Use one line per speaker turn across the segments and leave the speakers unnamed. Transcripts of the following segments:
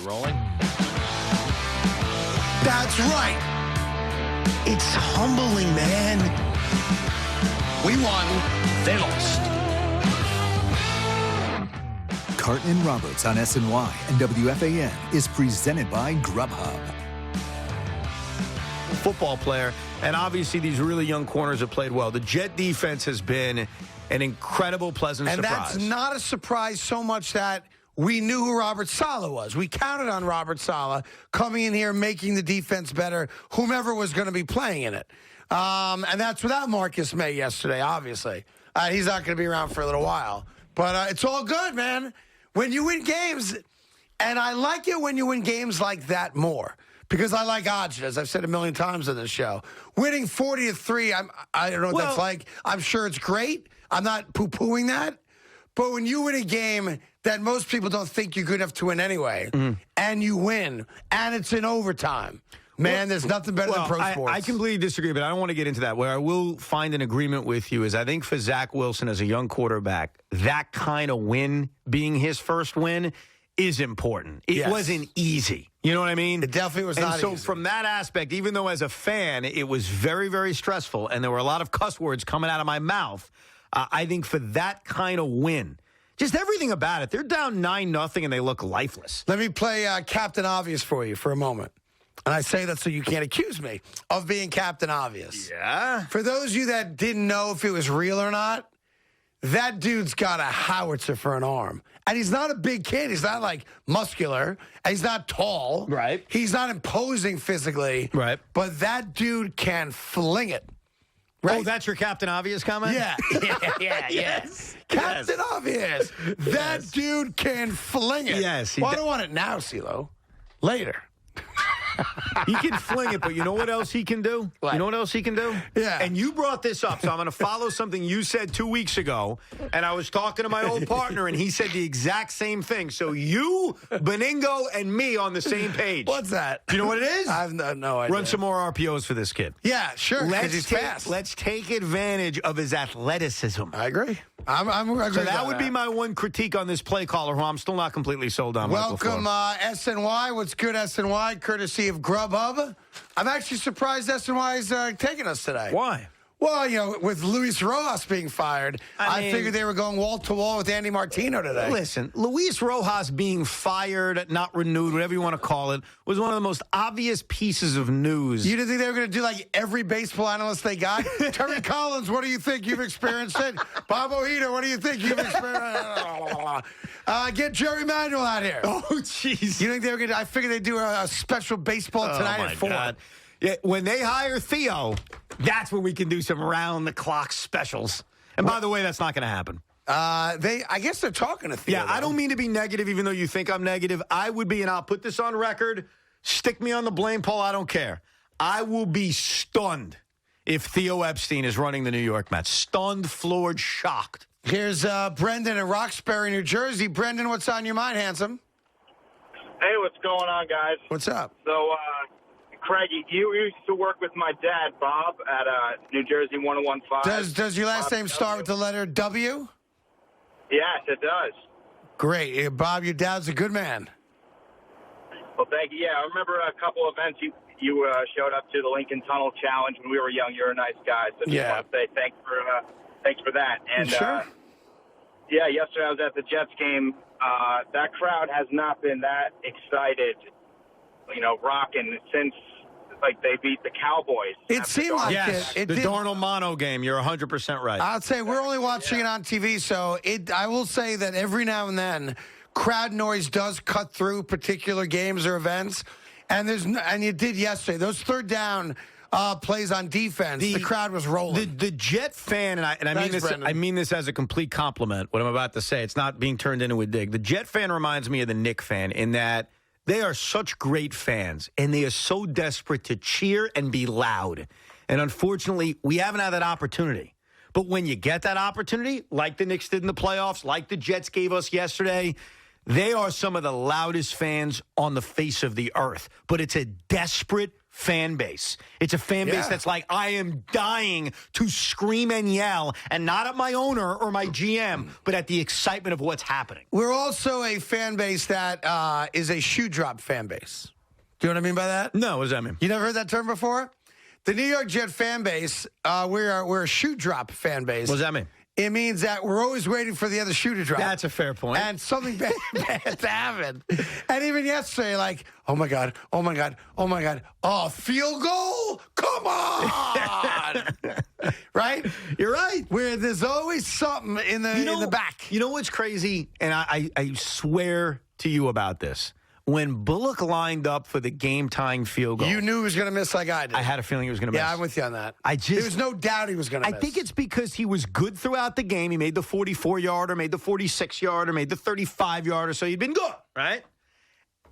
rolling?
That's right. It's humbling, man. We won. They lost.
Carton Roberts on SNY and WFAN is presented by Grubhub.
Football player, and obviously these really young corners have played well. The Jet defense has been an incredible, pleasant surprise.
And that's not a surprise so much that we knew who Robert Saleh was. We counted on Robert Saleh coming in here, making the defense better, whomever was going to be playing in it. And that's without Marcus May yesterday, obviously. He's not going to be around for a little while. But it's all good, man. When you win games, and I like it when you win games like that more. Because I like odds, as I've said a million times on this show. Winning 40-3, I don't know what that's like. I'm sure it's great. I'm not poo-pooing that. But when you win a game that most people don't think you're good enough to win anyway, and you win, and it's in overtime, man, there's nothing better than pro sports.
I completely disagree, but I don't want to get into that. Where I will find an agreement with you is I think for Zach Wilson as a young quarterback, that kind of win, being his first win, is important. It wasn't easy. You know what I mean?
It definitely was not easy.
And so from that aspect, even though as a fan, it was very, very stressful, and there were a lot of cuss words coming out of my mouth, I think for that kind of win, just everything about it, they're down 9-0 and they look lifeless.
Let me play Captain Obvious for you for a moment. And I say that so you can't accuse me of being Captain Obvious.
Yeah?
For those of you that didn't know if it was real or not, that dude's got a howitzer for an arm. And he's not a big kid. He's not, like, muscular. And he's not tall.
Right.
He's not imposing physically.
Right.
But that dude can fling it. Right?
Oh, that's your Captain Obvious comment?
Yeah.
Yes.
Captain Obvious. That dude can fling it.
Yes.
Well, I don't want it now, CeeLo. Later.
He can fling it, but you know what else he can do?
What?
You know what else he can do?
Yeah.
And you brought this up, so I'm going to follow something you said 2 weeks ago. And I was talking to my old partner, and he said the exact same thing. So you, Beningo, and me on the same page.
What's that?
Do you know what it is?
I have no idea.
Run some more RPOs for this kid.
Yeah, sure, because he's fast.
Let's take advantage of his athleticism.
I agree. I agree.
So that would be my one critique on this play caller, who I'm still not completely sold on.
Welcome, SNY. What's good, SNY? Courtesy of Grubhub. I'm actually surprised SNY is taking us today.
Why?
Well, you know, with Luis Rojas being fired, I figured they were going wall-to-wall with Andy Martino today.
Listen, Luis Rojas being fired, not renewed, whatever you want to call it, was one of the most obvious pieces of news.
You didn't think they were going to do like every baseball analyst they got? Terry Collins, what do you think? You've experienced it. Bob Ojeda, what do you think? You've experienced it. Get Jerry Manuel out here.
Oh, jeez.
You think they were going to? I figured they'd do a special baseball tonight at 4.
God. Yeah, when they hire Theo, that's when we can do some round-the-clock specials. And by the way, that's not going to happen.
I guess they're talking to Theo.
Yeah, I don't mean to be negative, even though you think I'm negative. I would be, and I'll put this on record, stick me on the blame pole, I don't care. I will be stunned if Theo Epstein is running the New York Mets. Stunned, floored, shocked.
Here's Brendan in Roxbury, New Jersey. Brendan, what's on your mind, handsome?
Hey, what's going on, guys?
What's up?
So, Craig, you used to work with my dad, Bob, at New Jersey 1015.
Does your last
Bob
name start with the letter W?
Yes, it does.
Great. Bob, your dad's a good man.
Well, thank you. Yeah, I remember a couple events you showed up to, the Lincoln Tunnel Challenge when we were young. You're a nice guy, so just want to say thanks for that. And
sure.
Yeah, yesterday I was at the Jets game. That crowd has not been that excited, rocking since like they beat the Cowboys.
It seemed like it.
The Darnold Mono game. You're 100% right.
I'll say we're only watching it on TV, so I will say that every now and then, crowd noise does cut through particular games or events, and you did yesterday. Those third down plays on defense, the crowd was rolling.
The Jet fan, I mean this as a complete compliment. What I'm about to say, it's not being turned into a dig. The Jet fan reminds me of the Knick fan in that they are such great fans, and they are so desperate to cheer and be loud. And unfortunately, we haven't had that opportunity. But when you get that opportunity, like the Knicks did in the playoffs, like the Jets gave us yesterday, they are some of the loudest fans on the face of the earth. But it's a desperate fan base. It's a fan base that's like, I am dying to scream and yell, and not at my owner or my GM, but at the excitement of what's happening.
We're also a fan base that is a shoe drop fan base. Do you know what I mean by that?
No, what does that mean?
You never heard that term before? The New York Jet fan base, we're a shoe drop fan base.
What does that mean?
It means that we're always waiting for the other shoe to drop.
That's a fair point.
And something bad to happen. And even yesterday, like, oh, my God, oh, my God, oh, my God. Oh, field goal? Come on. Right?
You're right.
Where there's always something in the back.
You know what's crazy? And I swear to you about this. When Bullock lined up for the game-tying field goal,
you knew he was going to miss like I did.
I had a feeling he was going to miss.
Yeah, I'm with you on that. There was no doubt he was going to miss.
I think it's because he was good throughout the game. He made the 44-yarder, made the 46-yarder, made the 35-yarder, so he'd been good, right?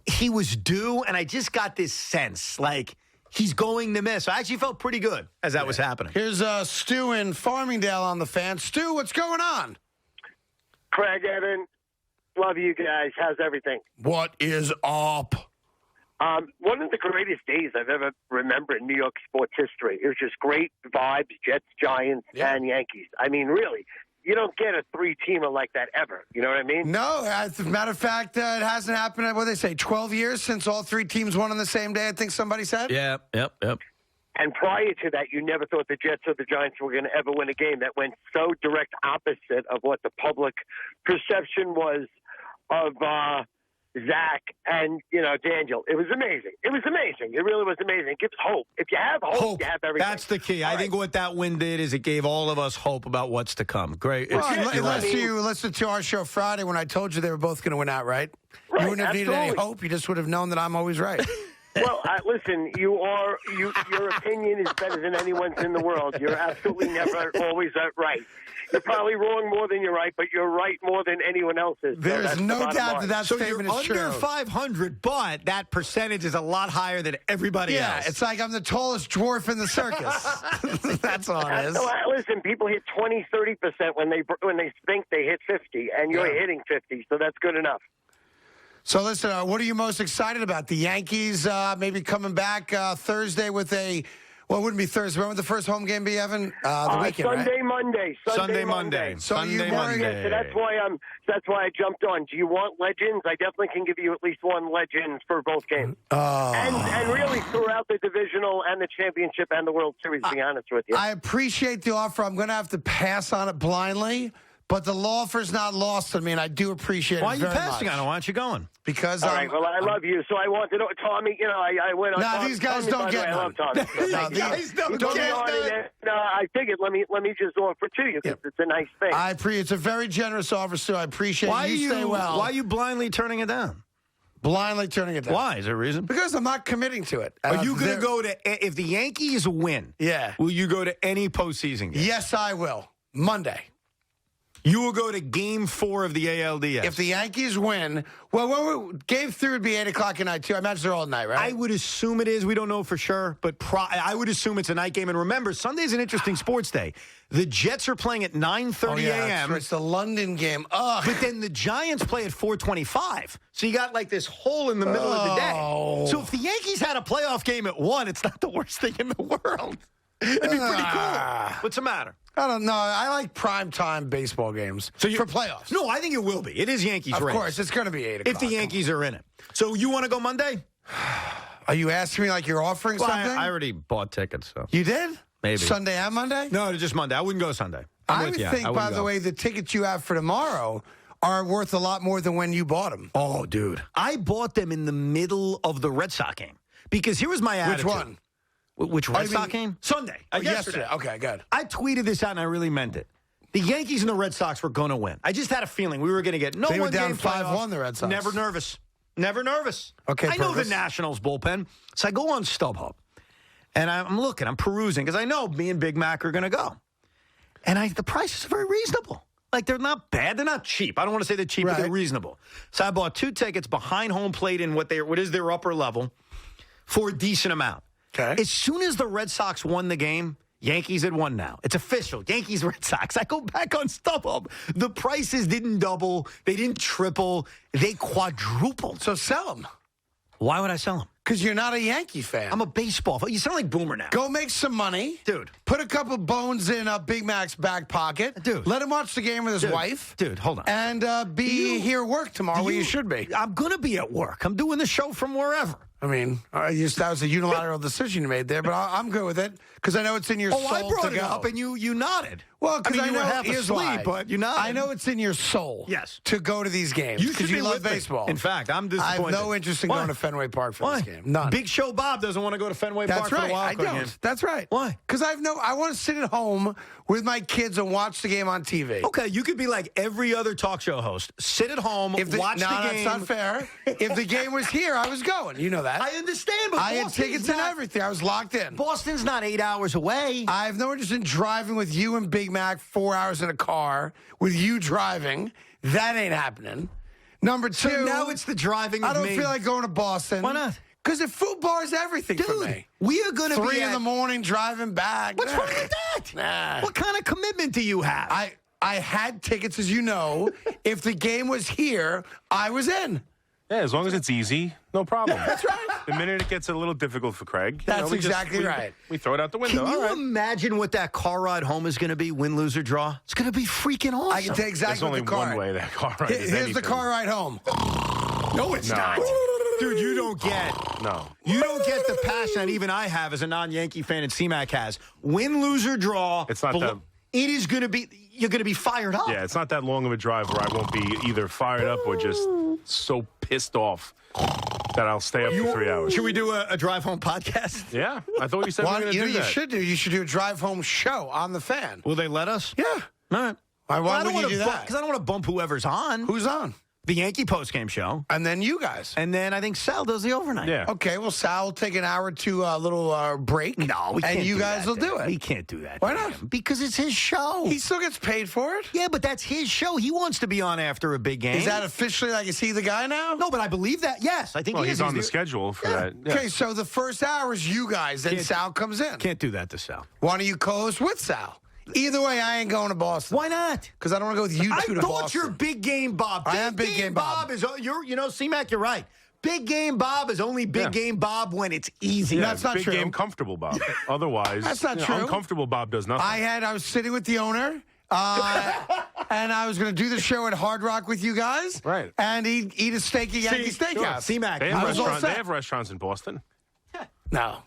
He was due, and I just got this sense, like, he's going to miss. I actually felt pretty good as that was happening.
Here's Stu in Farmingdale on the fan. Stu, what's going on?
Craig, Evan. Love you guys. How's everything?
What is up?
One of the greatest days I've ever remembered in New York sports history. It was just great vibes, Jets, Giants, and Yankees. I mean, really, you don't get a three-teamer like that ever. You know what I mean?
No. As a matter of fact, it hasn't happened, what do they say, 12 years since all three teams won on the same day, I think somebody said?
Yeah, yep.
And prior to that, you never thought the Jets or the Giants were going to ever win a game that went so direct opposite of what the public perception was of Zach and, Daniel. It was amazing. It was amazing. It really was amazing. It gives hope. If you have hope, you have everything.
That's the key. I think what that win did is it gave all of us hope about what's to come. Great.
Well, unless you listened to our show Friday when I told you they were both going to win outright. You wouldn't have needed any hope. You just would have known that I'm always right.
Well, listen, your opinion is better than anyone's in the world. You're absolutely never always right. You're probably wrong more than you're right, but you're right more than anyone else is.
There's no doubt that statement is true.
So you're under 500, but that percentage is a lot higher than everybody else.
Yeah, it's like I'm the tallest dwarf in the circus. That's all it is.
Listen, people hit 20, 30% when they think they hit 50, and you're hitting 50, so that's good enough.
So listen, what are you most excited about? The Yankees maybe coming back Thursday with a, well, it wouldn't be Thursday. When would the first home game be, Evan? The weekend,
Sunday,
right?
Monday.
Sunday, Monday.
So
Sunday, Monday.
So that's why I jumped on. Do you want legends? I definitely can give you at least one legend for both games. And really throughout the divisional and the championship and the World Series, to be honest with you.
I appreciate the offer. I'm going to have to pass on it blindly. But the offer's not lost on me, and I do appreciate it very much.
Why are you passing on it? Why don't you going?
Because
all right, well, I love you, so I wanted to, Tommy, I went on.
No, these guys don't get none.
I love Tommy.
These guys don't get none.
No, I figured, let me just offer to you, because it's a nice thing.
It's a very generous offer, Stu. I appreciate it. You stay well.
Why are you blindly turning it down?
Blindly turning it down.
Why? Is there a reason?
Because I'm not committing to it.
Are you going to go to, if the Yankees win, will you go to any postseason game?
Yes, I will. Monday.
You will go to Game 4 of the ALDS.
If the Yankees win, Game 3 would be 8 o'clock at night, too. I imagine they're all night, right?
I would assume it is. We don't know for sure, but I would assume it's a night game. And remember, Sunday's an interesting sports day. The Jets are playing at 9:30 a.m.
It's the London game. Ugh.
But then the Giants play at 4:25. So you got like this hole in the middle of the day. So if the Yankees had a playoff game at 1, it's not the worst thing in the world. It'd be pretty cool. What's the matter?
I don't know. I like primetime baseball games for playoffs.
No, I think it will be. It is Yankees race.
Of course, it's going to be 8 o'clock.
If the Yankees are in it. So you want to go Monday?
Are you asking me like you're offering something?
I already bought tickets. So
you did?
Maybe.
Sunday and Monday?
No, just Monday. I wouldn't go Sunday.
I would think, by the way, the tickets you have for tomorrow are worth a lot more than when you bought them.
Oh, dude. I bought them in the middle of the Red Sox game. Because here was my attitude.
Which one?
Which Red Sox game? Sunday.
Yesterday. Okay, good.
I tweeted this out, and I really meant it. The Yankees and the Red Sox were going to win. I just had a feeling we were going to get
they were down 5-1, the Red Sox.
Never nervous. Never nervous.
Okay,
I know the Nationals bullpen. So I go on StubHub, and I'm looking. I'm perusing, because I know me and Big Mac are going to go. And the prices are very reasonable. Like, they're not bad. They're not cheap. I don't want to say they're cheap, but they're reasonable. So I bought 2 tickets behind home plate in what is their upper level for a decent amount.
Okay.
As soon as the Red Sox won the game, Yankees had won now. It's official. Yankees, Red Sox. I go back on StubHub. The prices didn't double. They didn't triple. They quadrupled.
So sell them.
Why would I sell them?
Because you're not a Yankee fan.
I'm a baseball fan. You sound like Boomer now.
Go make some money.
Dude.
Put a couple bones in Big Mac's back pocket.
Dude.
Let him watch the game with his wife.
Dude, hold on.
And be here at work tomorrow where you should be.
I'm going to be at work. I'm doing the show from wherever.
I mean, that was a unilateral decision you made there, but I'm good with it because I know it's in your soul
I brought
to
it
go.
up and you nodded.
Well, because I
you
know
were half
here's
asleep,
why.
but you nodded.
I know it's in your soul.
Yes.
To go to these games because you love baseball.
In fact, I'm
I
disappointed.
have no interest in going to Fenway Park for this game. None.
Big Show Bob doesn't want to go to Fenway Park
That's
for the
right.
wild card game.
That's right.
Why?
Because I want to sit at home with my kids and watch the game on TV.
Okay, you could be like every other talk show host. Sit at home, watch the game.
That's not fair. If the game was here, I was going. You know that.
I understand, but
I had tickets and everything. I was locked in.
Boston's not 8 hours away.
I have no interest in driving with you and Big Mac 4 hours in a car with you driving. That ain't happening. Number two.
So now it's the driving with
I don't
me.
feel like going to Boston.
Why not?
Because the food bar is everything for me.
We are going to be
3 in the morning driving back.
What's wrong with that?
Nah.
What kind of commitment do you have?
I had tickets, as you know. If the game was here, I was in.
Yeah, as long as it's easy, no problem.
That's right.
The minute it gets a little difficult for Craig,
That's exactly right.
We throw it out the window.
Can you
All right.
imagine what that car ride home is going to be, win, lose, or draw? It's going to be freaking awesome.
I can tell exactly
There's only
what the car
one way that car ride is
Here's
anything.
the car ride home.
No, it's
No.
not. Dude, you don't get.
No.
You don't get the passion that even I have as a non-Yankee fan and C-Mac has. Win, lose, or draw.
It's not that.
It is going to be. You're going to be fired up.
Yeah, it's not that long of a drive where I won't be either fired up or just so pissed off that I'll stay up for 3 hours.
Should we do a drive home podcast?
Yeah, I thought you said we were going to do
you
that.
should do. You should do a drive home show on the Fan.
Will they let us?
Yeah.
All right.
Why
I don't
would you
wanna
do that?
Because I don't want to bump whoever's on.
Who's on?
The Yankee postgame show.
And then you guys.
And then I think Sal does the overnight.
Yeah.
Okay, well, Sal will take an hour or two little break.
No, we can't.
And you
do
guys
that
will
to
do
him.
it.
We can't do that.
Why
to
not?
him. Because it's his show.
He still gets paid for it?
Yeah, but that's his show. He wants to be on after a big game.
Is that officially is he the guy now?
No, but I believe that. Yes, I think
Well,
he
he's
is.
on the schedule for that. Yeah.
Okay, so the first hour is you guys, then
Can't-
Sal comes in.
Can't do that to Sal.
Why don't you co-host with Sal? Either way, I ain't going to Boston.
Why not?
Because I don't want to go with you two
I
to
thought
Boston.
you're Big Game Bob.
I am Big Game Bob.
is C-Mac, you're right. Big Game Bob is only Big Game Bob when it's easy.
Yeah,
That's not
big
true.
game comfortable Bob. Otherwise,
That's not true.
Uncomfortable Bob does nothing.
I was sitting with the owner, and I was going to do the show at Hard Rock with you guys.
Right.
And eat a steak at Yankee Steakhouse.
C-Mac.
They
I
have,
was all
restaurants, they
set.
have restaurants in Boston.
No.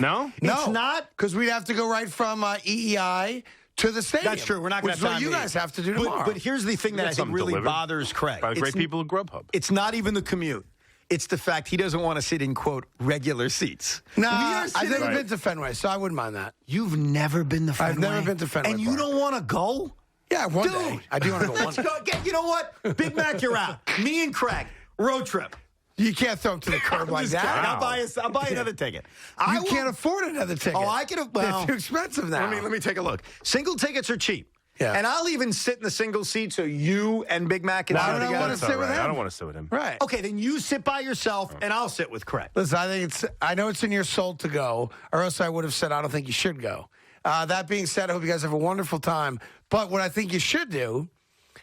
No?
No.
It's not?
Because we'd have to go right from EEI to the stadium.
That's true. We're not going
Which
to
is
have
what
time
you
to
guys
eat.
have to do tomorrow.
But here's the thing that I think
something
really
delivered
bothers Craig.
By the great people at Grubhub.
It's not even the commute. It's the fact he doesn't want to sit in, quote, regular seats.
Nah,
We are
I've
sitting-
never been to Fenway, so I wouldn't mind that.
You've never been to Fenway?
I've never been to Fenway
And you
Park.
don't want to go?
Yeah, one
Dude.
day. I do want to go one
Let's
day.
go. You know what? Big Mac, you're out. Me and Craig, road trip.
You can't throw him to the curb like
Just
that.
kidding. I'll buy another ticket.
You can't afford another ticket.
Oh, I can. Well,
They're too expensive now.
Let me take a look. Single tickets are cheap.
Yeah.
And I'll even sit in the single seat so you and Big Mac can
Why
sit
don't I
together.
wanna
That's
sit
all
with
right.
him?
I don't want to sit with him.
Right.
Okay, then you sit by yourself and I'll sit with Craig.
Listen, I know it's in your soul to go, or else I would have said I don't think you should go. That being said, I hope you guys have a wonderful time. But what I think you should do,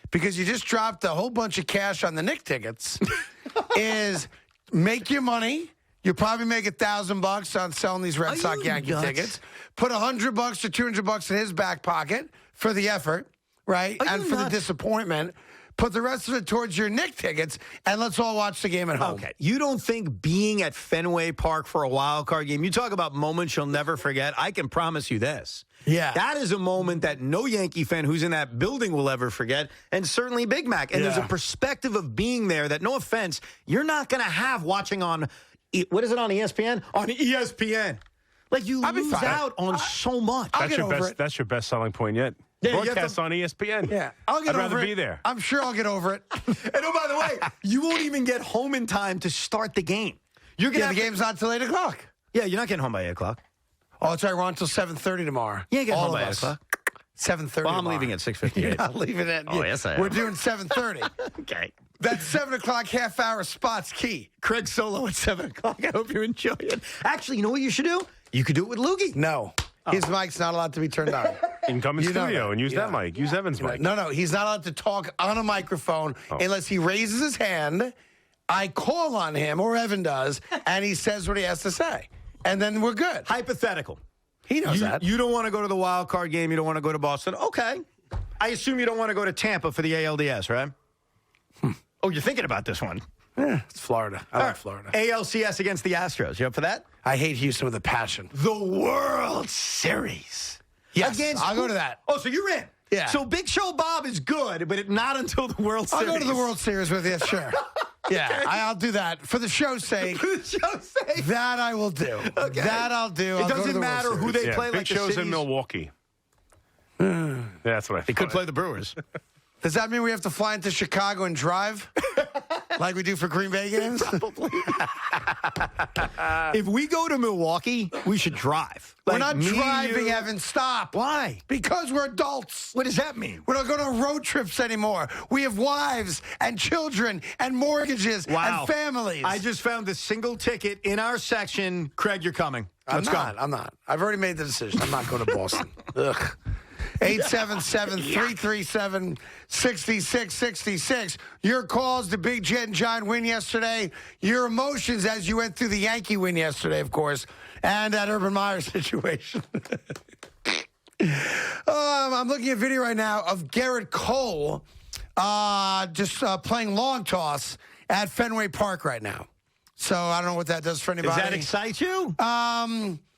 because you just dropped a whole bunch of cash on the Knick tickets, is make your money. You'll probably make $1,000 on selling these Red Sox
you
Yankee
nuts?
tickets. Put $100 to $200 in his back pocket for the effort, right?
Are
And
you
for the
nuts?
disappointment. Put the rest of it towards your Knick tickets, and let's all watch the game at home.
Okay. You don't think being at Fenway Park for a wild card game, you talk about moments you'll never forget. I can promise you this.
Yeah.
That is a moment that no Yankee fan who's in that building will ever forget, and certainly Big Mac. And there's
Yeah.
a perspective of being there that, no offense, you're not going to have watching on, what is it on ESPN? On ESPN. Like, you
I'll be
lose
fine.
out on so much.
I'll get over it.
That's your best selling point yet.
Yeah, you have
Broadcast
to-
on ESPN.
Yeah, I'll get
I'd
over
rather
it.
be there.
I'm sure I'll get over it.
And oh, by the way, you won't even get home in time to start the game. You're gonna
Yeah, the
have to-
game's not till 8 o'clock.
Yeah, you're not getting home by 8 o'clock.
Oh, it's right. We're on until 7:30 tomorrow.
Yeah, get
All
home
of
by 8
us.
o'clock.
7:30.
Well, I'm
tomorrow.
leaving at
You're
6:58.
not leaving it.
Oh, yes, I am.
We're doing 7:30.
Okay.
That 7 o'clock half-hour spot's key.
Craig Solo at 7 o'clock. I hope you enjoy it. Actually, you know what you should do? You could do it with Loogie.
No, his mic's not allowed to be turned on.
You can come in
You know
studio
that.
and use
Yeah.
that mic. Use Evan's mic.
No, he's not allowed to talk on a microphone unless he raises his hand I call on him, or Evan does, and he says what he has to say. And then we're good.
Hypothetical.
He knows that.
You don't want to go to the wild card game. You don't want to go to Boston. Okay. I assume you don't want to go to Tampa for the ALDS, right? Oh, you're thinking about this one.
Yeah, it's Florida. I like Florida.
ALCS against the Astros. You up for that?
I hate Houston with a passion.
The World Series.
Yes, I'll go to that.
Oh, so you're in.
Yeah.
So Big Show Bob is good, but not until the World Series.
I'll go to the World Series with you, sure. Yeah,
Okay.
I'll do that. For the show's sake.
For the show's sake.
That I will do.
Okay.
That I'll do.
It doesn't matter who they play.
Big
Like
Show's
the
in Milwaukee. That's what I thought.
They could play the Brewers.
Does that mean we have to fly into Chicago and drive? Like we do for Green Bay games?
Probably. If we go to Milwaukee, we should drive.
We're
Like
not
me,
driving,
you-
Evan. Stop.
Why?
Because we're adults.
What does that mean?
We don't go on road trips anymore. We have wives and children and mortgages and families.
I just found the single ticket in our section. Craig, you're coming. Let's go.
I'm not. I've already made the decision. I'm not going to Boston. Ugh. 877-337-6666. Your calls, the Big Jet and John win yesterday. Your emotions as you went through the Yankee win yesterday, of course, and that Urban Meyer situation. I'm looking at a video right now of Garrett Cole just playing long toss at Fenway Park right now. So I don't know what that does for anybody.
Does that excite you?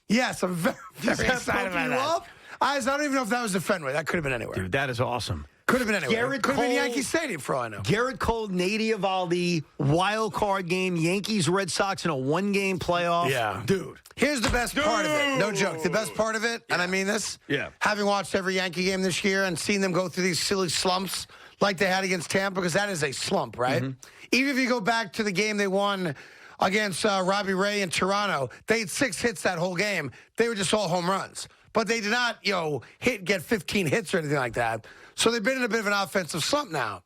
Yes, I'm very, very excited about that.
Up?
I don't even know if that was the Fenway. That could have been anywhere.
Dude, that is awesome.
Could have been anywhere.
Garrett
could have been
Cole-
Yankee Stadium for all I know.
Garrett Cole, Nady Eovaldi, wild card game, Yankees, Red Sox in a one-game playoff.
Yeah.
Dude.
Here's the best part of it. No joke. The best part of it, and I mean this, having watched every Yankee game this year and seen them go through these silly slumps like they had against Tampa, because that is a slump, right? Even if you go back to the game they won against Robbie Ray in Toronto, they had 6 hits that whole game. They were just all home runs. But they did not, get 15 hits or anything like that. So they've been in a bit of an offensive slump now.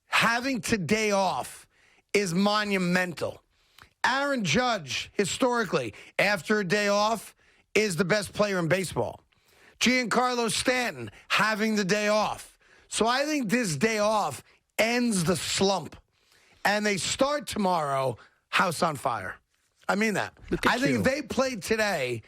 Having today off is monumental. Aaron Judge, historically, after a day off, is the best player in baseball. Giancarlo Stanton, having the day off. So I think this day off ends the slump. And they start tomorrow, house on fire. I mean that. I think if they played today,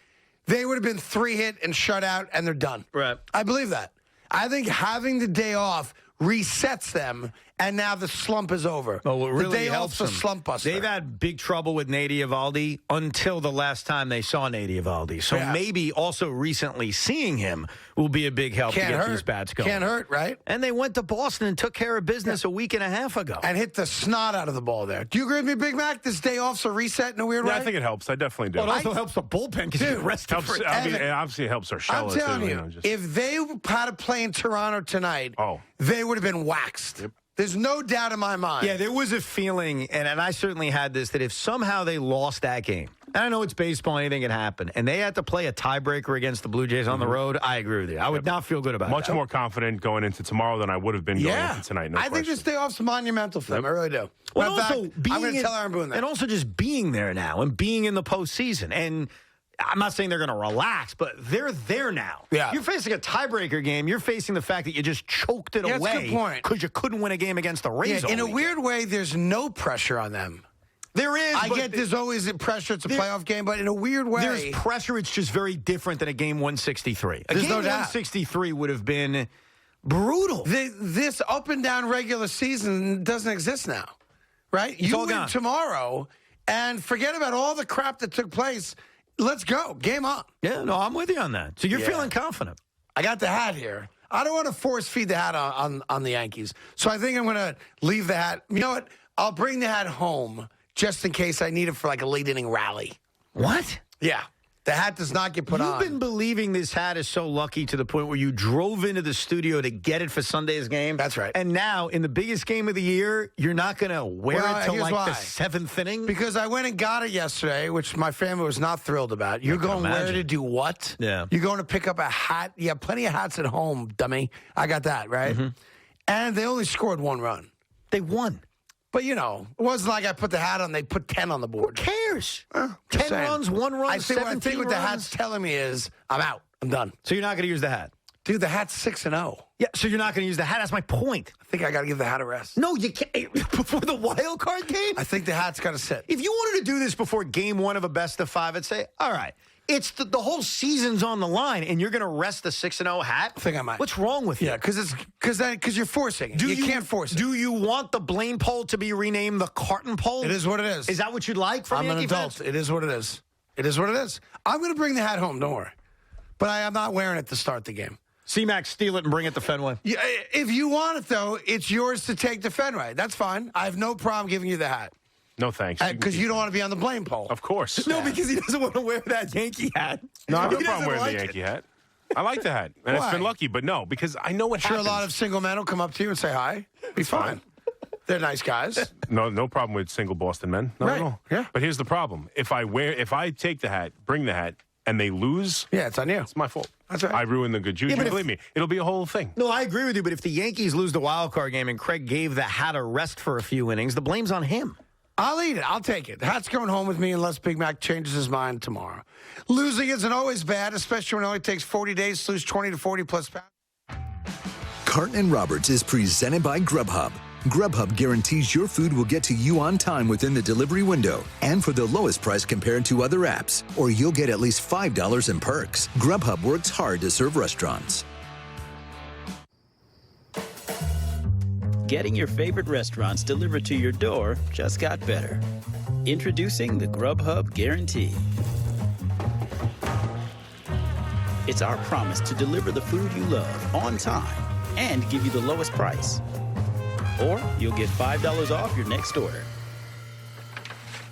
they would have been 3-hit and shut out, and they're done.
Right.
I believe that. I think having the day off resets them, and now the slump is over.
Well, what really
the day
helps
off's a
them,
slump buster.
They've had big trouble with Nady Eovaldi until the last time they saw Nady Eovaldi. So maybe also recently seeing him will be a big help to get these bats going.
Can't hurt, right?
And they went to Boston and took care of business a week and a half ago.
And hit the snot out of the ball there. Do you agree with me, Big Mac? This day off's a reset in a weird way?
I think it helps. I definitely do.
Well, it also helps the bullpen because it rests
helps, obviously, it helps our
I'm
Charlotte,
telling
too.
you, if they had to play in Toronto tonight, they would have been waxed.
Yep.
There's no doubt in my mind.
Yeah, there was a feeling, and I certainly had this, that if somehow they lost that game, and I know it's baseball, anything can happen, and they had to play a tiebreaker against the Blue Jays on the road, I agree with you. I would not feel good about
Much
that.
more confident going into tomorrow than I would have been going into tonight. No
I think this day off's monumental for them. I really do.
Well,
In fact,
also, being
I'm going to
in-
tell Aaron Boone that.
And also just being there now and being in the postseason. And I'm not saying they're going to relax, but they're there now.
Yeah.
You're facing a tiebreaker game. You're facing the fact that you just choked it
Yeah, that's a
away
good point.
because you couldn't win a game against the Rays.
In a
all
weird way, there's no pressure on them.
There is.
I
but
get there's always pressure. It's a playoff game, but in a weird way.
There's pressure. It's just very different than a game 163. A
There's
game
no doubt.
163 would have been brutal.
This up and down regular season doesn't exist now, right? You
all
win
gone.
tomorrow and forget about all the crap that took place. Let's go. Game on.
Yeah, no, I'm with you on that. So you're
Yeah.
feeling confident.
I got the hat here. I don't want to force feed the hat on the Yankees. So I think I'm going to leave the hat. You know what? I'll bring the hat home just in case I need it for like a late inning rally.
What?
Yeah. The hat does not get put on.
You've been believing this hat is so lucky to the point where you drove into the studio to get it for Sunday's game.
That's right.
And now, in the biggest game of the year, you're not going to wear
Well,
it till
here's
like
why.
the 7th inning?
Because I went and got it yesterday, which my family was not thrilled about. You're going where
imagine.
to do what?
Yeah.
You're going to pick up a hat. You have plenty of hats at home, dummy. I got that, right? And they only scored 1 run.
They won.
But, it wasn't like I put the hat on. They put 10 on the board.
Who cares?
Just
10
saying.
runs, 1 run,
I think
17
what the
runs.
hat's telling me is I'm out. I'm done.
So you're not going to use the hat?
Dude, the hat's 6-0.
Yeah, so you're not going to use the hat. That's my point.
I think I got to give the hat a rest.
No, you can't. Before the wild card game?
I think the hat's got to sit.
If you wanted to do this before game 1 of a best of 5, I'd say, all right. It's the whole season's on the line, and you're going to rest the 6-0 hat?
I think I might.
What's wrong with you?
Yeah, because you're forcing it. You can't force it.
Do you want the Blaine poll to be renamed the Carton poll?
It is what it is.
Is that what you'd like from
I'm
Yankee
an adult.
fans?
It is what it is. It is what it is. I'm going to bring the hat home. Don't worry. But I am not wearing it to start the game.
C-Mac, steal it and bring it to Fenway.
Yeah, if you want it, though, it's yours to take to Fenway. That's fine. I have no problem giving you the hat.
No, thanks.
Because you don't want to be on the blame poll.
Of course.
No, because he doesn't want to wear that Yankee hat.
No, I have no
He
problem
doesn't
wearing
like
the Yankee hat. I like the hat. And
Why?
it's been lucky, but no, because I know what
Sure,
happens.
a lot of single men will come up to you and say hi. Be fine. They're nice guys.
No problem with single Boston men. Not
Right.
at all.
Yeah.
But here's the problem. If I take the hat, bring the hat, and they lose,
Yeah, it's on you.
it's my fault.
That's right.
I ruined the good juju.
Yeah, but if-
Believe me, it'll be a whole thing.
No, I agree with you, but if the Yankees lose the wild card game and Craig gave the hat a rest for a few innings, the blame's on him.
I'll eat it. I'll take it. The hat's going home with me unless Big Mac changes his mind tomorrow. Losing isn't always bad, especially when it only takes 40 days to lose 20 to 40 plus pounds.
Carton Roberts is presented by Grubhub. Grubhub guarantees your food will get to you on time within the delivery window and for the lowest price compared to other apps, or you'll get at least $5 in perks. Grubhub works hard to serve restaurants.
Getting your favorite restaurants delivered to your door just got better. Introducing the Grubhub Guarantee. It's our promise to deliver the food you love on time and give you the lowest price. Or you'll get $5 off your next order.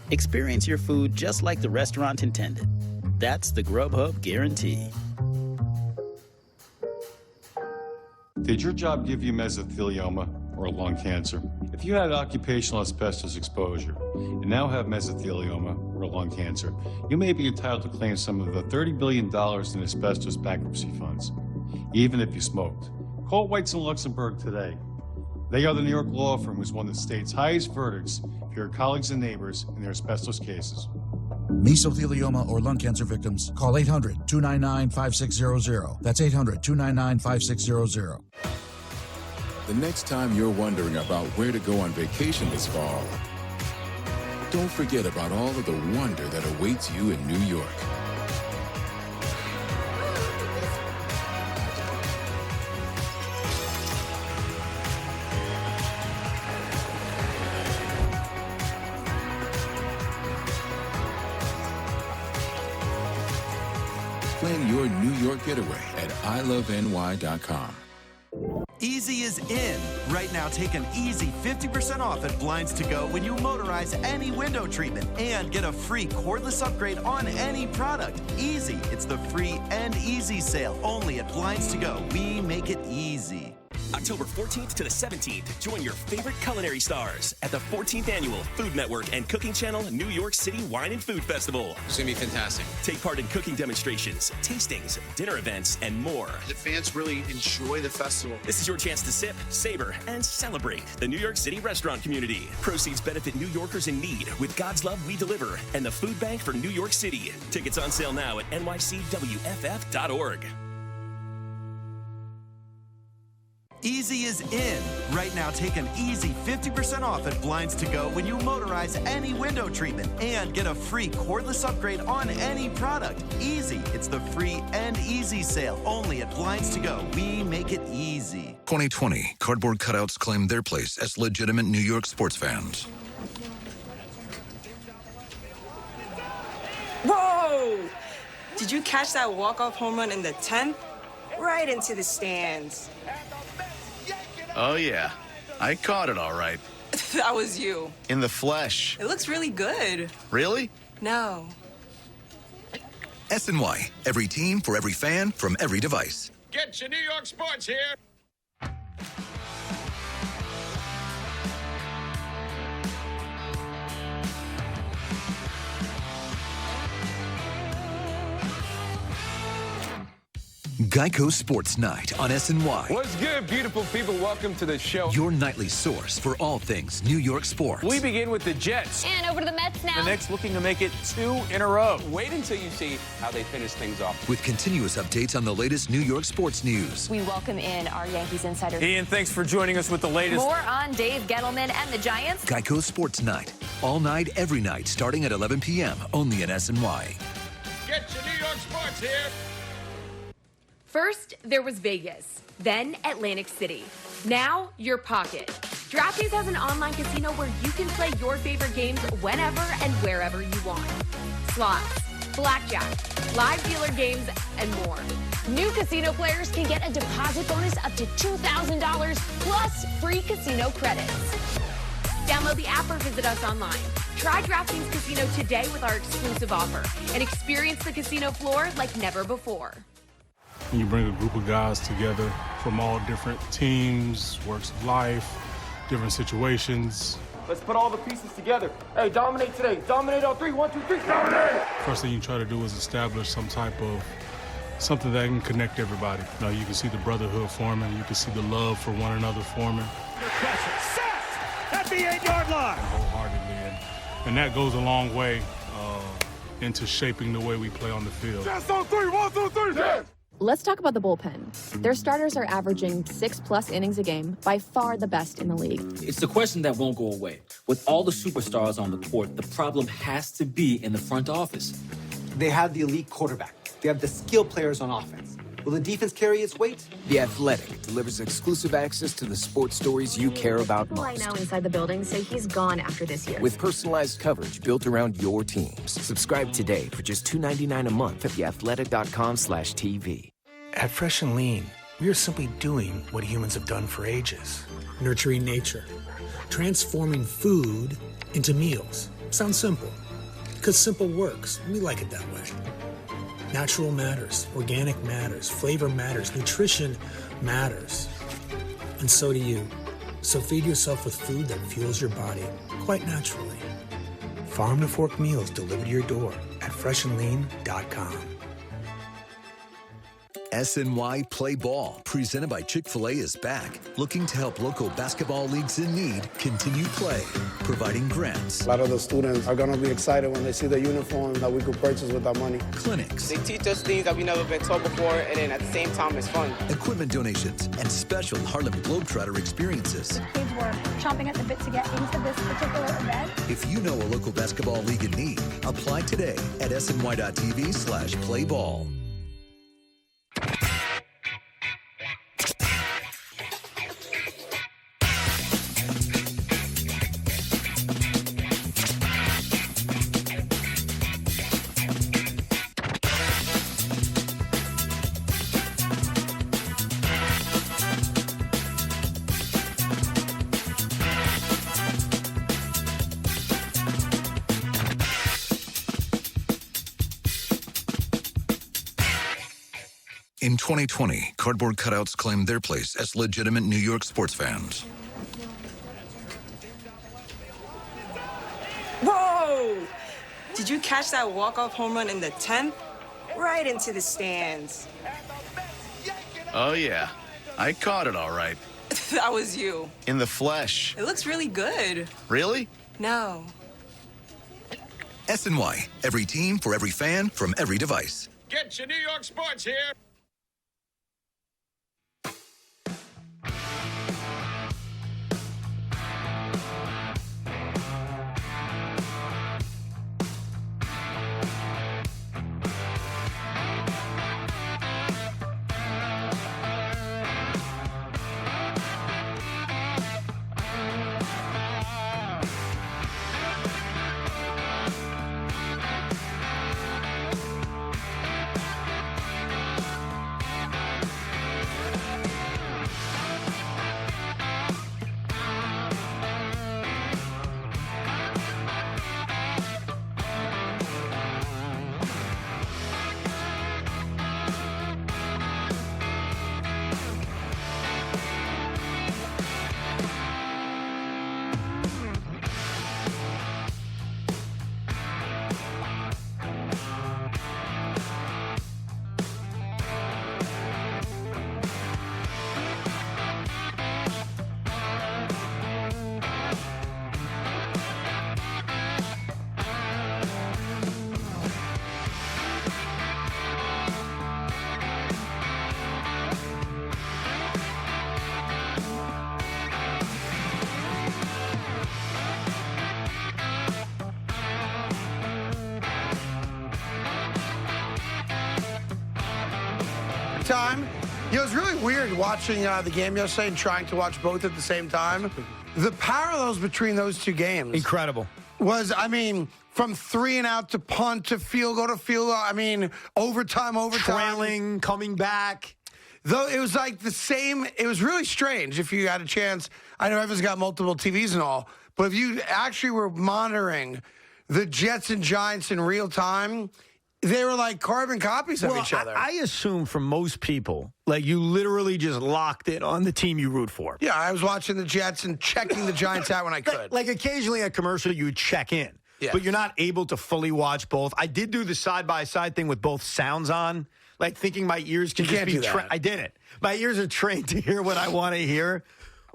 Experience your food just like the restaurant intended. That's the Grubhub Guarantee.
Did your job give you mesothelioma or lung cancer? If you had occupational asbestos exposure and now have mesothelioma or lung cancer, you may be entitled to claim some of the $30 billion in asbestos bankruptcy funds, even if you smoked. Call Whites & Luxembourg today. They are the New York law firm who's won the state's highest verdicts for your colleagues and neighbors in their asbestos cases.
Mesothelioma or lung cancer victims, call 800-299-5600. That's 800-299-5600.
The next time you're wondering about where to go on vacation this fall, don't forget about all of the wonder that awaits you in New York. Plan your New York getaway at iloveny.com.
Easy is in. Right now, take an easy 50% off at Blinds to Go when you motorize any window treatment and get a free cordless upgrade on any product. Easy. It's the free and easy sale only at Blinds to Go. We make it easy.
October 14th to the 17th, join your favorite culinary stars at the 14th Annual Food Network and Cooking Channel New York City Wine and Food Festival.
It's going to be fantastic.
Take part in cooking demonstrations, tastings, dinner events, and more.
The fans really enjoy the festival.
This is your chance to sip, savor, and celebrate the New York City restaurant community. Proceeds benefit New Yorkers in need with God's Love We Deliver and the Food Bank for New York City. Tickets on sale now at nycwff.org.
Easy is in. Right now, take an easy 50% off at Blinds to Go when you motorize any window treatment and get a free cordless upgrade on any product. Easy. It's the free and easy sale only at Blinds to Go. We make it easy.
2020, cardboard cutouts claim their place as legitimate New York sports fans.
Whoa! Did you catch that walk-off home run in the 10th? Right into the stands.
Oh, yeah. I caught it all right.
That was you.
In the flesh.
It looks really good.
Really?
No.
SNY, every team for every fan from every device.
Get your New York sports here.
Geico Sports Night on SNY.
What's good, beautiful people? Welcome to the show.
Your nightly source for all things New York sports.
We begin with the Jets.
And over to the Mets now.
The Knicks looking to make it 2 in a row. Wait until you see how they finish things off.
With continuous updates on the latest New York sports news.
We welcome in our Yankees insider.
Ian, thanks for joining us with the latest.
More on Dave Gettleman and the Giants.
Geico Sports Night. All night, every night, starting at 11 p.m. only in SNY.
Get your New York sports here.
First, there was Vegas, then Atlantic City. Now, your pocket. DraftKings has an online casino where you can play your favorite games whenever and wherever you want. Slots, blackjack, live dealer games, and more.
New casino players can get a deposit bonus up to $2,000 plus free casino credits.
Download the app or visit us online. Try DraftKings Casino today with our exclusive offer and experience the casino floor like never before.
You bring a group of guys together from all different teams, works of life, different situations.
Let's put all the pieces together. Hey, dominate today. Dominate on 3. 1, 2, 3. Dominate!
First thing you try to do is establish some type of something that can connect everybody. You know, you can see the brotherhood forming. You can see the love for one another forming.
Sacked at the 8-yard line.
Wholeheartedly. And that goes a long way into shaping the way we play on the field.
Just on 3. 1, 2, 3. Yes.
Let's talk about the bullpen. Their starters are averaging 6+ innings a game, by far the best in the league.
It's the question that won't go away. With all the superstars on the court, the problem has to be in the front office.
They have the elite quarterback. They have the skilled players on offense. Will the defense carry its weight?
The Athletic delivers exclusive access to the sports stories you care about most.
People I know inside the building say he's gone after this year.
With personalized coverage built around your teams. Subscribe today for just $2.99 a month at theathletic.com/TV.
At Fresh and Lean, we are simply doing what humans have done for ages. Nurturing nature. Transforming food into meals. Sounds simple. Because simple works. We like it that way. Natural matters. Organic matters. Flavor matters. Nutrition matters. And so do you. So feed yourself with food that fuels your body, quite naturally. Farm to fork meals delivered to your door at freshandlean.com.
SNY Play Ball, presented by Chick-fil-A, is back, looking to help local basketball leagues in need continue play, providing grants.
A lot of the students are going to be excited when they see the uniform that we could purchase with our money.
Clinics.
They teach us things that we've never been taught before, and then at the same time, it's fun.
Equipment donations and special Harlem Globetrotter experiences.
Kids were chomping at the bit to get into this particular event.
If you know a local basketball league in need, apply today at sny.tv/playball.
In 2020, cardboard cutouts claimed their place as legitimate New York sports fans.
Whoa! Did you catch that walk-off home run in the 10th? Right into the stands.
Oh, yeah. I caught it all right.
That was you.
In the flesh.
It looks really good.
Really?
No.
SNY, every team for every fan from every device.
Get your New York sports here.
time. You know, it was really weird watching the game yesterday and trying to watch both at the same time. The parallels between those two games.
Incredible.
From 3 and out to punt to field goal to field goal. Overtime.
Trailing, coming back.
Though it was like the same. It was really strange if you had a chance. I know everyone's got multiple TVs and all, but if you actually were monitoring the Jets and Giants in real time, they were like carbon copies of each other.
I assume for most people, like you literally just locked in on the team you root for.
Yeah, I was watching the Jets and checking the Giants out when I could.
Like occasionally at commercial, you would check in.
Yeah.
But you're not able to fully watch both. I did do the side-by-side thing with both sounds on, like thinking my ears can just be trained. I did it. My ears are trained to hear what I want to hear.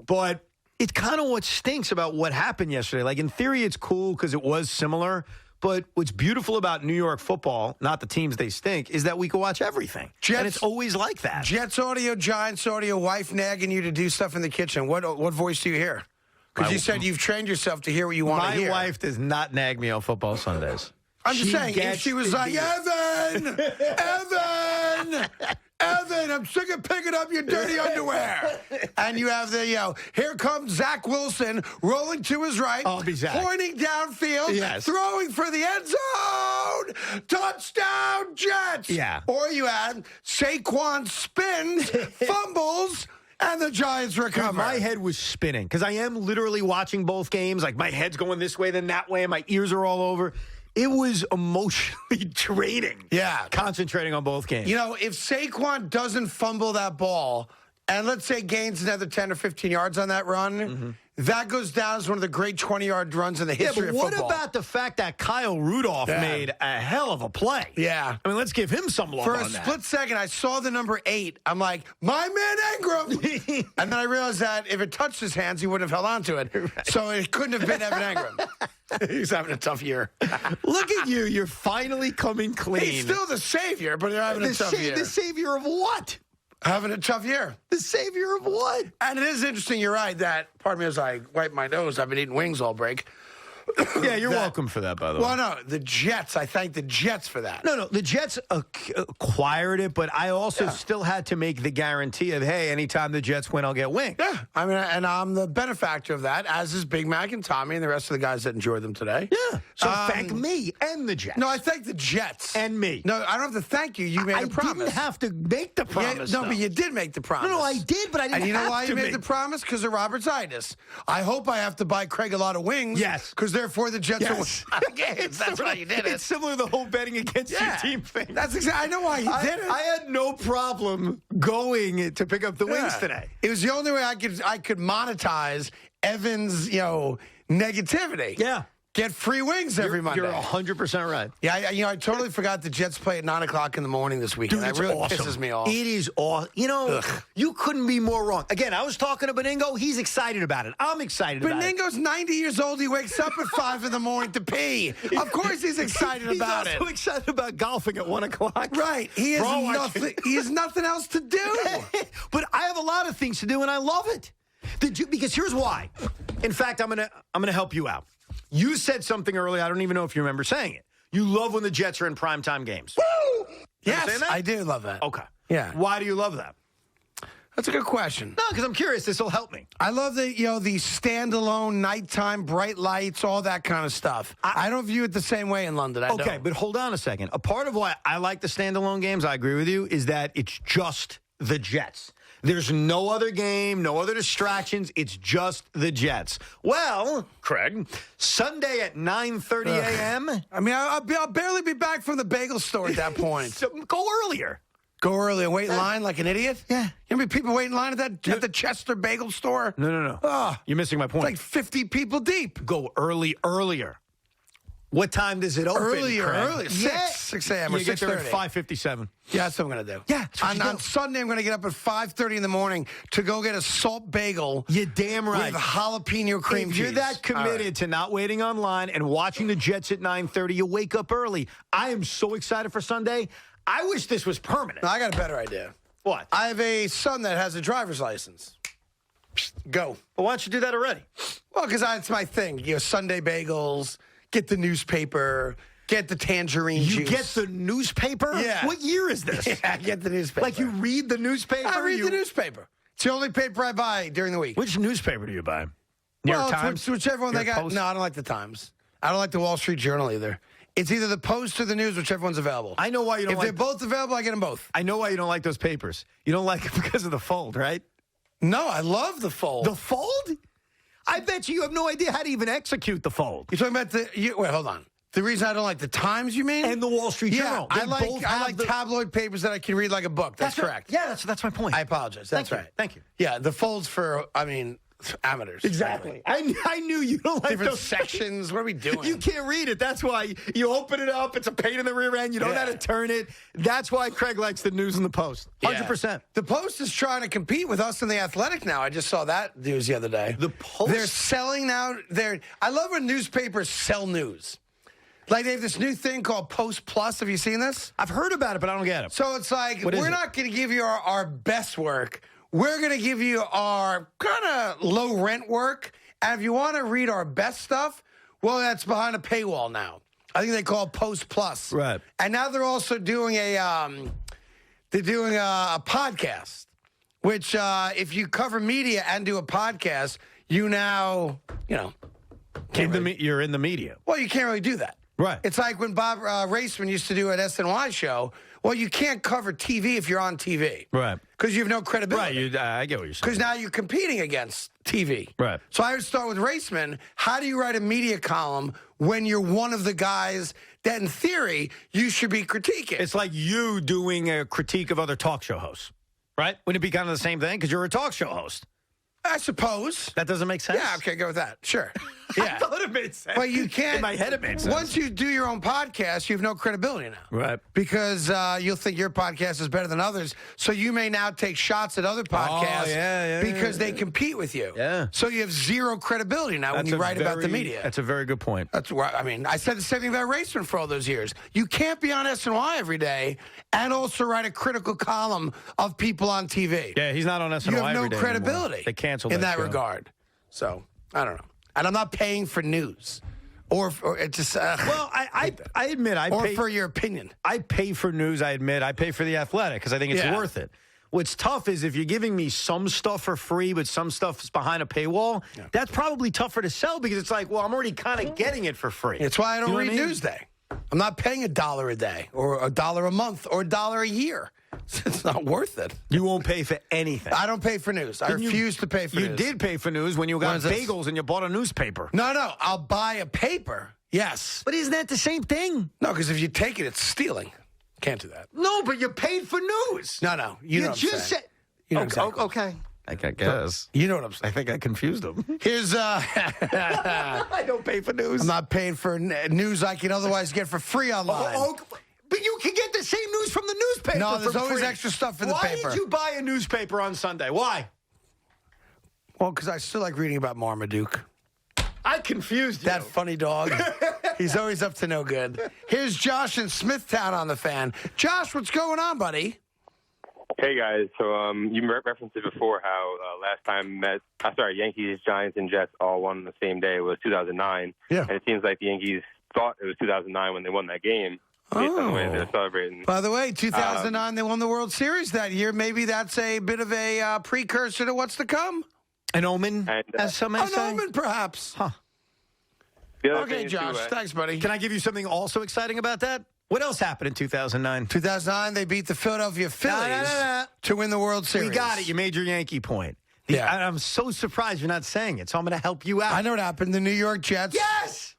But it's kind of what stinks about what happened yesterday. Like, in theory, it's cool because it was similar. But what's beautiful about New York football, not the teams they stink, is that we can watch everything. And it's always like that.
Jets audio, Giants audio, wife nagging you to do stuff in the kitchen. What voice do you hear? Because you said you've trained yourself to hear what you want to hear.
My wife does not nag me on football Sundays.
I'm just saying, if she was like, Evan, I'm sick of picking up your dirty underwear. And you have the, here comes Zach Wilson rolling to his right, pointing downfield, throwing for the end zone. Touchdown, Jets.
Yeah.
Or you had Saquon spins, fumbles, and the Giants recover.
My head was spinning because I am literally watching both games. Like, my head's going this way, then that way, and my ears are all over. It was emotionally draining.
Yeah.
Concentrating on both games.
You know, if Saquon doesn't fumble that ball, and let's say gains another 10 or 15 yards on that run, that goes down as one of the great 20-yard runs in the history of football.
What about the fact that Kyle Rudolph made a hell of a play?
Yeah.
I mean, let's give him some love
For
on
a
that.
split second, I saw the number 8. I'm like, my man Ingram. And then I realized that if it touched his hands, he wouldn't have held on to it. Right. So it couldn't have been Evan Ingram. He's having a tough year.
Look at you. You're finally coming clean.
He's still the savior, but you're having a tough year.
The savior of what?
Having a tough year.
The savior of what?
And it is interesting, you're right, that part of me as I wipe my nose, I've been eating wings all break.
Yeah, you're welcome for that, by the way.
Well, no, the Jets. I thank the Jets for that.
No, the Jets acquired it, but I also still had to make the guarantee of, hey, anytime the Jets win, I'll get wings.
Yeah, I mean, and I'm the benefactor of that, as is Big Mac and Tommy and the rest of the guys that enjoyed them today.
Yeah, so thank me and the Jets.
No, I thank the Jets.
And me.
No, I don't have to thank you. You made a promise.
I didn't have to make the promise.
No, but you did make the promise.
No, I did, but I didn't have to.
And you know why you made the promise? Because of Roberts-itis. I hope I have to buy Craig a lot of wings.
Yes.
Because therefore the Jets will
That's why you did it. It's similar to the whole betting against your team thing.
That's exactly. I know why he did it.
I had no problem going to pick up the wings today.
It was the only way I could monetize Evan's, negativity.
Yeah.
Get free wings every Monday.
You're 100% right.
Yeah, I totally forgot the Jets play at 9 o'clock in the morning this weekend.
Dude,
that really
awesome.
pisses me off.
It is awesome. You couldn't be more wrong. Again, I was talking to Beningo. He's excited about it. I'm excited about it.
Beningo's 90 years old. He wakes up at 5 in the morning to pee. Of course he's excited about it.
He's also excited about golfing at 1 o'clock.
Right. He has nothing else to do.
But I have a lot of things to do, and I love it. Because here's why. In fact, I'm gonna help you out. You said something earlier. I don't even know if you remember saying it. You love when the Jets are in primetime games.
Woo! Yes, I do love that.
Okay.
Yeah.
Why do you love that?
That's a good question.
No, because I'm curious. This will help me.
I love the standalone nighttime bright lights, all that kind of stuff. I don't view it the same way in London. I don't.
But hold on a second. A part of why I like the standalone games, I agree with you, is that it's just the Jets. There's no other game, no other distractions. It's just the Jets. Well, Craig, Sunday at 9:30 a.m.
I mean, I'll barely be back from the bagel store at that point.
So go earlier.
Go early and wait in line like an idiot?
Yeah.
You know how many people wait in line at the Chester bagel store?
No.
Oh,
you're missing my point.
It's like 50 people deep.
Go earlier. What time does it open?
Earlier. 6 a.m. or 6:30.
You get there at 5:57.
Yeah, that's what I'm going to do.
Yeah.
On Sunday, I'm going to get up at 5:30 in the morning to go get a salt bagel.
You're damn right.
With jalapeno cream cheese.
If you're that committed to not waiting online and watching the Jets at 9:30, you wake up early. I am so excited for Sunday. I wish this was permanent.
No, I got a better idea.
What?
I have a son that has a driver's license. Go.
Well, why don't you do that already?
Well, because it's my thing. Sunday bagels, get the newspaper. get the tangerine juice.
You get the newspaper?
Yeah.
What year is this?
Yeah, I get the newspaper.
Like you read the newspaper?
I read the newspaper. It's the only paper I buy during the week.
Which newspaper do you buy? New York Times?
Whichever one they got.
Post?
No, I don't like the Times. I don't like the Wall Street Journal either. It's either the Post or the News, whichever one's available.
I know why you don't
If they're both available, I get them both.
I know why you don't like those papers. You don't like it because of the fold, right?
No, I love the fold.
The fold? I bet you have no idea how to even execute the fold.
You're talking about wait, hold on. The reason I don't like the Times, you mean?
And the Wall Street Journal.
I like tabloid papers that I can read like a book. That's correct.
Yeah, that's my point.
I apologize. That's right.
Thank you.
Yeah, the folds for, amateurs.
Exactly. I knew you don't like
different
those
sections. What are we doing?
You can't read it. That's why you open it up. It's a pain in the rear end. You don't know how to turn it. That's why Craig likes the News and the Post. 100%.
Yeah. The Post is trying to compete with us in the Athletic now. I just saw that news the other day.
The Post?
They're selling now. I love when newspapers sell news. Like they have this new thing called Post Plus. Have you seen this?
I've heard about it, but I don't get it.
So it's like, we're not going to give you our best work. We're going to give you our kind of low rent work. And if you want to read our best stuff, well, that's behind a paywall now. I think they call it Post Plus.
Right.
And now they're also doing a podcast, which if you cover media and do a podcast, you're
in the media.
Well, you can't really do that.
Right.
It's like when Bob Raceman used to do an SNY show. Well, you can't cover TV if you're on TV.
Right.
Because you have no credibility.
Right. I get what you're saying.
Because now you're competing against TV.
Right.
So I would start with Raceman. How do you write a media column when you're one of the guys that, in theory, you should be critiquing?
It's like you doing a critique of other talk show hosts, right? Wouldn't it be kind of the same thing? Because you're a talk show host.
I suppose.
That doesn't make sense?
Yeah, okay, go with that. Sure. Yeah.
I thought it made sense.
But you can't.
In my head, it made sense.
Once you do your own podcast, you have no credibility now.
Right.
Because you'll think your podcast is better than others. So you may now take shots at other podcasts because they compete with you.
Yeah.
So you have zero credibility now when you write about the media.
That's a very good point.
That's why, I said the same thing about Raceman for all those years. You can't be on SNY every day and also write a critical column of people on TV.
Yeah, he's not on SNY every day.
You have no credibility.
Anymore. They canceled
in that
show.
regard. So, I don't know. And I'm not paying for news. Or it's just...
well, I admit I
or
pay...
for your opinion.
I pay for news, I admit. I pay for The Athletic because I think it's worth it. What's tough is if you're giving me some stuff for free, but some stuff is behind a paywall, that's probably tougher to sell because it's like, well, I'm already kind of getting it for free.
That's why I don't read Newsday. I'm not paying $1 a day or $1 a month or $1 a year. It's not worth it.
You won't pay for anything.
I don't pay for news. I refuse to pay for news.
You did pay for news when you got bagels and you bought a newspaper.
No. I'll buy a paper. Yes.
But isn't that the same thing?
No, because if you take it, it's stealing. Can't do that.
No, but you paid for news.
No. You know what I'm saying. You know exactly.
Okay. I guess.
You know what I'm saying.
I think I confused them.
Here's
I don't pay for news.
I'm not paying for news I can otherwise get for free online.
But you can get the same news from the newspaper.
No, there's always
free.
extra stuff in the paper.
Why did you buy a newspaper on Sunday? Why?
Well, because I still like reading about Marmaduke.
I confused you.
That funny dog. He's always up to no good. Here's Josh in Smithtown on the Fan. Josh, what's going on, buddy?
Hey, guys. So you referenced it before how last time Yankees, Giants, and Jets all won on the same day was 2009.
Yeah.
And it seems like the Yankees thought it was 2009 when they won that game based on the way they're celebrating.
By the way, 2009, they won the World Series that year. Maybe that's a bit of a precursor to what's to come.
An omen, as some may say?
An omen, perhaps.
Huh.
Okay, Josh. Thanks, buddy.
Can I give you something also exciting about that? What else happened in 2009?
2009, they beat the Philadelphia Phillies to win the World Series.
We got it. You made your Yankee point.
Yeah.
I'm so surprised you're not saying it, so I'm going to help you out.
I know what happened. The New York Jets.
Yes!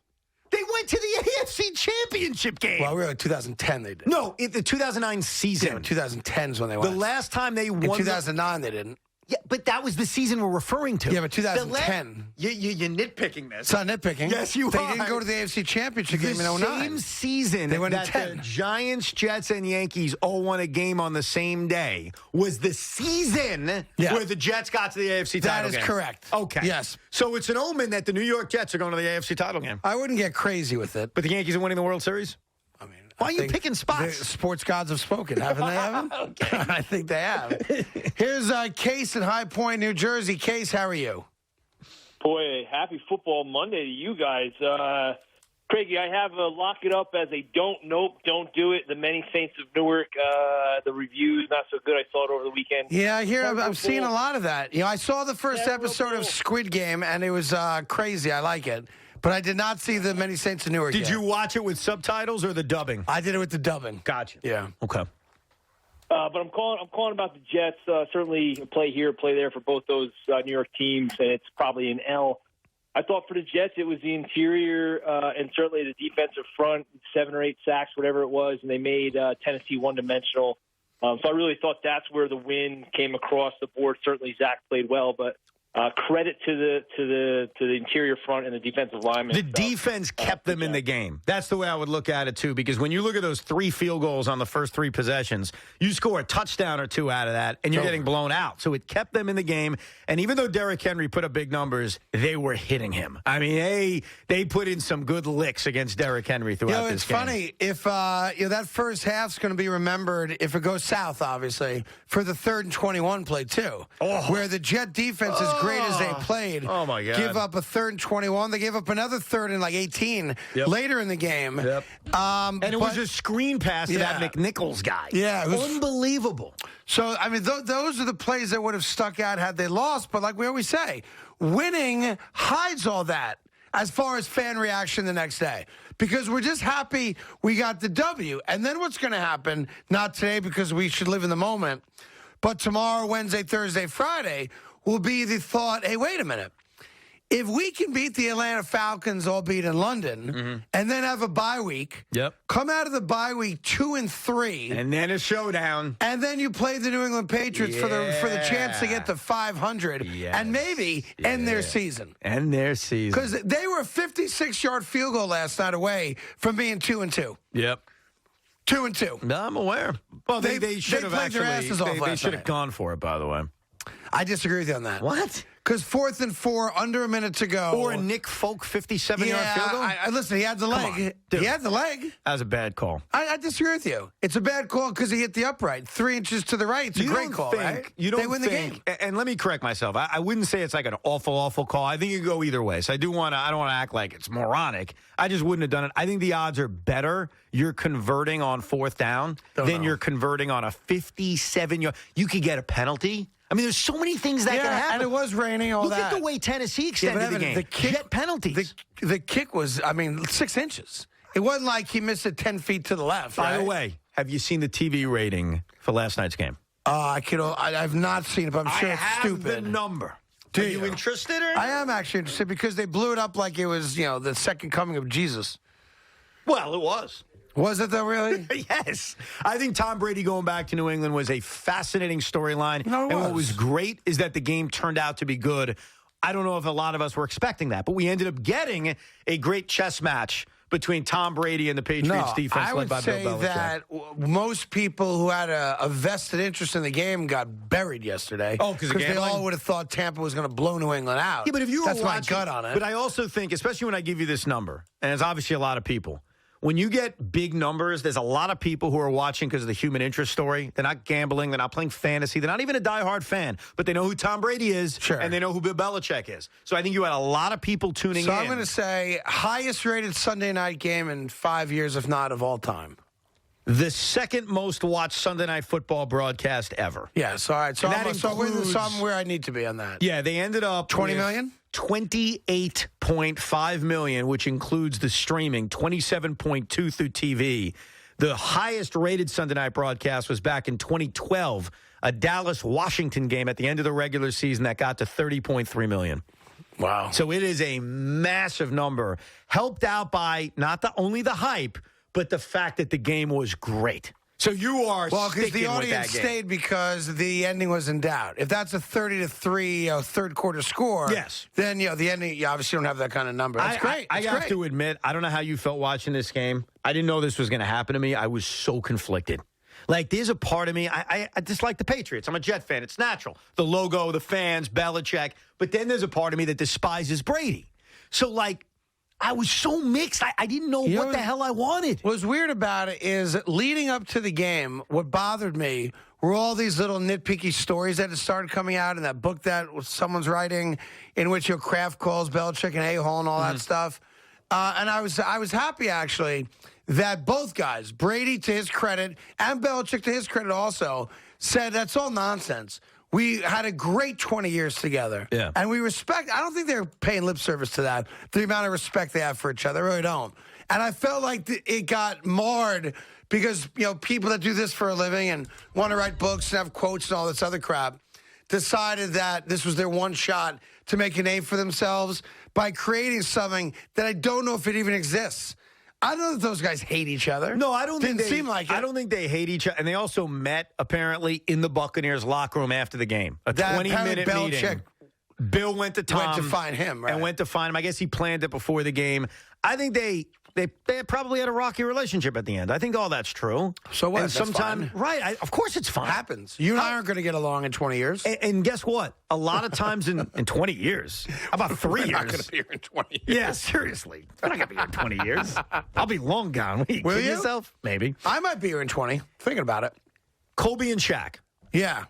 They went to the AFC Championship game.
Well, really, 2010 they did.
No, in the 2009 season.
Yeah, 2010 is when they won.
The last time they won.
In 2009, they didn't.
Yeah, but that was the season we're referring to.
Yeah, but 2010.
You're nitpicking this.
It's not nitpicking.
Yes, you
They
are.
didn't go to the AFC Championship game in 09.
The same season
they went
that
in 10.
the Giants, Jets, and Yankees all won a game on the same day was the season where the Jets got to the AFC title game.
That is correct.
Okay.
Yes.
So it's an omen that the New York Jets are going to the AFC title game.
I wouldn't get crazy with it.
But the Yankees are winning the World Series? Why are you picking spots?
The sports gods have spoken, haven't they, Evan?
Okay.
I think they have. Here's Case in High Point, New Jersey. Case, how are you?
Boy, happy football Monday to you guys. Craigie, I have a lock it up as a don't do it. The Many Saints of Newark, the reviews not so good. I saw it over the weekend.
Yeah, I hear. I'm seeing a lot of that. I saw the first episode of Squid Game, and it was crazy. I like it. But I did not see the Many Saints of Newark
Did
yet.
you watch it with subtitles or the dubbing?
I did it with the dubbing.
Gotcha.
Yeah.
Okay.
But I'm calling about the Jets. Certainly play here, play there for both those New York teams, and it's probably an L. I thought for the Jets it was the interior and certainly the defensive front, 7 or 8 sacks, whatever it was, and they made Tennessee one-dimensional. So I really thought that's where the win came across the board. Certainly Zach played well, but credit to the interior front and the defensive linemen.
The defense kept them in the game. That's the way I would look at it, too, because when you look at those 3 field goals on the first 3 possessions, you score a touchdown or 2 out of that, and you're getting blown out. So it kept them in the game. And even though Derrick Henry put up big numbers, they were hitting him. I mean, they put in some good licks against Derrick Henry throughout this game.
It's funny. If that first half's going to be remembered, if it goes south, obviously, for the 3rd and 21 play, too, where the Jet defense is great as they played.
Oh, my God.
Give up a 3rd and 21. They gave up another 3rd and 18 later in the game.
Yep. And it was a screen pass to that McNichols guy.
Yeah. It was
unbelievable.
So, I mean, those are the plays that would have stuck out had they lost. But like we always say, winning hides all that as far as fan reaction the next day. Because we're just happy we got the W. And then what's going to happen, not today because we should live in the moment, but tomorrow, Wednesday, Thursday, Friday, will be the thought, hey, wait a minute. If we can beat the Atlanta Falcons, albeit in London, and then have a bye week, come out of the bye week 2-3,
and then a showdown,
and then you play the New England Patriots for the chance to get to 500, and maybe end their season.
End their season.
Because they were a 56-yard field goal last night away from being 2-2.
Yep.
2-2.
No, I'm aware. Well, they should have
played their asses off
they
last
should
night.
have gone for it, by the way.
I disagree with you on that.
What?
Because 4th and 4, under a minute to go.
Or a Nick Folk 57-yard field goal?
Listen, he had the leg. He had the leg.
That was a bad call.
I disagree with you. It's a bad call because he hit the upright. 3 inches to the right. It's a great call, right?
You don't
they win the game.
And let me correct myself. I wouldn't say it's like an awful call. I think you go either way. So I don't want to act like it's moronic. I just wouldn't have done it. I think the odds are better you're converting on 4th down than you're converting on a 57-yard. You could get a penalty. I mean, there's so many things that can happen.
And it was raining, all
Look
that.
at the way Tennessee extended the game.
The kick,
Jet penalties.
The kick was, 6 inches. It wasn't like he missed it 10 feet to the left.
By the way, have you seen the TV rating for last night's game?
I've not seen it, but I'm sure it's stupid.
I have the number. Are you interested? Or?
I am actually interested because they blew it up like it was, the second coming of Jesus.
Well, it was.
Was it, though, really?
Yes. I think Tom Brady going back to New England was a fascinating storyline. And what was great is that the game turned out to be good. I don't know if a lot of us were expecting that, but we ended up getting a great chess match between Tom Brady and the Patriots defense led by Bill Belichick.
I would say that most people who had a vested interest in the game got buried yesterday.
Oh, because
they all would have thought Tampa was going to blow New England out.
Yeah, but if you were
That's
watching,
my gut on it.
But I also think, especially when I give you this number, and it's obviously a lot of people, when you get big numbers, there's a lot of people who are watching because of the human interest story. They're not gambling. They're not playing fantasy. They're not even a diehard fan, but they know who Tom Brady is, and they know who Bill Belichick is. So I think you had a lot of people tuning in.
So I'm going to say highest rated Sunday night game in 5 years, if not of all time.
The second most watched Sunday Night Football broadcast ever.
Yes, all right. So I'm where I need to be on that.
Yeah, they ended up
20 million?
28.5 million, which includes the streaming, 27.2 through TV. The highest rated Sunday night broadcast was back in 2012, a Dallas-Washington game at the end of the regular season that got to 30.3 million.
Wow.
So it is a massive number, helped out by not only the hype, but the fact that the game was great. So you are
because the audience stayed because the ending was in doubt. If that's a 30-3 third quarter score, then the ending. You obviously don't have that kind of number. That's great.
I have to admit, I don't know how you felt watching this game. I didn't know this was going to happen to me. I was so conflicted. Like, there's a part of me, I dislike the Patriots. I'm a Jet fan. It's natural. The logo, the fans, Belichick. But then there's a part of me that despises Brady. So, I was so mixed. I didn't know what the hell I wanted.
What's weird about it is leading up to the game, what bothered me were all these little nitpicky stories that had started coming out in that book that someone's writing in which Kraft calls Belichick an a-hole and all that stuff. And I was happy, actually, that both guys, Brady to his credit and Belichick to his credit also, said that's all nonsense. We had a great 20 years together.
Yeah.
And we respect, I don't think they're paying lip service to that, the amount of respect they have for each other. I really don't. And I felt like it got marred because, people that do this for a living and want to write books and have quotes and all this other crap decided that this was their one shot to make a name for themselves by creating something that I don't know if it even exists. I don't know that those guys hate each other.
No, I don't
Didn't seem like it.
I don't think they hate each other. And they also met, apparently, in the Buccaneers locker room after the game. A
That
20-minute
Belichick
meeting. Bill went to Tom.
went to find him, right?
And went to find him. I guess he planned it before the game. I think they probably had a rocky relationship at the end. I think all that's true.
So what?
And
That's
sometime,
fine.
right? Of course it's fine.
Happens. You and I aren't going to get along in 20 years.
And guess what? A lot of times in 20 years, about 3 years.
We're not going to be here in 20 years.
Yeah, seriously. We're not going to be here in 20 years. I'll be long gone. Will you
Will
kidding
you?
yourself? Maybe.
I might be here in 20. Thinking about it.
Kobe and Shaq.
Yeah.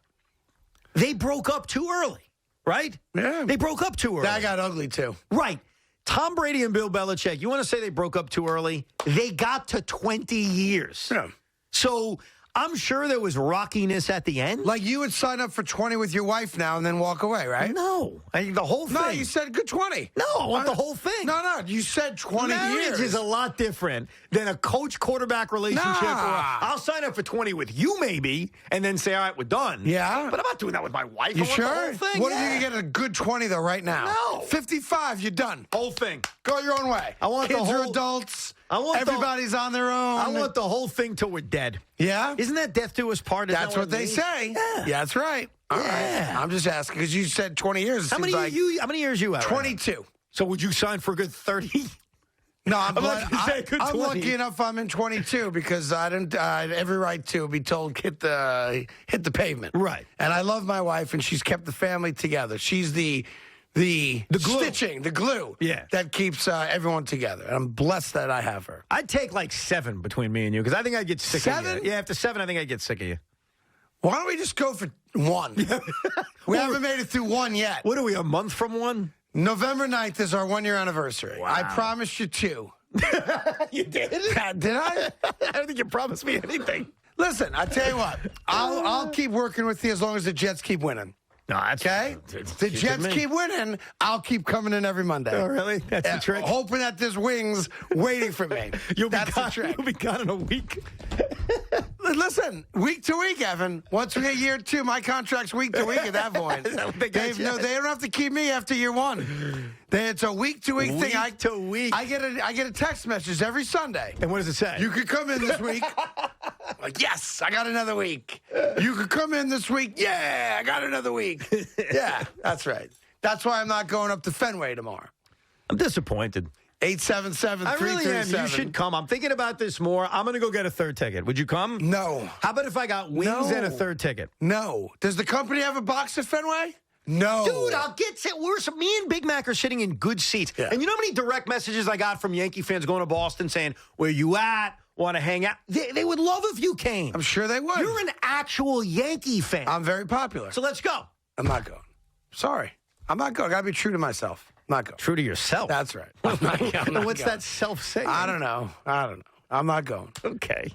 They broke up too early, right?
Yeah.
They broke up too early.
That got ugly, too.
Right. Tom Brady and Bill Belichick, you want to say they broke up too early? They got to 20 years.
Yeah.
So I'm sure there was rockiness at the end.
Like you would sign up for 20 with your wife now and then walk away, right?
No. The whole thing.
No, you said good 20.
No, I want the whole thing.
No, you said 20
Marriage
years.
is a lot different than a coach-quarterback relationship.
Nah.
I'll sign up for 20 with you maybe and then say, all right, we're done.
Yeah.
But I'm not doing that with my wife.
You
I want
sure?
the whole thing.
What
Yeah.
if you can get a good 20, though, right now?
No.
55, you're done.
Whole thing.
Go your own way.
I want
Kids
the
are
whole-
adults.
I want
Everybody's on their own.
I want the whole thing till we're dead.
Yeah?
Isn't that death do us part?
That's what they say. Yeah, that's right. All right. I'm just asking because you said 20 years.
How many years you at?
22.
Right now? So would you sign for a good 30?
No, I'm
I'm
lucky enough I'm in 22 because I had every right to be told hit the pavement.
Right.
And I love my wife, and she's kept the family together. She's the glue. Stitching, the glue that keeps everyone together. And I'm blessed that I have her.
I'd take like 7 between me and you because I think I'd get sick of
7?
you. Yeah, after 7, I think I'd get sick of you.
Why don't we just go for 1? We haven't made it through 1 yet.
What are we, a month from 1?
November 9th is our 1-year anniversary.
Wow.
I promised you 2.
You did?
Did I?
I don't think you promised me anything.
Listen, I tell you what. I'll keep working with you as long as the Jets keep winning.
No, that's
okay. The Jets keep winning. I'll keep coming in every Monday.
Oh, really? That's the trick.
Hoping that there's wings waiting for me. That's the trick.
You'll be gone in a week.
Listen, week to week, Evan. Once we get year 2, my contract's week to week at that point.
Is that what they
don't have to keep me after year 1. It's a week to week thing.
Week to week.
I get a text message every Sunday.
And what does it say?
You could come in this week. Like, yes, I got another week. You could come in this week. Yeah, I got another week. Yeah, that's right. That's why I'm not going up to Fenway tomorrow.
I'm disappointed.
877-337.
I really am. You should come. I'm thinking about this more. I'm going to go get a third ticket. Would you come?
No.
How about if I got wings and a third ticket?
No. Does the company have a box at Fenway? No.
Dude, I'll get it. Me and Big Mac are sitting in good seats. Yeah. And you know how many direct messages I got from Yankee fans going to Boston saying, where you at? Want to hang out? They would love if you came.
I'm sure they would.
You're an actual Yankee fan.
I'm very popular.
So let's go.
I'm not going. Sorry. I'm not going. I got to be true to myself. I'm not going.
True to yourself?
That's right. I'm not
What's
going.
that self-saying?
I don't know. I'm not going.
Okay.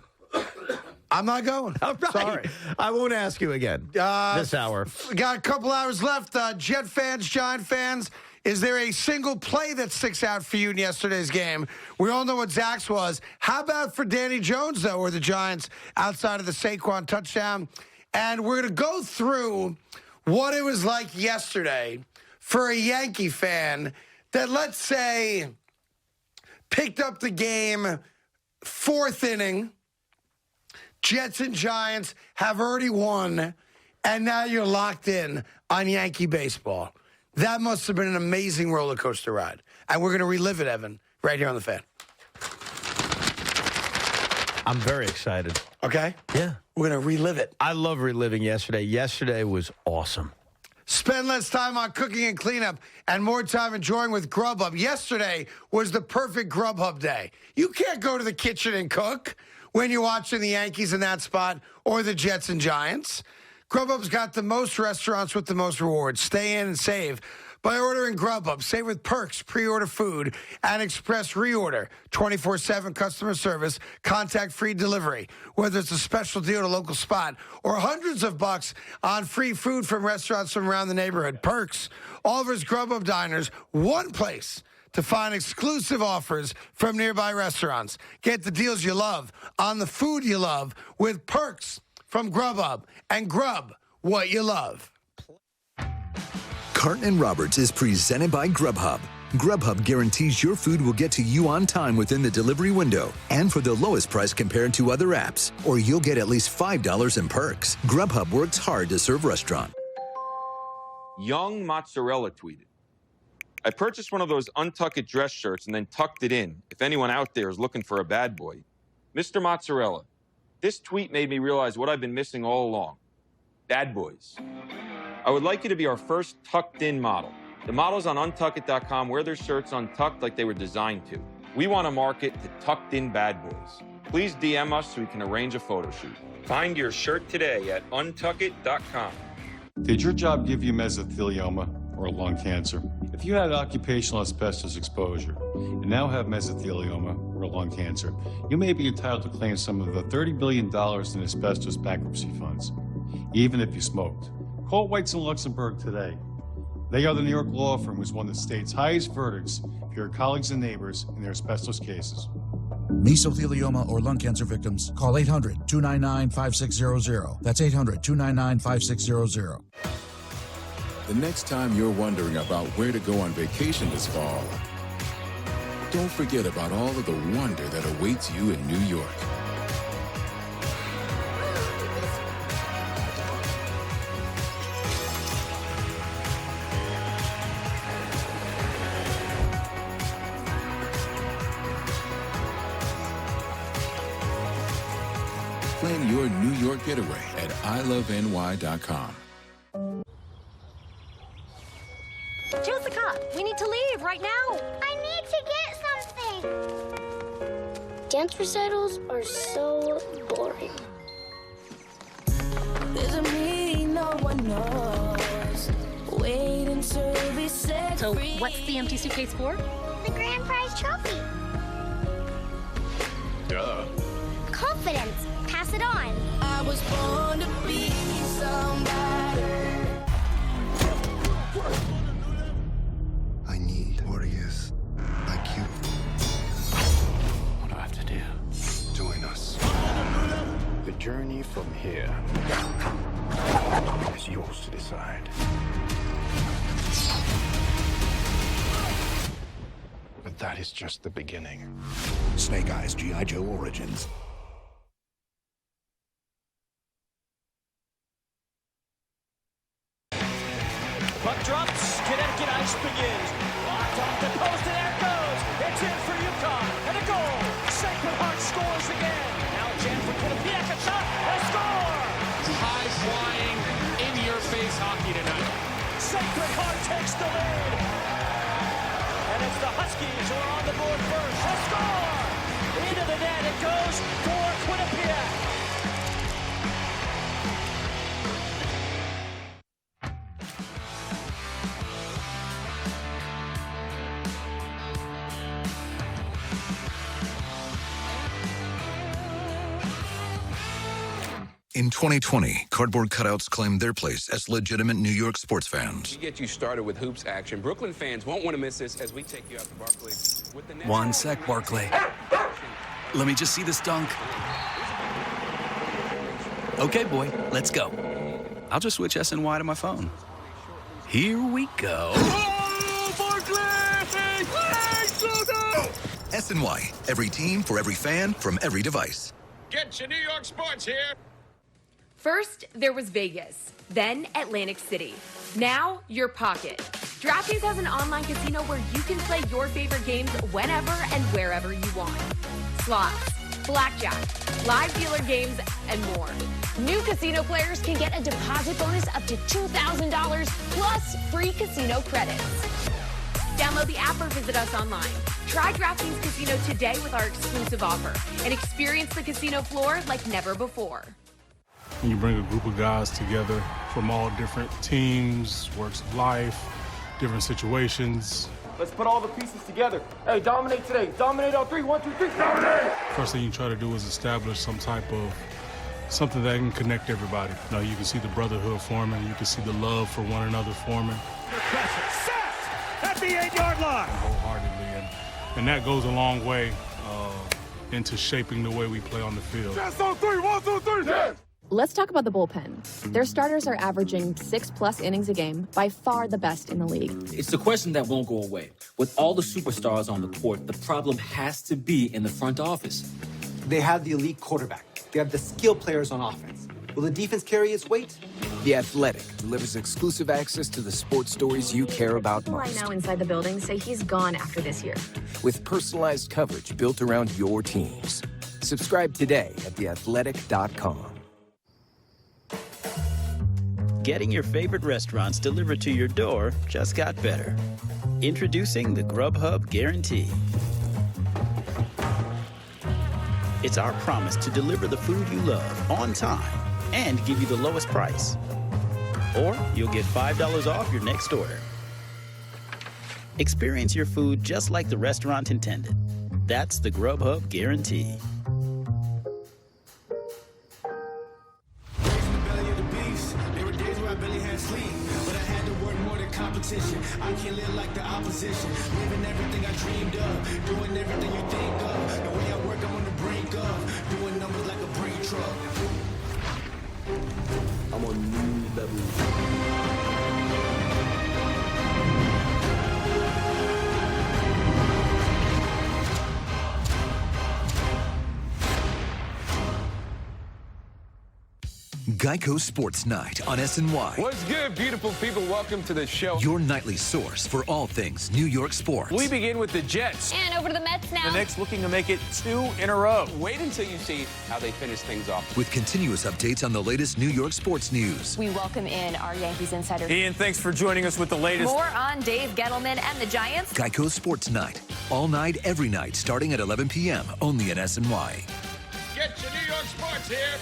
I'm not going.
All right.
Sorry.
I won't ask you again this hour.
We got a couple hours left. Jet fans, Giant fans, is there a single play that sticks out for you in yesterday's game? We all know what Zach's was. How about for Danny Jones, though, or the Giants outside of the Saquon touchdown? And we're going to go through what it was like yesterday for a Yankee fan that, let's say, picked up the game 4th inning. Jets and Giants have already won, and now you're locked in on Yankee baseball. That must have been an amazing roller coaster ride. And we're going to relive it, Evan, right here on The Fan.
I'm very excited.
Okay?
Yeah.
We're going to relive it.
I love reliving yesterday. Yesterday was awesome.
Spend less time on cooking and cleanup and more time enjoying with Grubhub. Yesterday was the perfect Grubhub day. You can't go to the kitchen and cook when you're watching the Yankees in that spot or the Jets and Giants. Grubhub's got the most restaurants with the most rewards. Stay in and save by ordering Grubhub. Save with Perks, pre-order food, and express reorder. 24/7 customer service, contact-free delivery. Whether it's a special deal at a local spot or hundreds of bucks on free food from restaurants from around the neighborhood. Perks offers Grubhub diners one place to find exclusive offers from nearby restaurants. Get the deals you love on the food you love with Perks from Grubhub, and grub what you love.
Carton Roberts is presented by Grubhub. Grubhub guarantees your food will get to you on time within the delivery window and for the lowest price compared to other apps, or you'll get at least $5 in perks. Grubhub works hard to serve restaurant.
Young Mozzarella tweeted, I purchased one of those untucked dress shirts and then tucked it in. If anyone out there is looking for a bad boy. Mr. Mozzarella, this tweet made me realize what I've been missing all along. Bad boys. I would like you to be our first tucked-in model. The models on untuckit.com wear their shirts untucked like they were designed to. We want to market to tucked-in bad boys. Please DM us so we can arrange a photo shoot. Find your shirt today at untuckit.com.
Did your job give you mesothelioma or lung cancer? If you had occupational asbestos exposure and now have mesothelioma or lung cancer, you may be entitled to claim some of the $30 billion in asbestos bankruptcy funds, even if you smoked. Call Whites & Luxembourg today. They are the New York law firm who's won the state's highest verdicts for your colleagues and neighbors in their asbestos cases.
Mesothelioma or lung cancer victims, call 800-299-5600. That's 800-299-5600.
The next time you're wondering about where to go on vacation this fall, don't forget about all of the wonder that awaits you in New York. Plan your New York getaway at iloveny.com.
Jessica, we need to leave right now.
I need to get something. Dance recitals are so boring.
There's a me no one knows. Wait until we set
So
free.
what's the empty suitcase for?
The grand prize trophy.
Duh.
Confidence. Pass it on.
I was born to be somebody.
I need warriors like you.
What do I have to do?
Join us.
The journey from here is yours to decide. But that is just the beginning.
Snake Eyes G.I. Joe Origins.
Puck drops, Connecticut ice begins. Locked off the post, and there it goes. It's in for UConn, and a goal. Sacred Heart scores again. Now a chance for Quinnipiac, a shot, and a score.
High-flying, in-your-face hockey tonight.
Sacred Heart takes the lead. And it's the Huskies who are on the board first. A score! Into the net it goes for Quinnipiac.
In 2020, cardboard cutouts claimed their place as legitimate New York sports fans.
To get you started with hoops action, Brooklyn fans won't want to miss this as we take you out to Barclays. With the
One sec, Barclay. Let me just see this dunk. Okay, boy, let's go. I'll just switch SNY to my phone. Here we go.
Oh, Barclay!
SNY, every team for every fan from every device.
Get your New York sports here.
First, there was Vegas, then Atlantic City. Now, your pocket. DraftKings has an online casino where you can play your favorite games whenever and wherever you want. Slots, blackjack, live dealer games, and more.
New casino players can get a deposit bonus up to $2,000 plus free casino credits.
Download the app or visit us online. Try DraftKings Casino today with our exclusive offer and experience the casino floor like never before.
When you bring a group of guys together from all different teams, works of life, different situations.
Let's put all the pieces together. Hey, dominate today. Dominate on 3. 1, 2, 3. Dominate!
First thing you try to do is establish something that can connect everybody. You can see the brotherhood forming. You can see the love for one another forming.
Sacked at the 8-yard line.
Wholeheartedly, and that goes a long way into shaping the way we play on the field.
Jets on 3. 1, 2, 3. Jets!
Let's talk about the bullpen. Their starters are averaging 6+ innings a game, by far the best in the league.
It's the question that won't go away. With all the superstars on the court, the problem has to be in the front office.
They have the elite quarterback. They have the skilled players on offense. Will the defense carry its weight?
The Athletic delivers exclusive access to the sports stories you care about most.
People I know inside the building say he's gone after this year.
With personalized coverage built around your teams. Subscribe today at theathletic.com.
Getting your favorite restaurants delivered to your door just got better. Introducing the Grubhub Guarantee. It's our promise to deliver the food you love on time and give you the lowest price. Or you'll get $5 off your next order. Experience your food just like the restaurant intended. That's the Grubhub Guarantee.
I can't live like the opposition. Living everything I dreamed of. Doing everything you think of. The way I work, I'm on the brink of. Doing numbers like a brake truck. I'm on new level.
Geico Sports Night on SNY.
What's good, beautiful people? Welcome to the show.
Your nightly source for all things New York sports.
We begin with the Jets.
And over to the Mets now.
The Knicks looking to make it 2 in a row. Wait until you see how they finish things off.
With continuous updates on the latest New York sports news.
We welcome in our Yankees insider.
Ian, thanks for joining us with the latest.
More on Dave Gettleman and the Giants.
Geico Sports Night. All night, every night, starting at 11 p.m. only at SNY.
Get your New York sports here.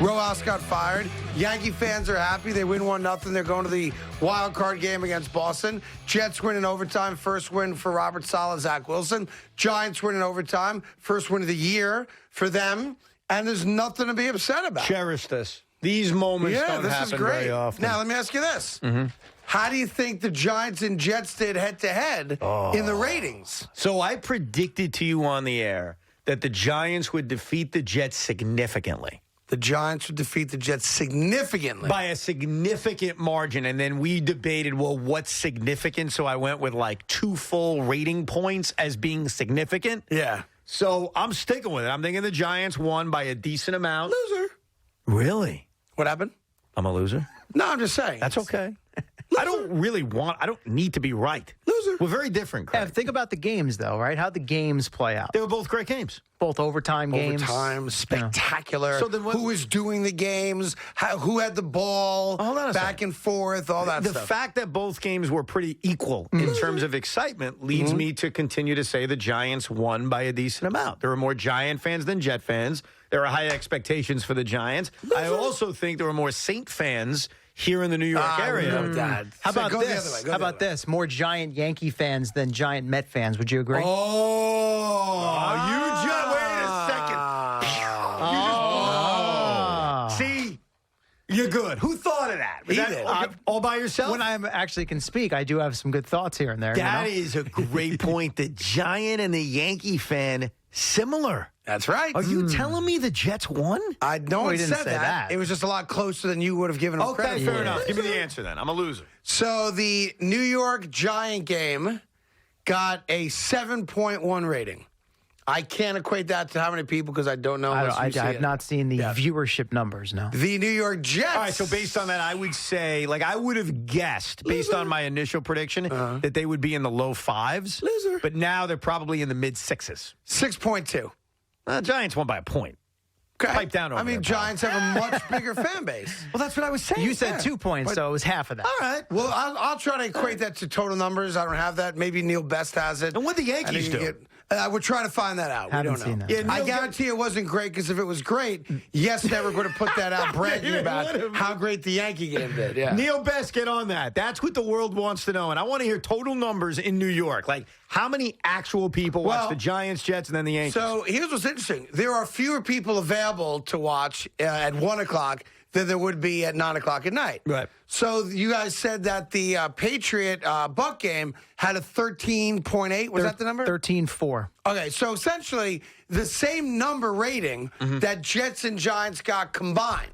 Rojas got fired. Yankee fans are happy. They win 1-0. They're going to the wild card game against Boston. Jets win in overtime. First win for Robert Saleh, Zach Wilson. Giants win in overtime. First win of the year for them. And there's nothing to be upset about.
Cherish this. These moments don't happen very often.
Now, let me ask you this. How do you think the Giants and Jets did head-to-head in the ratings?
So I predicted to you on the air that the Giants would defeat the Jets significantly.
The Giants would defeat the Jets significantly.
By a significant margin. And then we debated, well, what's significant? So I went with like 2 full rating points as being significant.
Yeah.
So I'm sticking with it. I'm thinking the Giants won by a decent amount.
Loser.
Really?
What happened?
I'm a loser?
No, I'm just saying.
That's okay. I don't need to be right.
Loser. loser?
Well, very different, Craig.
Think about the games, though, right? How'd the games play out?
They were both great games.
Both overtime games.
Overtime, spectacular.
So then
who was doing the games? Who had the ball? Back and forth, all that stuff.
The fact that both games were pretty equal in terms of excitement leads me to continue to say the Giants won by a decent amount. There were more Giant fans than Jet fans. There are high expectations for the Giants. I also think there were more Saint fans here in the New York area.
How about this? How about this? More Giant Yankee fans than Giant Met fans. Would you agree?
You just wait a second. See, you're good. Who thought of that? Was that all by yourself?
When I actually can speak, I do have some good thoughts here and there.
That is a great point. The Giant and the Yankee fan, similar.
That's right.
Are you telling me the Jets won?
No one said that. It was just a lot closer than you would have given them credit for.
Okay, fair enough. Give me the answer then. I'm a loser.
So the New York Giant game got a 7.1 rating. I can't equate that to how many people because I don't know.
I have not seen the viewership numbers, no.
The New York Jets.
All right, so based on that, I would say, I would have guessed, based on my initial prediction, that they would be in the low 5s.
Loser.
But now they're probably in the mid 6s.
6.2.
Giants won by a point. Pipe down over there,
Giants have a much bigger fan base.
Well, that's what I was saying.
You said 2 points, so it was half of that.
All right. Well, I'll try to equate that to total numbers. I don't have that. Maybe Neil Best has it.
And what the Yankees do?
We're trying to find that out.
Haven't
we don't know.
seen that.
I guarantee it wasn't great because if it was great, yes, never would have put that out bragging about how great the Yankee game did. Yeah.
Neil Best, get on that. That's what the world wants to know. And I want to hear total numbers in New York. How many actual people watch the Giants, Jets, and then the Yankees?
So here's what's interesting. There are fewer people available to watch at 1 o'clock than there would be at 9 o'clock at night.
Right.
So you guys said that the Patriot Buck game had a 13.8. Was that the number?
13.4.
Okay, so essentially the same number rating that Jets and Giants got combined.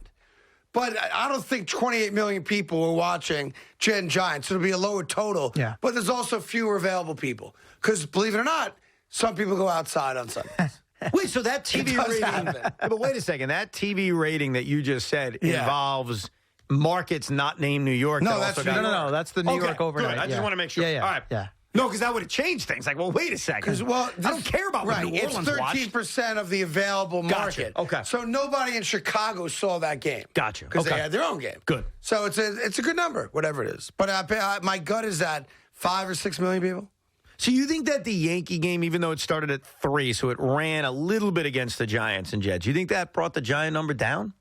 But I don't think 28 million people were watching Jets and Giants. It'll be a lower total.
Yeah.
But there's also fewer available people. Because believe it or not, some people go outside on Sundays.
Wait, so that TV rating. But wait a second. That TV rating that you just said involves markets not named New York.
No,
that's
no. That's the New York overnight.
Good. I just want to make sure.
Yeah.
All right.
Yeah.
No, because that would have changed things. Wait a second. I don't care about what New Orleans watched.
It's 13% of the available market.
Okay.
So nobody in Chicago saw that game.
Gotcha.
Because they had their own game.
Good.
So it's a good number, whatever it is. But my gut is that 5 or 6 million people.
So you think that the Yankee game, even though it started at 3, so it ran a little bit against the Giants and Jets, you think that brought the Giant number down?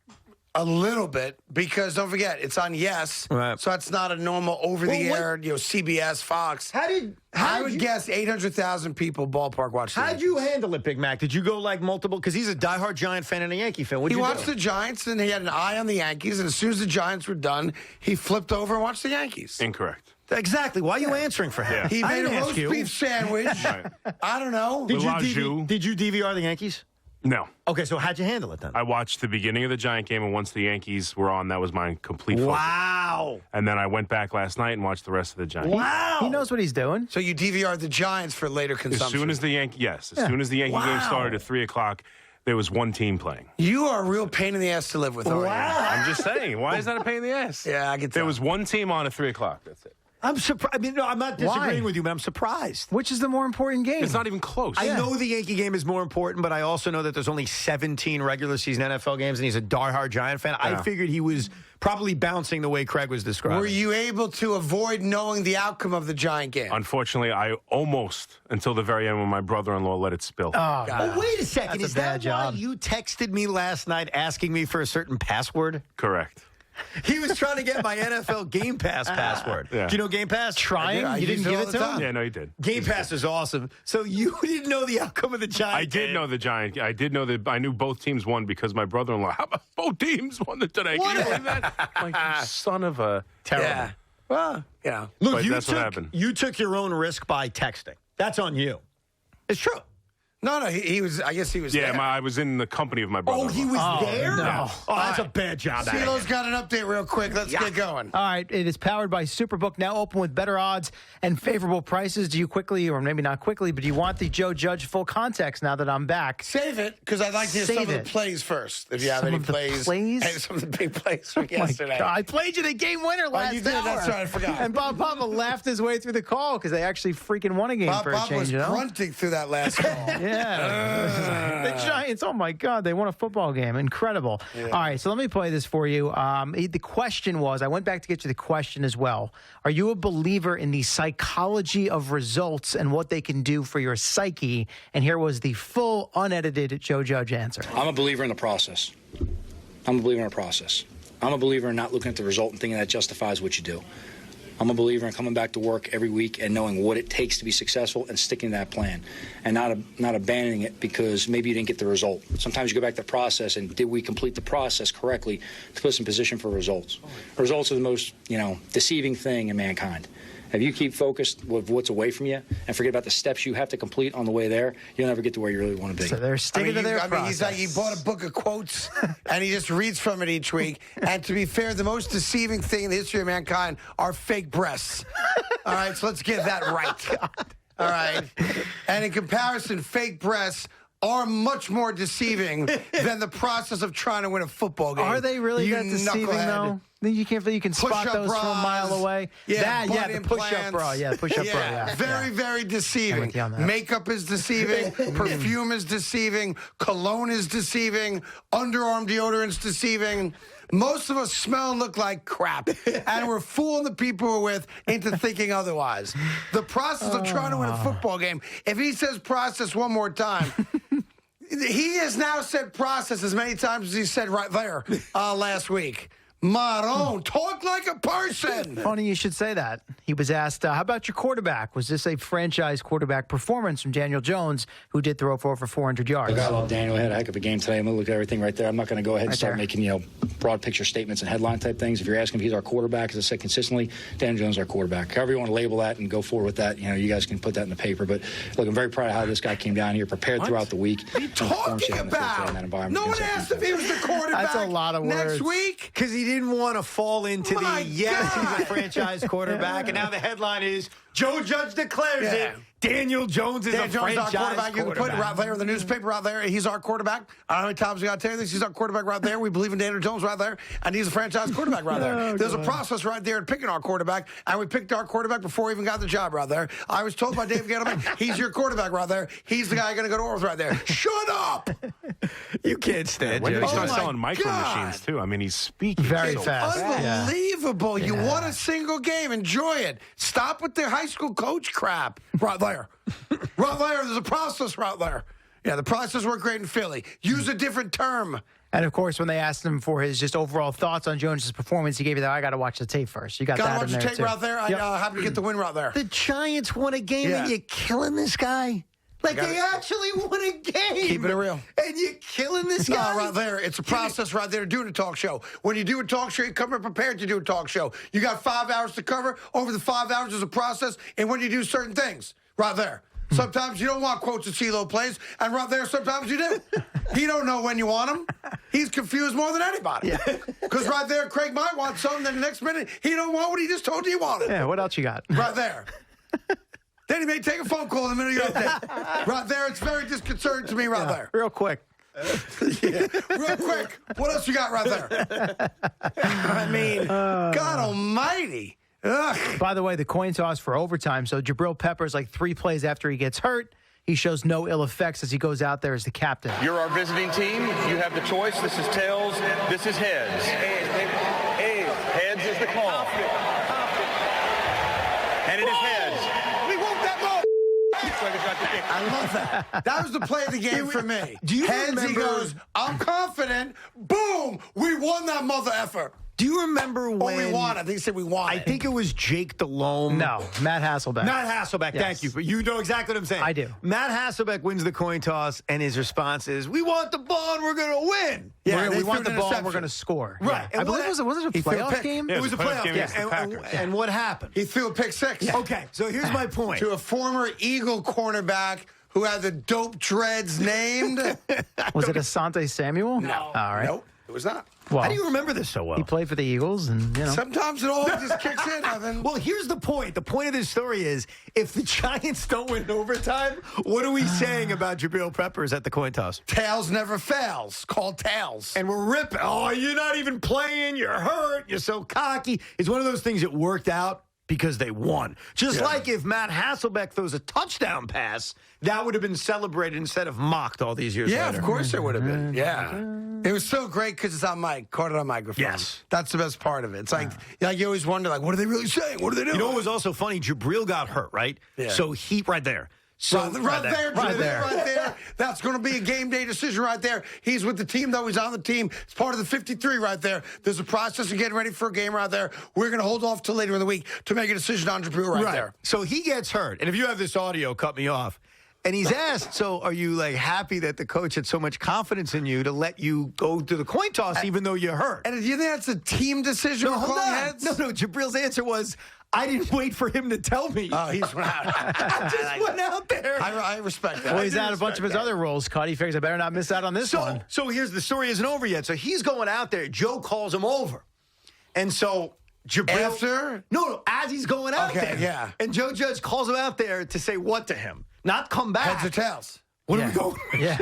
A little bit, because don't forget, it's on Yes.
Right.
So it's not a normal over-the-air, CBS, Fox. I would guess 800,000 people ballpark watched it.
How'd you handle it, Big Mac? Did you go multiple? Because he's a diehard Giant fan and a Yankee fan.
He watched the Giants, and he had an eye on the Yankees, and as soon as the Giants were done, he flipped over and watched the Yankees.
Incorrect.
Exactly. Why are you answering for him?
Yeah.
He made a roast beef sandwich. I don't know.
Did you DVR the Yankees?
No.
Okay, so how'd you handle it then?
I watched the beginning of the Giant game, and once the Yankees were on, that was my complete focus.
Wow.
And then I went back last night and watched the rest of the Giants.
Wow. He knows what he's doing.
So you DVR'd the Giants for later consumption.
As soon as the Yankee game started at 3 o'clock, there was one team playing.
You are a real pain in the ass to live with, aren't you?
I'm just saying. Why is that a pain in the ass?
Yeah, I can tell.
There was one team on at 3 o'clock. That's it.
I'm surprised. No, I'm not disagreeing with you, but I'm surprised.
Which is the more important game?
It's not even close.
I know the Yankee game is more important, but I also know that there's only 17 regular season NFL games, and he's a diehard Giant fan. Yeah. I figured he was probably bouncing the way Craig was describing.
Were you able to avoid knowing the outcome of the Giant game?
Unfortunately, I almost, until the very end when my brother-in-law let it spill.
Oh, God. Wait a second.
That's
is that why you texted me last night asking me for a certain password?
Correct.
He was trying to get my NFL Game Pass password.
Yeah.
Do you know Game Pass?
Trying? You didn't give it to him?
Yeah, no, he did.
Game Pass is awesome. So you didn't know the outcome of the Giant
I did know the Giant. I did know that. I knew both teams won because my brother-in-law. How about both teams won today? Can you believe that? Like, you son of a terrible.
Yeah. Well, yeah.
Look,
that's what happened.
You took your own risk by texting. That's on you. It's true.
No, he was. I guess he was.
Yeah,
there.
I was in the company of my brother.
Oh, he was there?
No.
Oh, that's a bad job.
CeeLo's got an update real quick. Let's get going.
All right, it is powered by Superbook, now open with better odds and favorable prices. Do you quickly, or maybe not quickly, but do you want the Joe Judge full context now that I'm back?
Save it, because I'd like to hear some of the plays first. If you have any plays. Hey, some of the big plays from yesterday.
God, I played you the game winner last
you did.
hour.
That's right. I forgot.
And Bob Papa laughed his way through the call because they actually freaking won a game for a
Bob
change.
was grunting through that last call.
Yeah. The Giants, oh my God, they won a football game. Incredible. Yeah. All right, so let me play this for you. The question was, I went back to get you the question as well. Are you a believer in the psychology of results and what they can do for your psyche? And here was the full, unedited Joe Judge answer.
I'm a believer in the process. I'm a believer in not looking at the result and thinking that justifies what you do. I'm a believer in coming back to work every week and knowing what it takes to be successful and sticking to that plan and not abandoning it because maybe you didn't get the result. Sometimes you go back to the process and did we complete the process correctly to put us in position for results? Results are the most, deceiving thing in mankind. If you keep focused with what's away from you and forget about the steps you have to complete on the way there, you'll never get to where you really want to be.
So they're sticking to their process.
He's like, he bought a book of quotes, and he just reads from it each week. And to be fair, the most deceiving thing in the history of mankind are fake breasts. All right, so let's get that right. All right. And in comparison, fake breasts are much more deceiving than the process of trying to win a football game.
Are they really that deceiving, though? You can spot those from a mile away.
Yeah,
the push-up bra. Yeah, push-up bra. Yeah,
very deceiving. Makeup is deceiving. Perfume is deceiving. Cologne is deceiving. Underarm deodorant's deceiving. Most of us smell and look like crap, and we're fooling the people we're with into thinking otherwise. The process of trying to win a football game, if he says process one more time, he has now said process as many times as he said right there last week. Maron, talk like a person.
Funny you should say that. He was asked, how about your quarterback? Was this a franchise quarterback performance from Daniel Jones, who did throw for over 400 yards?
Look, I love Daniel. He had a heck of a game today. I'm going to look at everything right there. I'm not going to go ahead and start making, broad picture statements and headline type things. If you're asking if he's our quarterback, as I said consistently, Daniel Jones is our quarterback. However you want to label that and go forward with that, you guys can put that in the paper. But look, I'm very proud of how this guy came down here, prepared throughout the week.
What are you talking about? No one asked if he was the quarterback.
That's a lot of words.
Next week?
Because he didn't want to fall into he's a franchise quarterback, and now the headline is Joe Judge declares it. Daniel Jones is a franchise quarterback.
You can put it right there in the newspaper right there. He's our quarterback. I don't know how many times we got to tell you this. He's our quarterback right there. We believe in Daniel Jones right there, and he's a franchise quarterback right there. There's a process right there in picking our quarterback, and we picked our quarterback before we even got the job right there. I was told by Dave Gettleman, he's your quarterback right there. He's the guy going to go to Orth right there. Shut up!
You can't stand
When
Joe.
did he start selling micro machines, too? I mean, he's speaking
very
so
fast.
Unbelievable. You won a single game. Enjoy it. Stop with the high school coach crap right there. Right there. There's a process right there. Yeah, the process worked great in Philly. Use a different term.
And, of course, when they asked him for his just overall thoughts on Jones' performance, he gave you that, I got to watch the tape first. You got that in there,
watch the tape
too.
right there.
Yep.
I'm happy to get the win right there.
The Giants won a game, and you're killing this guy? Like, they actually won a game.
Keeping it real.
And you're killing this guy?
No, right there. It's a process right there doing a talk show. When you do a talk show, you come in prepared to do a talk show. You got 5 hours to cover. Over the 5 hours, there's a process. And when you do certain things, right there. Sometimes you don't want quotes that CeeLo plays, and right there, sometimes you do. He don't know when you want them. He's confused more than anybody. Because right there, Craig might want something, then the next minute, he don't want what he just told you he wanted.
Yeah, what else you got?
Right there. Then he may take a phone call in the middle of your update. Right there, it's very disconcerting to me right there.
Real quick.
Real quick. What else you got right there? I mean, God almighty. Ugh.
By the way, the coin toss for overtime. So Jabril Peppers, like 3 plays after he gets hurt, he shows no ill effects as he goes out there as the captain.
You're our visiting team. You have the choice. This is tails. This is heads. Heads is the call. And it is heads.
We want that ball. I love that. That was the play of the game for me.
Do you
Heads,
remember?
He goes, I'm confident. Boom. We won that mother effer.
Do you remember when
we won? I think he said we won.
I think it was Jake Delhomme.
No, Matt Hasselbeck.
Matt Hasselbeck,
Yes.
thank you. But you know exactly what I'm saying.
I do.
Matt Hasselbeck wins the coin toss, and his response is, we want the ball and we're going to win.
Yeah,
we want the ball and we're going to score.
Right.
Yeah. I believe it was a playoff game?
Yeah,
It was a playoff game.
against the
And what happened?
He threw a pick six.
Okay, so here's my point.
To a former Eagle cornerback who had the dope dreads named.
Was it Asante Samuel?
No.
All right.
Nope, it was not.
Well,
How do you remember this so well?
He played for the Eagles, and
Sometimes it all just kicks in, Evan.
Well, here's the point. The point of this story is if the Giants don't win overtime, what are we saying about Jabril Peppers at the coin toss?
Tails never fails. Called tails.
And we're ripping. Oh, you're not even playing. You're hurt. You're so cocky. It's one of those things that worked out because they won. Just like if Matt Hasselbeck throws a touchdown pass, that would have been celebrated instead of mocked all these years later.
Yeah, of course it would have been. Yeah. It was so great because it's on mic, caught it on microphone.
Yes.
That's the best part of it. It's like you always wonder, like, what are they really saying? What are they doing?
You know what was also funny? Jabril got hurt, right?
Yeah.
So he, right there. So
right there. That's going to be a game day decision right there. He's with the team, though. He's on the team. It's part of the 53 right there. There's a process of getting ready for a game right there. We're going to hold off till later in the week to make a decision on Jabril right there.
So he gets hurt. And if you have this audio, cut me off. And he's asked, so are you like happy that the coach had so much confidence in you to let you go to the coin toss even though you're hurt?
And do you think that's a team decision?
No, hold on.
Heads?
No, Jabril's answer was, I didn't wait for him to tell me.
Oh, he's went out.
I just went out there.
I respect that.
Well, he's out a bunch of his other roles, cut. He figures I better not miss out on this one.
So here's the story isn't over yet. So he's going out there. Joe calls him over. And so Jabril.
After?
No, as he's going out there.
Yeah.
And Joe Judge calls him out there to say what to him? Not come back.
Heads or tails?
What are we going?
Yeah.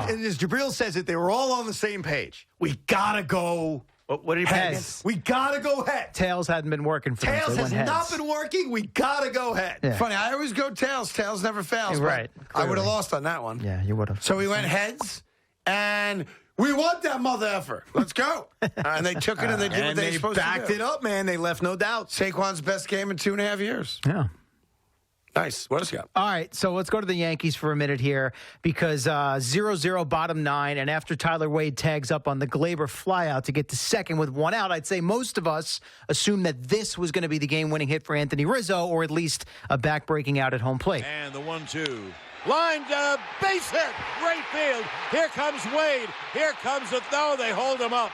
And as Jabril says it, they were all on the same page. We got to go. What did he
Heads.
We got to go head.
Tails hadn't been working for them.
Tails
so
has not been working. We got to go head.
Yeah.
Funny, I always go tails. Tails never fails.
Right.
I would have lost on that one.
Yeah, you would have.
So we went heads, and we want that mother effer. Let's go. And they took it, and they did what they were supposed to do.
Backed it up, man. They left no doubt.
Saquon's best game in 2.5 years.
Yeah.
Nice. What else you got?
All right, so let's go to the Yankees for a minute here because 0-0 bottom 9, and after Tyler Wade tags up on the Glaber flyout to get to second with one out, I'd say most of us assumed that this was going to be the game-winning hit for Anthony Rizzo, or at least a back-breaking out at home plate.
And the 1-2. Lined base hit, right field. Here comes Wade. Here comes the throw. They hold him up.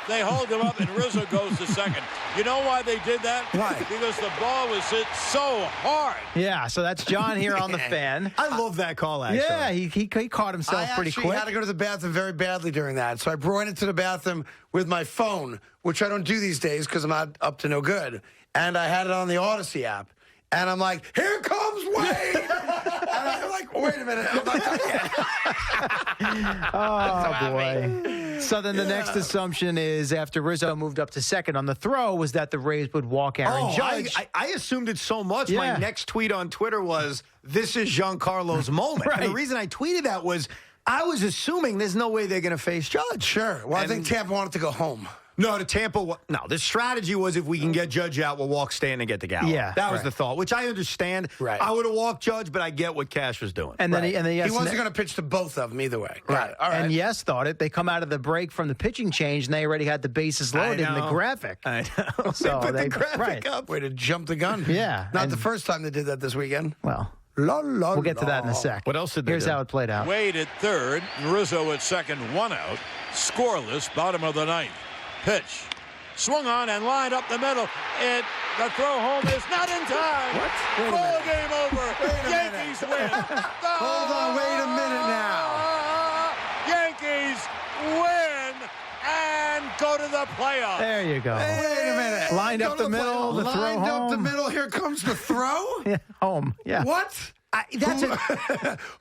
They hold him up, and Rizzo goes to second. You know why they did that?
Why?
Because the ball was hit so hard.
Yeah, so that's John here on the Fan.
I love that call, actually.
Yeah, he caught himself pretty quick.
I had to go to the bathroom very badly during that, so I brought it to the bathroom with my phone, which I don't do these days because I'm not up to no good. And I had it on the Odyssey app. And I'm like, here comes Wade! And I'm like, wait a minute. I'm not done yet.
Oh, boy. So then the next assumption is after Rizzo moved up to second on the throw was that the Rays would walk Aaron Judge.
I assumed it so much.
Yeah.
My next tweet on Twitter was, this is Giancarlo's moment.
Right.
And the reason I tweeted that was I was assuming there's no way they're going to face Judge.
Sure. Well, I think Tampa wanted to go home.
No, to Tampa. No, the strategy was if we can get Judge out, we'll walk Stan and get the Gallo.
Yeah,
that was the thought, which I understand.
Right.
I would have walked Judge, but I get what Cash was doing.
And then he
wasn't going to pitch to both of them either way.
Right.
All right.
And Yes thought it. They come out of the break from the pitching change, and they already had the bases loaded in the graphic.
I know.
So
they put the graphic up.
Way to jump the gun.
Yeah.
Not the first time they did that this weekend.
Well,
we'll
get to that in a sec.
What else did they
Here's
do?
how it played out.
Wade at third, Rizzo at second, one out. Scoreless, bottom of the ninth. Pitch. Swung on and lined up the middle. The throw home is not in time.
What?
Ball game over. Yankees win.
Hold on, wait a minute now.
Yankees win and go to the playoffs.
There you go.
Wait a minute.
Lined up the middle, the throw
Lined up the
home.
middle. Here comes the throw.
Yeah, home. Yeah.
What?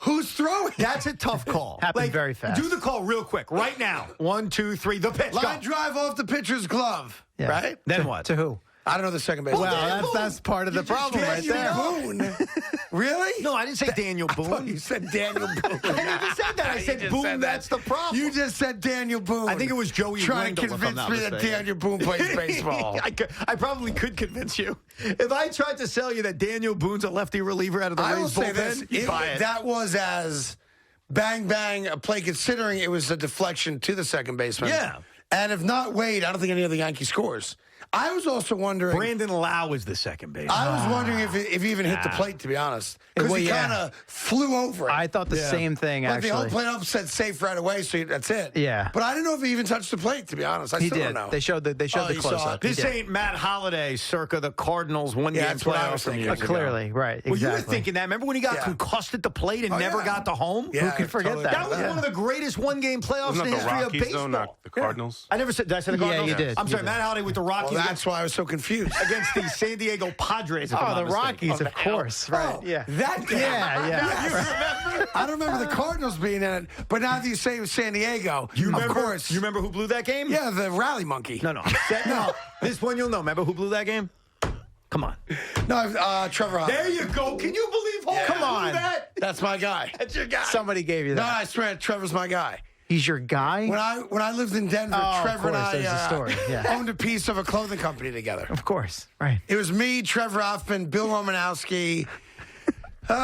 Who's throwing?
That's a tough call.
Happened very fast.
Do the call real quick, right now. 1, 2, 3, the pitch.
Line
Go.
drive off the pitcher's glove.
Yeah.
Right?
Then what?
To who?
I don't know the second base.
Well, that's part of the problem right there.
Boone. Really?
No, I didn't say Daniel Boone.
You said Daniel Boone.
I never said that. I said Boone. That's the problem.
You just said Daniel Boone.
I think it was Joey
trying to
Wendell, if I'm
convince
not
me that
mistaken.
Daniel Boone plays baseball.
I probably could convince you. If I tried to sell you that Daniel Boone's a lefty reliever out of the
I will
Rays
say this.
bullpen, you'd buy it.
That was as bang, bang a play, considering it was a deflection to the second baseman.
Yeah.
And if not Wade, I don't think any of the Yankee scores. I was also wondering.
Brandon Lau was the second base.
I was wondering if he even hit the plate, to be honest. Because he kind of flew over it.
I thought the same thing,
Like
actually.
the whole plate up said safe right away, so that's it.
Yeah.
But I didn't know if he even touched the plate, to be honest. I still don't know.
They showed the close-up.
This ain't Matt Holliday circa the Cardinals one-game
that's what I
playoff
was
from
thinking.
years ago.
Clearly, right.
Well, you were
Exactly.
thinking that. Remember when he got concussed at the plate and never got to home?
Yeah,
Who could forget
totally
that?
That was one of the greatest one-game playoffs
Wasn't
in the
that the
history
Rockies,
of baseball.
though, not the Cardinals?
I never said. Did I say the Cardinals?
you did.
I'm
You
sorry,
did.
Matt Holliday with the Rockies.
Well, that's why I was so confused.
Against the San Diego Padres. if I'm
Oh,
not
the
mistaken.
Rockies, of course. Right. Yeah.
That game.
Yeah.
Yes. I don't remember the Cardinals being in it, but now that you say it was San Diego, of course.
You remember who blew that game?
Yeah, the rally monkey.
No. No. This one you'll know. Remember who blew that game? Come on.
No, Trevor Hoffman.
There you go. Can you believe Hoffman
Come on.
blew that?
That's my guy.
That's your guy.
Somebody gave you
No,
that.
I swear, Trevor's my guy.
He's your guy?
When I lived in Denver,
Oh,
Trevor
of
and
course,
I
there's a story. Yeah.
owned a piece of a clothing company together.
Of course. Right.
It was me, Trevor Hoffman, Bill Romanowski,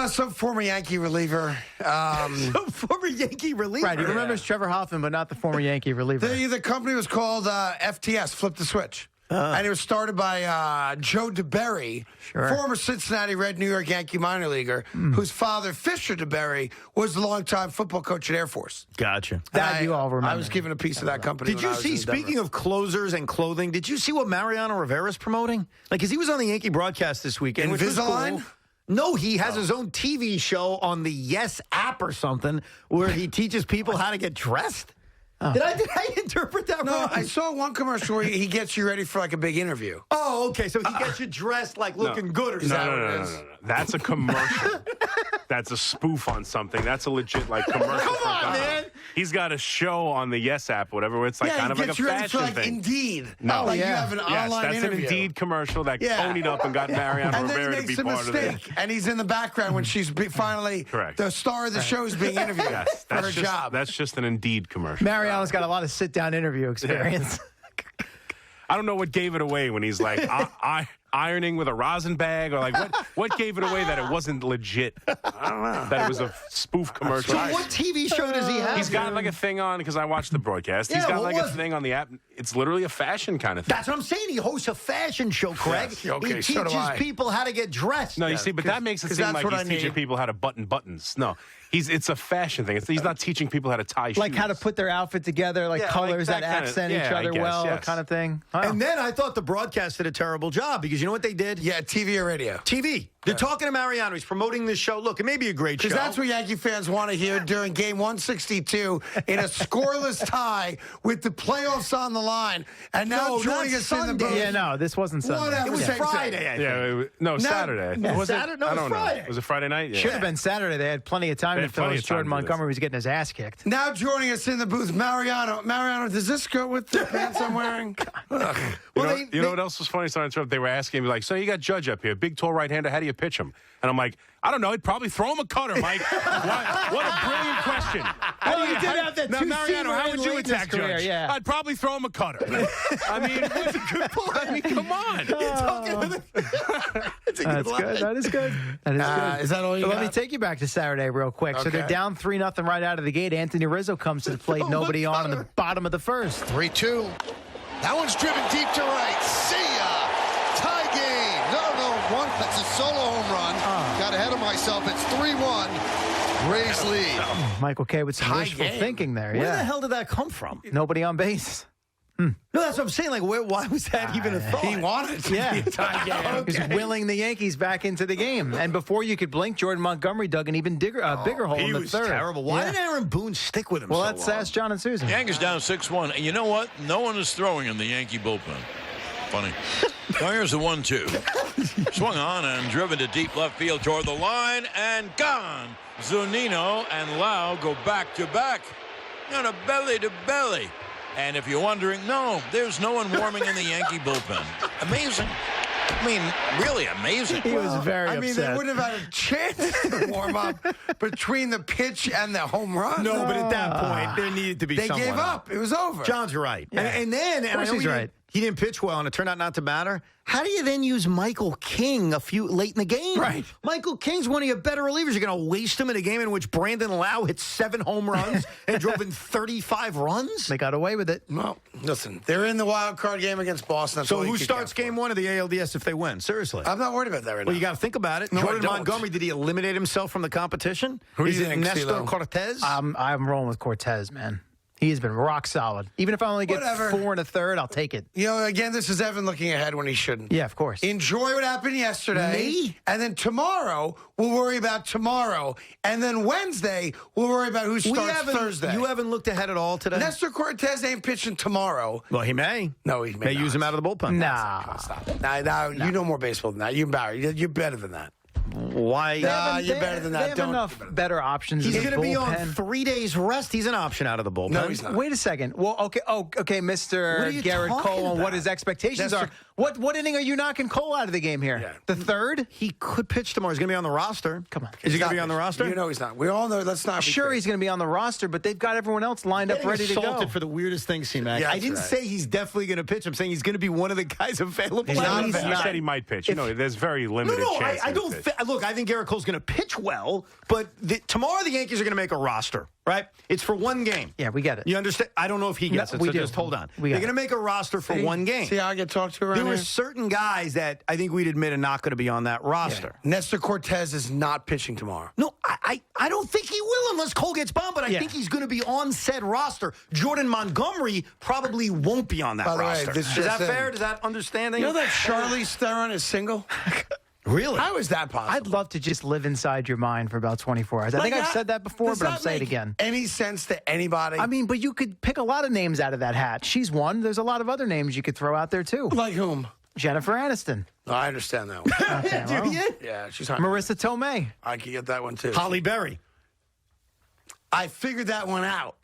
some former Yankee reliever.
Some former Yankee reliever.
Right. He remembers Trevor Hoffman, but not the former Yankee reliever.
The company was called FTS, Flip the Switch. And it was started by Joe DeBerry, former Cincinnati Red New York Yankee minor leaguer, whose father, Fisher DeBerry, was the longtime football coach at Air Force.
Gotcha.
That you all remember.
I was given a piece of that company.
Did you see, speaking of closers and clothing, did you see what Mariano Rivera's promoting? Like, because he was on the Yankee broadcast this weekend.
Invisalign?
No, he has his own TV show on the Yes app or something where he teaches people how to get dressed. Oh. Did I interpret that wrong?
I saw one commercial where he gets you ready for like a big interview.
Oh, okay. So he gets you dressed like looking good or something.
No. That's a commercial. That's a spoof on something. That's a legit like commercial.
Come on, man.
He's got a show on the Yes app, whatever. Where it's like kind of like a fashion
for, like,
thing.
Indeed.
No,
you have an online
that's
interview.
an Indeed commercial that ponied up and got Mariano
and
Rivera
then
to
he
be
makes a
part of
mistake,
it.
and he's in the background when she's finally
Correct.
the star of the show is being interviewed for her job.
That's just an Indeed commercial.
Mariano's got a lot of sit-down interview experience.
I don't know what gave it away when he's like ironing with a rosin bag, or like what gave it away that it wasn't legit. I don't know. That it was a spoof commercial.
So what TV show does he have?
He's got like a thing on, because I watched the broadcast. He's
Yeah,
got
what
like a
was it?
thing on the app. It's literally a fashion kind of thing.
That's what I'm saying. He hosts a fashion show, Craig.
Yes, okay,
he
so do
teaches
I.
people how to get dressed.
No, you see, but that makes it
'cause
seem
that's
like
what
he's
I
teaching
need.
people how to button buttons. No, it's a fashion thing. He's not teaching people how to tie shoes.
Like how to put their outfit together, like
Yeah,
colors
like
that,
that kinda-
accent
yeah,
each
I
other
guess,
well,
yes.
kind of thing. Wow.
And then I thought the broadcast did a terrible job because you know what they did?
Yeah, TV or radio.
TV. They're talking to Mariano. He's promoting this show. Look, it may be a great show.
Because that's what Yankee fans want to hear during game 162 in a scoreless tie with the playoffs on the line. And now
No,
joining
not
us in the
Sunday.
booth.
Yeah, no, this wasn't Sunday.
Whatever.
It was
Same
Friday, I think.
No, Saturday.
no,
was
Saturday?
it?
No,
I
it was
don't know.
Friday.
Was it Friday night? Yeah.
Should have been Saturday. They had plenty of time
They
to
had
fill
plenty
as
of time
Jordan
to do this.
Montgomery was getting his ass kicked.
Now joining us in the booth, Mariano. Mariano, does this go with the pants I'm wearing? Ugh.
You know what else was funny? Sorry to interrupt. They were asking me, like, so you got Judge up here, big, tall right-hander. How do you pitch him? And I'm like, I don't know. I'd probably throw him a cutter, Mike. What a brilliant question.
Well, you did have that
Now, Mariano, how would you attack
career,
Judge?
yeah.
I'd probably throw him a cutter. I mean, what's a good point? I mean, come on.
That's a
That's good. That is good. That is good.
Is that all you
So
got?
let me take you back to Saturday real quick. So they're
Okay.
down 3-0 right out of the gate. Anthony Rizzo comes to the plate. Nobody on in the bottom of the first.
3-2. That one's driven deep to right. See ya. Tie game. No. One. That's a solo home run. Got ahead of myself. It's 3-1. Rays lead.
Michael K with some
Tie
wishful
game.
thinking there.
Where the
Yeah.
hell did that come from?
Nobody on base.
No, that's what I'm saying. Like, why was that even a thought?
He wanted to
Yeah.
be a tie game.
He's willing the Yankees back into the game. And before you could blink, Jordan Montgomery dug an even bigger hole
He
in the
was
third.
terrible. Why
Yeah.
did Aaron Boone stick with him
Well,
so
let's
long?
ask John and Susan.
Yankees down 6-1. And you know what? No one is throwing in the Yankee bullpen. Funny. So here's the 1-2. Swung on and driven to deep left field toward the line and gone. Zunino and Lau go back to back. On a belly to belly. And if you're wondering, no, there's no one warming in the Yankee bullpen. Amazing. I mean, really amazing.
He was very
I mean, they
upset.
wouldn't have had a chance to warm up between the pitch and the home run.
No, but at that point, there needed to be
They
someone
gave up. It was over.
John's right.
Yeah.
And then,
Of course he's right.
he didn't pitch well, and it turned out not to matter. How do you then use Michael King late in the game?
Right.
Michael King's one of your better relievers. You're going to waste him in a game in which Brandon Lau hit 7 home runs and drove in 35 runs?
They got away with it.
Well, listen, they're in the wild card game against Boston. That's
So
all you
who
can
starts
count
game 1 of the ALDS if they win? Seriously.
I'm not worried about that right
Well,
now.
you got to think about it.
No, I
Jordan
don't.
Montgomery, did he eliminate himself from the competition?
Who do
Is
you
it
think,
Nestor
CeeLo?
Cortez?
I'm rolling with Cortez, man. He has been rock solid. Even if I only get
Whatever.
4 1/3, I'll take it.
You know, again, this is Evan looking ahead when he shouldn't.
Yeah, of course.
Enjoy what happened yesterday.
Me?
And then tomorrow, we'll worry about tomorrow. And then Wednesday, we'll worry about who starts Thursday.
You haven't looked ahead at all today?
Nestor Cortez ain't pitching tomorrow.
Well, he may.
No, he may not.
use him out of the bullpen.
Nah.
Stop. Now, you know more baseball than that. You're better than that.
Why?
You're better than that.
They have enough better options.
He's
in the
going to be on
bullpen.
3 days rest. He's an option out of the bullpen.
No, he's not.
Wait a second. Well, okay,
What are
Mr.
you
Garrett
talking
Cole, and what
about?
his expectations
That's
are. What inning are you knocking Cole out of the game here?
Yeah.
The third?
He could pitch tomorrow. He's going to be on the roster.
Come on.
Is he going to be on the roster?
You know he's not. We all know. Let's not. Be
Sure,
crazy.
he's going to be on the roster, but they've got everyone else lined up,
Getting
ready to go.
assaulted for the weirdest thing, C-Mac.
Yeah,
I
that's
didn't
right.
say he's definitely going to pitch. I'm saying he's going to be one of the guys available.
He's not
He
available.
said he might pitch. There's very limited
No,
chance.
I
he
don't.
would pitch.
Look, I think Garrett Cole's going to pitch well, but tomorrow the Yankees are going to make a roster, right? It's for one game.
Yeah, we get it.
You understand? I don't know if he gets it,
we
so
do.
just hold on.
We
They're
got
going to make a roster for one game.
See how I get talked to around
There were
here?
certain guys that I think we'd admit are not going to be on that roster.
Nestor Cortez is not pitching tomorrow.
No, I don't think he will unless Cole gets bombed, but I think he's going to be on said roster. Jordan Montgomery probably won't be on that
By the way,
roster.
this
Is
just
that
in.
fair? Is that understanding?
You know that Charlize Theron is single?
Really?
How is that possible?
I'd love to just live inside your mind for about 24 hours. I think I've said that before,
Does
but I'll
that
say it
make
again.
Any sense to anybody?
I mean, but you could pick a lot of names out of that hat. She's one. There's a lot of other names you could throw out there, too.
Like whom?
Jennifer Aniston.
No, I understand that one.
Okay, well,
Yeah, she's hot.
Marissa Tomei.
I could get that one too.
Holly Berry.
I figured that one out,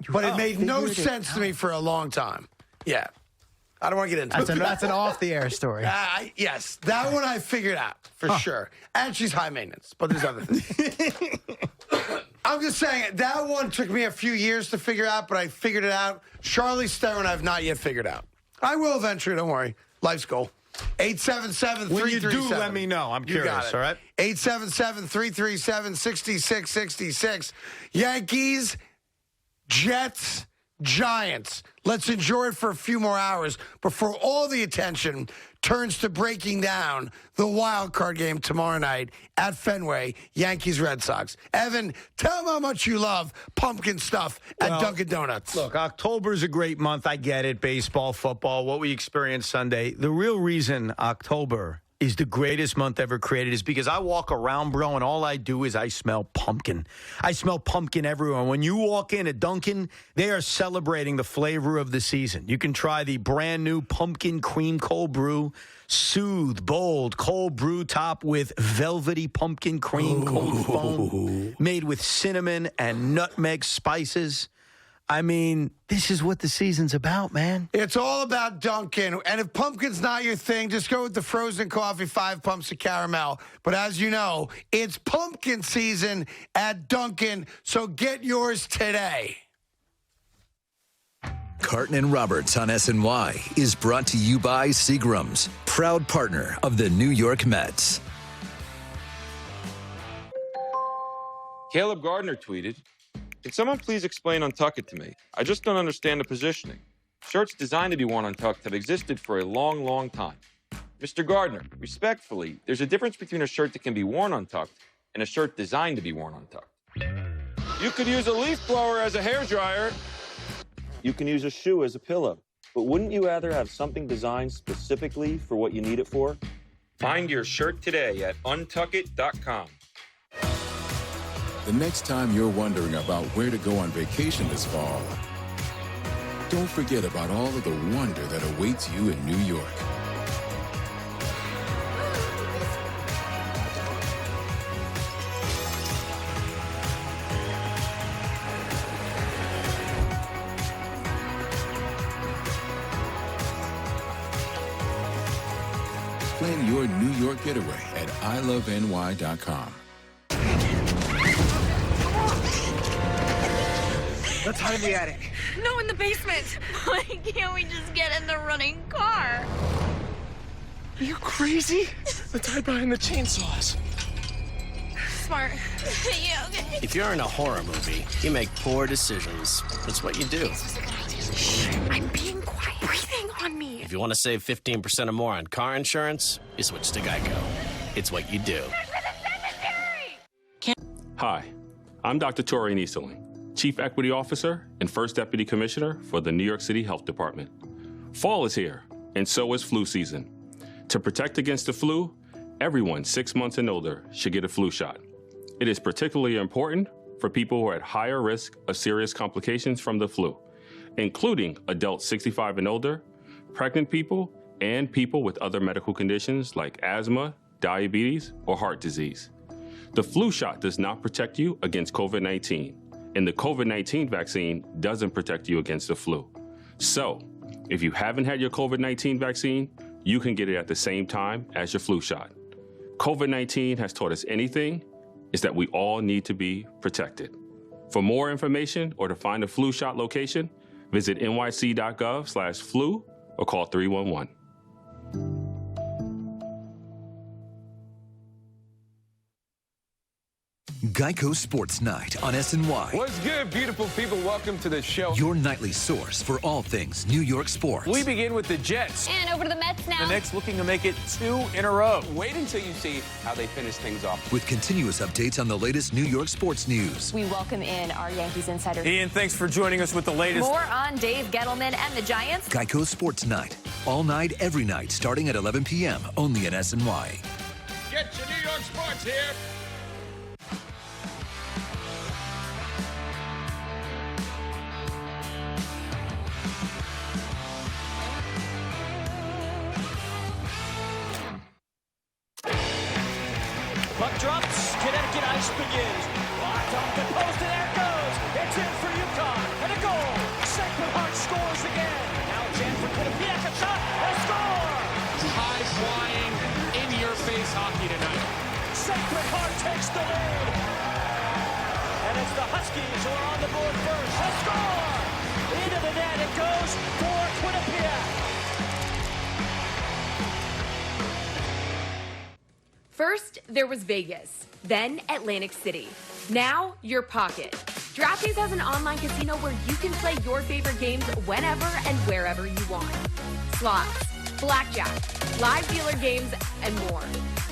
but it made no
figured it
sense to me for a long time. Yeah. I don't want to get into it.
That's an off-the-air story.
Yes, that one I figured out for sure. And she's high maintenance, but there's other things. I'm just saying, that one took me a few years to figure out, but I figured it out. Charlize Theron I've not yet figured out. I will eventually, don't worry. Life's goal. 877-337.
When you do, let me know. I'm
You got
curious,
it.
all right?
877-337-6666. Yankees, Jets, Giants. Let's enjoy it for a few more hours before all the attention turns to breaking down the wild card game tomorrow night at Fenway, Yankees-Red Sox. Evan, tell them how much you love pumpkin stuff at Dunkin' Donuts.
Look, October is a great month. I get it. Baseball, football, what we experienced Sunday. The real reason October is the greatest month ever created is because I walk around, bro, and all I do is I smell pumpkin. I smell pumpkin everywhere. When you walk in at Dunkin', they are celebrating the flavor of the season. You can try the brand new pumpkin cream cold brew, soothe, bold, cold brew top with velvety pumpkin cream cold foam made with cinnamon and nutmeg spices. I mean, this is what the season's about, man.
It's all about Dunkin'. And if pumpkin's not your thing, just go with the frozen coffee, 5 pumps of caramel. But as you know, it's pumpkin season at Dunkin', so get yours today.
Carton Roberts on SNY is brought to you by Seagram's, proud partner of the New York Mets.
Caleb Gardner tweeted, "Can someone please explain Untuck It to me? I just don't understand the positioning. Shirts designed to be worn untucked have existed for a long, long time. Mr. Gardner, respectfully, there's a difference between a shirt that can be worn untucked and a shirt designed to be worn untucked. You could use a leaf blower as a hairdryer. You can use a shoe as a pillow. But wouldn't you rather have something designed specifically for what you need it for? Find your shirt today at untuckit.com.
The next time you're wondering about where to go on vacation this fall, don't forget about all of the wonder that awaits you in New York. Plan your New York getaway at iloveny.com.
Let's hide in the attic.
No, in the basement.
Why can't we just get in the running car?
Are you crazy? Let's hide behind the chainsaws. Smart.
Yeah, okay.
If you're in a horror movie, you make poor decisions. That's what you do.
Shh, I'm being quiet. Breathing on me.
If you want to save 15% or more on car insurance, you switch to Geico. It's what you do.
Hi, I'm Dr. Taurine Easterling, Chief Equity Officer and First Deputy Commissioner for the New York City Health Department. Fall is here, and so is flu season. To protect against the flu, everyone 6 months and older should get a flu shot. It is particularly important for people who are at higher risk of serious complications from the flu, including adults 65 and older, pregnant people, and people with other medical conditions like asthma, diabetes, or heart disease. The flu shot does not protect you against COVID-19, and the COVID-19 vaccine doesn't protect you against the flu. So, if you haven't had your COVID-19 vaccine, you can get it at the same time as your flu shot. COVID-19 has taught us anything, is that we all need to be protected. For more information or to find a flu shot location, visit nyc.gov/flu or call 311.
Geico Sports Night on SNY.
What's good, beautiful people? Welcome to the show.
Your nightly source for all things New York sports.
We begin with the Jets.
And over to the Mets now.
The Knicks looking to make it 2 in a row. Wait until you see how they finish things off.
With continuous updates on the latest New York sports news.
We welcome in our Yankees insider.
Ian, thanks for joining us with the latest.
More on Dave Gettleman and the Giants.
Geico Sports Night. All night, every night, starting at 11 p.m. only at SNY.
Get your New York sports here.
Puck drops, Connecticut ice begins. Locked off the post, and there it goes. It's in for UConn, and a goal. Sacred Heart scores again. Now Janford Quinnipiac, a shot, and a score.
High-flying, in-your-face hockey tonight.
Sacred Heart takes the lead. And it's the Huskies who are on the board first. A score! Into the net it goes for Quinnipiac.
First, there was Vegas, then Atlantic City. Now, your pocket. DraftKings has an online casino where you can play your favorite games whenever and wherever you want. Slots, blackjack, live dealer games, and more.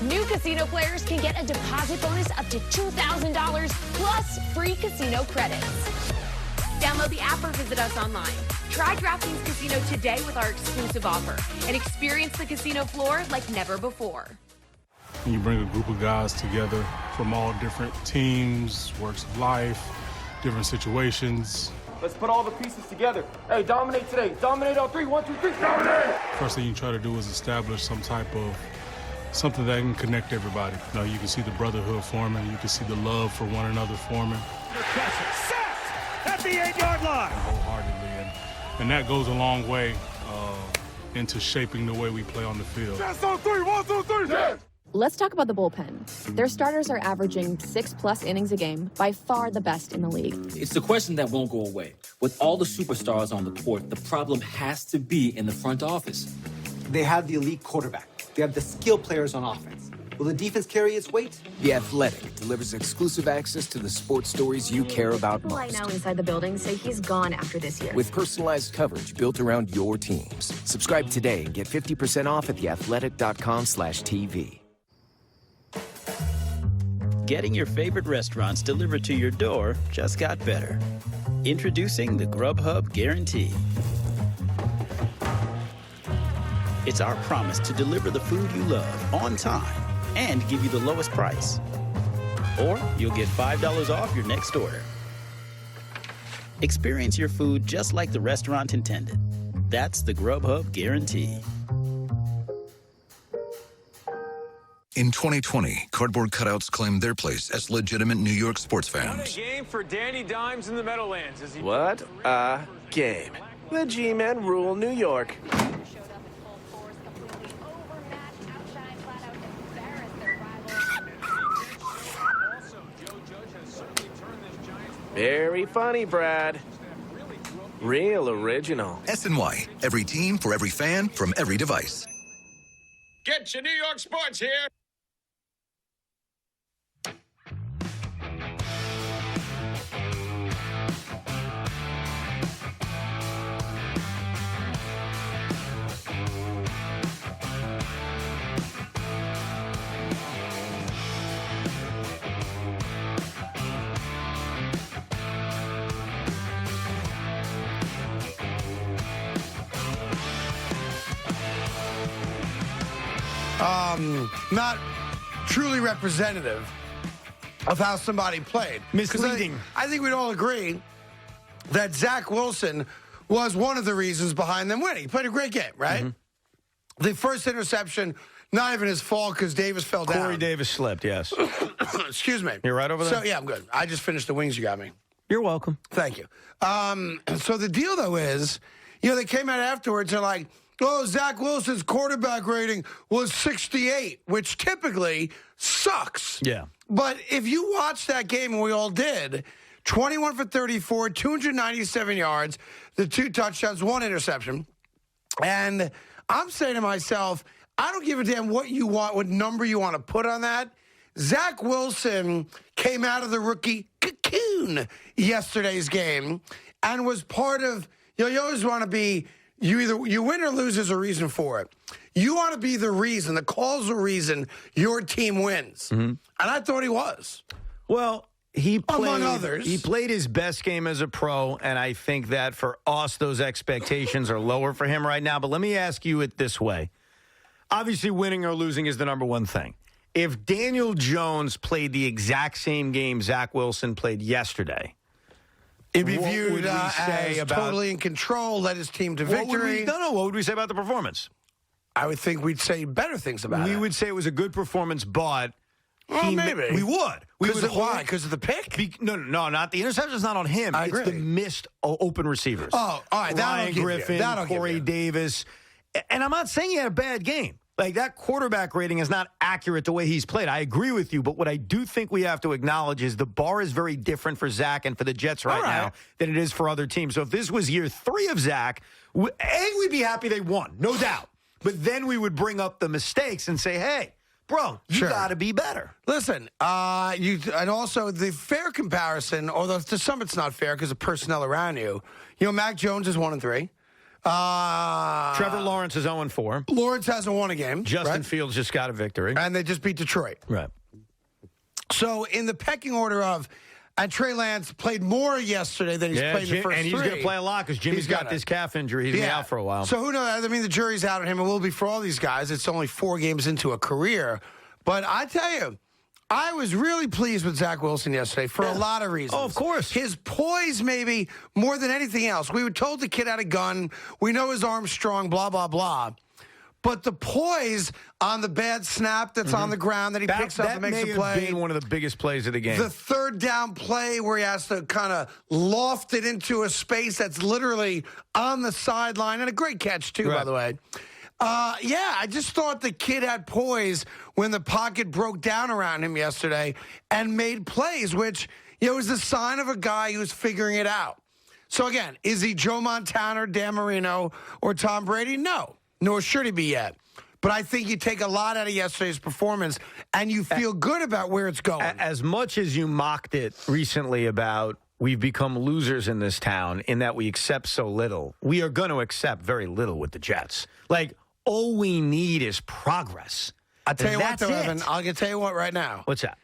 New casino players can get a deposit bonus up to $2,000 plus free casino credits.
Download the app or visit us online. Try DraftKings Casino today with our exclusive offer and experience the casino floor like never before.
You bring a group of guys together from all different teams, works of life, different situations.
Let's put all the pieces together. Hey, dominate today. Dominate on 3. 1, 2, 3. Dominate!
First thing you try to do is establish some type of something that can connect everybody. You know, you can see the brotherhood forming. You can see the love for one another forming.
Sacked at the 8-yard line.
Wholeheartedly, and that goes a long way into shaping the way we play on the field.
That's on 3. 1, 2, 3. Yes.
Let's talk about the bullpen. Their starters are averaging 6+ innings a game, by far the best in the league.
It's the question that won't go away. With all the superstars on the court, the problem has to be in the front office.
They have the elite quarterback. They have the skill players on offense. Will the defense carry its weight?
The Athletic delivers exclusive access to the sports stories you care about
People I
most.
know inside the building say he's gone after this year.
With personalized coverage built around your teams. Subscribe today and get 50% off at theathletic.com/TV.
Getting your favorite restaurants delivered to your door just got better. Introducing the Grubhub Guarantee. It's our promise to deliver the food you love on time and give you the lowest price. Or you'll get $5 off your next order. Experience your food just like the restaurant intended. That's the Grubhub Guarantee.
In 2020, cardboard cutouts claimed their place as legitimate New York sports
What a
fans.
game for Danny Dimes in the Meadowlands. As he
What a game. The G-Men rule New York. Very funny, Brad. Real original.
SNY. Every team, for every fan, from every device.
Get your New York sports here.
Not truly representative of how somebody played.
Misleading.
I think we'd all agree that Zach Wilson was one of the reasons behind them winning. He played a great game, right? Mm-hmm. The first interception, not even his fault because Davis fell down.
Corey Davis slipped, yes.
Excuse me.
You're right over there?
So, yeah, I'm good. I just finished the wings you got me.
You're welcome.
Thank you. So the deal, though, is, they came out afterwards and like, oh, Zach Wilson's quarterback rating was 68, which typically sucks.
Yeah.
But if you watch that game, and we all did, 21 for 34, 297 yards, the 2 touchdowns, 1 interception. And I'm saying to myself, I don't give a damn what you want, what number you want to put on that. Zach Wilson came out of the rookie cocoon yesterday's game and was part of, you always want to be, you win or lose, there's a reason for it. You want to be the reason, the causal reason your team wins. Mm-hmm. And I thought he was.
Well, he played,
among others.
He played his best game as a pro, and I think that for us, those expectations are lower for him right now. But let me ask you it this way. Obviously, winning or losing is the number one thing. If Daniel Jones played the exact same game Zach Wilson played yesterday,
it'd be viewed as totally in control, led his team to victory.
What would we say about the performance?
I would think we'd say better things about it.
We would say it was a good performance, but...
maybe.
We would.
Why? Because of the pick?
No, not the interception's not on him.
I agree.
It's the missed open receivers.
Oh, all right.
Ryan Griffin, Corey Davis. And I'm not saying he had a bad game. Like, that quarterback rating is not accurate the way he's played. I agree with you, but what I do think we have to acknowledge is the bar is very different for Zach and for the Jets right now than it is for other teams. So if this was year 3 of Zach, we'd be happy they won, no doubt. But then we would bring up the mistakes and say, hey, bro, you got to be better.
Listen, and also the fair comparison, although to some it's not fair because of personnel around you. Mac Jones is 1-3.
Trevor Lawrence is 0-4.
Lawrence hasn't won a game.
Justin Fields just got a victory.
And they just beat Detroit.
Right.
So in the pecking order of, and Trey Lance played more yesterday than he's played in the first 3.
And he's going to play a lot because Jimmy's got this calf injury. He's going to be out for a while.
So who knows? I mean, the jury's out on him. It will be for all these guys. It's only 4 games into a career. But I tell you, I was really pleased with Zach Wilson yesterday for a lot of reasons.
Oh, of course.
His poise, maybe, more than anything else. We were told the kid had a gun. We know his arm's strong, blah, blah, blah. But the poise on the bad snap that's on the ground that he picks up and makes a play.
That may have been one of the biggest plays of the game.
The third down play where he has to kind of loft it into a space that's literally on the sideline. And a great catch, too, by the way. I just thought the kid had poise when the pocket broke down around him yesterday and made plays, which was the sign of a guy who's figuring it out. So, again, is he Joe Montana, or Dan Marino, or Tom Brady? No, nor should he be yet. But I think you take a lot out of yesterday's performance, and you feel good about where it's going.
As much as you mocked it recently about we've become losers in this town in that we accept so little, we are going to accept very little with the Jets. Like, all we need is progress.
I'll tell you what, though, Evan. I'll tell you what right now.
What's that?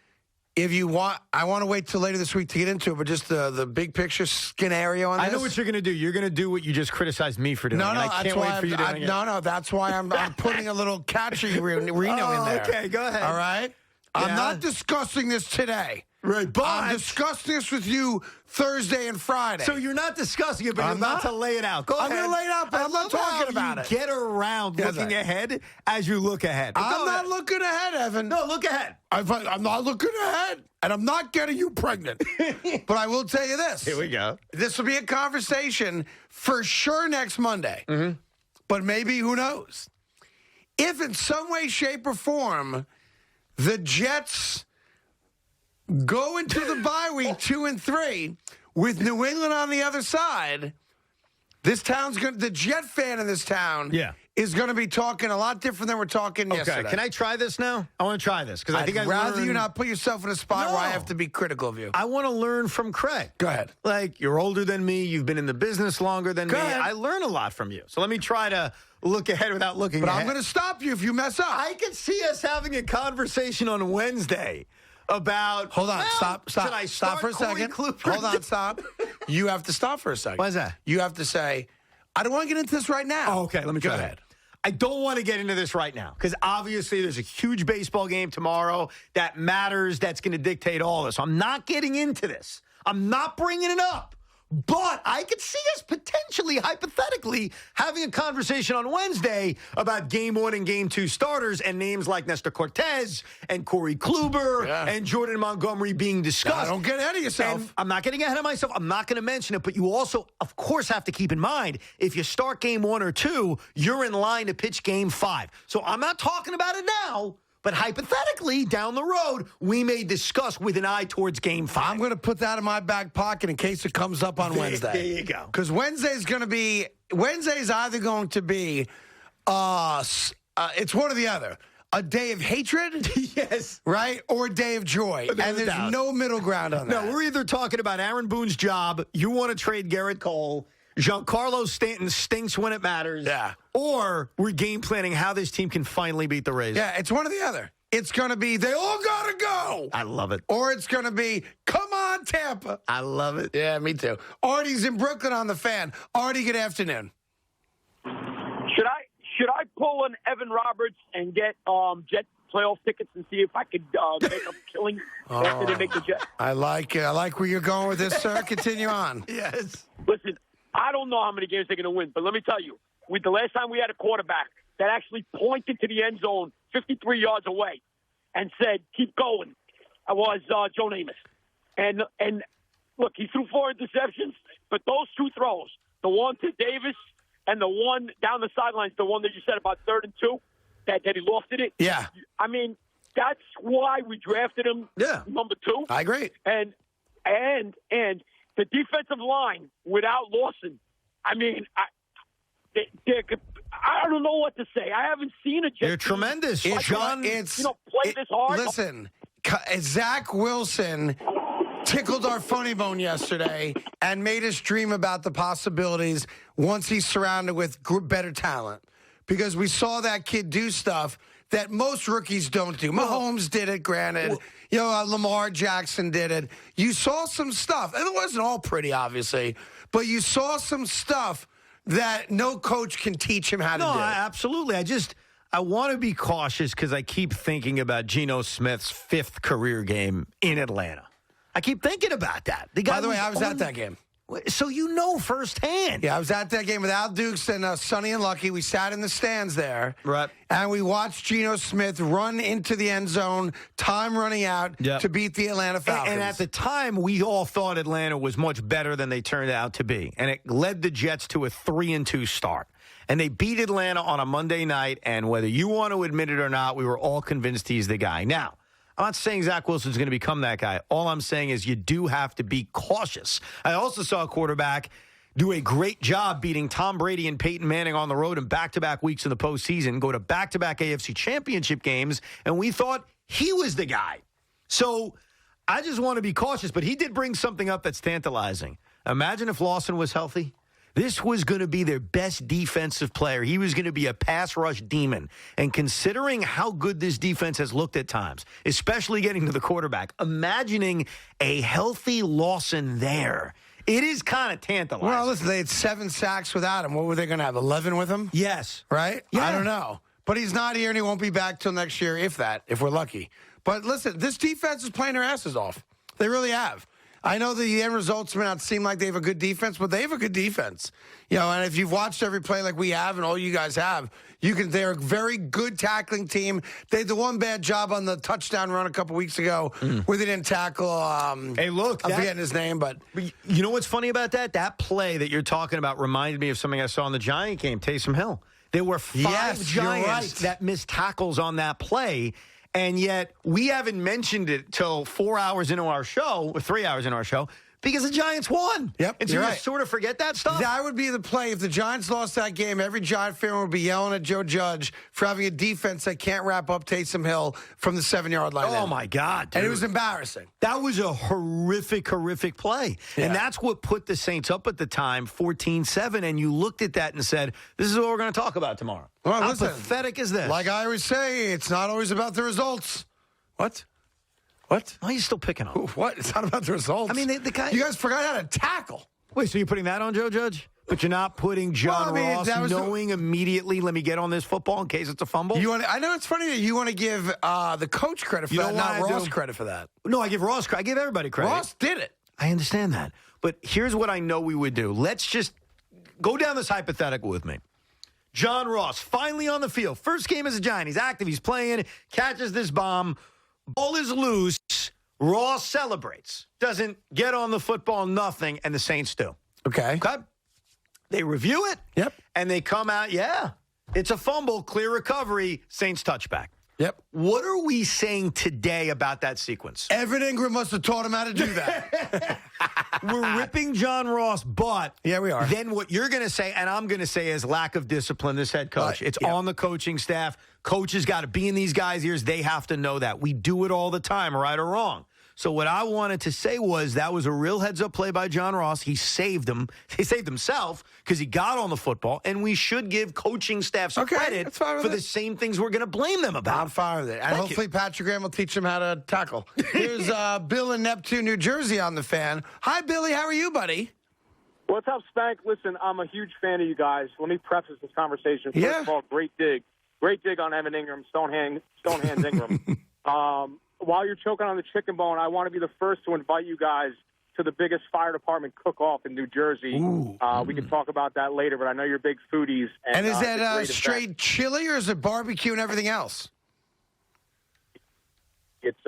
If you want, I want to wait till later this week to get into it, but just the big picture scenario on this.
I know what you're going to do. You're going to do what you just criticized me for doing.
No,
I can't wait for you to do it.
No, that's why I'm putting a little catchy Reno in there.
Okay, go ahead.
All right? Yeah. I'm not discussing this today.
Right, but
I'm discussing this with you Thursday and Friday.
So you're not discussing it, but you're about to lay it out. Go ahead.
I'm going to lay it out, but I'm not talking about it.
Get around looking ahead as you look ahead.
I'm not looking ahead, Evan.
No, look ahead.
I'm not looking ahead, and I'm not getting you pregnant. But I will tell you this.
Here we go.
This will be a conversation for sure next Monday.
Mm-hmm.
But maybe, who knows? If in some way, shape, or form, the Jets go into the bye week 2-3 with New England on the other side, This town's going. The Jet fan in this town is going to be talking a lot different than we're talking yesterday.
Can I try this now? I want to try this because I think I'd
rather you not put yourself in a spot where I have to be critical of you.
I want to learn from Craig.
Go ahead.
Like, you're older than me. You've been in the business longer than me. I learn a lot from you. So let me try to look ahead without looking ahead.
But I'm going to stop you if you mess up.
I could see us having a conversation on Wednesday about...
Hold on. Stop.
Should I
stop for a second. Hold on. Stop. You have to stop for a second.
Why is that?
You have to say, I don't want to get into this right now.
Oh, okay. Let me try.
Go ahead.
I don't want to get into this right now because obviously there's a huge baseball game tomorrow that matters, that's going to dictate all this. So I'm not getting into this. I'm not bringing it up. But I could see us potentially, hypothetically, having a conversation on Wednesday about Game 1 and Game 2 starters and names like Nestor Cortez and Corey Kluber and Jordan Montgomery being discussed.
Don't get ahead of yourself.
And I'm not getting ahead of myself. I'm not going to mention it. But you also, of course, have to keep in mind, if you start Game 1 or 2, you're in line to pitch Game 5. So I'm not talking about it now. But hypothetically, down the road, we may discuss with an eye towards Game 5.
I'm going to put that in my back pocket in case it comes up on Wednesday.
There you go.
Because Wednesday's either going to be, it's one or the other. A day of hatred,
yes,
right, or a day of joy, and there's no middle ground on that.
No, we're either talking about Aaron Boone's job, you want to trade Garrett Cole, Giancarlo Stanton stinks when it matters, or we're game planning how this team can finally beat the Rays.
Yeah, it's one or the other. It's going to be, they all got to go.
I love it.
Or it's going to be, come on, Tampa.
I love it.
Yeah, me too. Artie's in Brooklyn on the Fan. Artie, good afternoon.
Should I pull an Evan Roberts and get Jet playoff tickets and see if I could make a killing after they make the Jets?
I like where you're going with this, sir. Continue on.
Yes.
Listen, I don't know how many games they're going to win, but let me tell you, the last time we had a quarterback that actually pointed to the end zone 53 yards away and said, keep going, was Joe Namath. And look, he threw 4 interceptions, but those 2 throws, the one to Davis and the one down the sidelines, the one that you said about 3rd and 2, that he lofted it.
Yeah.
I mean, that's why we drafted him number 2.
I agree.
And the defensive line without Lawson, I mean, I don't know what to say. I haven't seen a Jet.
They're tremendous.
Play this hard.
Listen, Zach Wilson tickled our funny bone yesterday and made us dream about the possibilities once he's surrounded with better talent. Because we saw that kid do stuff that most rookies don't do. Mahomes did it, granted. Lamar Jackson did it. You saw some stuff. And it wasn't all pretty, obviously. But you saw some stuff that no coach can teach him how to do.
No, absolutely. I want to be cautious because I keep thinking about Geno Smith's 5th career game in Atlanta. I keep thinking about that.
By the way, I was at that game.
So you know firsthand.
Yeah, I was at that game with Al Dukes and Sonny and Lucky. We sat in the stands there.
Right.
And we watched Geno Smith run into the end zone, time running out to beat the Atlanta Falcons.
And at the time, we all thought Atlanta was much better than they turned out to be. And it led the Jets to a 3-2 start. And they beat Atlanta on a Monday night. And whether you want to admit it or not, we were all convinced he's the guy. Now, I'm not saying Zach Wilson's going to become that guy. All I'm saying is you do have to be cautious. I also saw a quarterback do a great job beating Tom Brady and Peyton Manning on the road in back-to-back weeks in the postseason, go to back-to-back AFC championship games, and we thought he was the guy. So I just want to be cautious, but he did bring something up that's tantalizing. Imagine if Lawson was healthy. This was going to be their best defensive player. He was going to be a pass rush demon. And considering how good this defense has looked at times, especially getting to the quarterback, imagining a healthy Lawson there, it is kind of tantalizing.
Well, listen, they had 7 sacks without him. What were they going to have, 11 with him?
Yes.
Right?
Yeah.
I don't know. But he's not here, and he won't be back till next year, if we're lucky. But listen, this defense is playing their asses off. They really have. I know the end results may not seem like they have a good defense, but they have a good defense. And if you've watched every play like we have and all you guys have, they're a very good tackling team. They had the one bad job on the touchdown run a couple weeks ago where they didn't tackle.
Hey, look.
I'm forgetting his name, but.
You know what's funny about that? That play that you're talking about reminded me of something I saw in the Giant game, Taysom Hill. There were 5 Giants that missed tackles on that play. And yet, we haven't mentioned it till 4 hours into our show, or 3 hours into our show, because the Giants won.
Yep,
And so
you're
you
right.
sort of forget that stuff.
That would be the play. If the Giants lost that game, every Giant fan would be yelling at Joe Judge for having a defense that can't wrap up Taysom Hill from the 7-yard line.
Oh, my God, dude.
And it was embarrassing.
That was a horrific play.
Yeah.
And that's what put the Saints up at the time, 14-7, and you looked at that and said, this is what we're going to talk about tomorrow.
Well,
How
listen,
pathetic is this?
Like I always say, it's not always about the results. What?
Why are you still picking on him?
What? It's not about the results.
I mean, the guy...
You guys forgot how to tackle.
Wait, so you're putting that on Joe Judge? But you're not putting John Ross knowing immediately, let me get on this football in case it's a fumble?
I know it's funny that you want to give the coach credit for that, not Ross credit for that.
No, I give Ross credit. I give everybody credit.
Ross did it.
I understand that. But here's what I know we would do. Let's just go down this hypothetical with me. John Ross, finally on the field. First game as a Giant. He's active. He's playing. Catches this bomb. Ball is loose. Ross celebrates. Doesn't get on the football, nothing, and the Saints do.
Okay.
They review it.
Yep.
And they come out, it's a fumble, clear recovery, Saints touchback.
Yep.
What are we saying today about that sequence?
Evan Ingram must have taught him how to do that.
We're ripping John Ross, but
yeah, we are.
Then what you're going to say, and I'm going to say, is lack of discipline, this head coach. It's on the coaching staff. Coaches got to be in these guys' ears. They have to know that. We do it all the time, right or wrong. So what I wanted to say was that was a real heads-up play by John Ross. He saved him. He saved himself because he got on the football, and we should give coaching staffs credit for the same things we're going to blame them about.
I'm fine with it. And hopefully Patrick Graham will teach him how to tackle. Here's Bill in Neptune, New Jersey on the fan. Hi, Billy. How are you, buddy?
What's up, Spank? Listen, I'm a huge fan of you guys. Let me preface this conversation. First of all, great dig. Great dig on Evan Ingram, Stonehands Ingram. While you're choking on the chicken bone, I want to be the first to invite you guys to the biggest fire department cook-off in New Jersey. We can talk about that later, but I know you're big foodies.
And is that straight chili or is it barbecue and everything else?
It's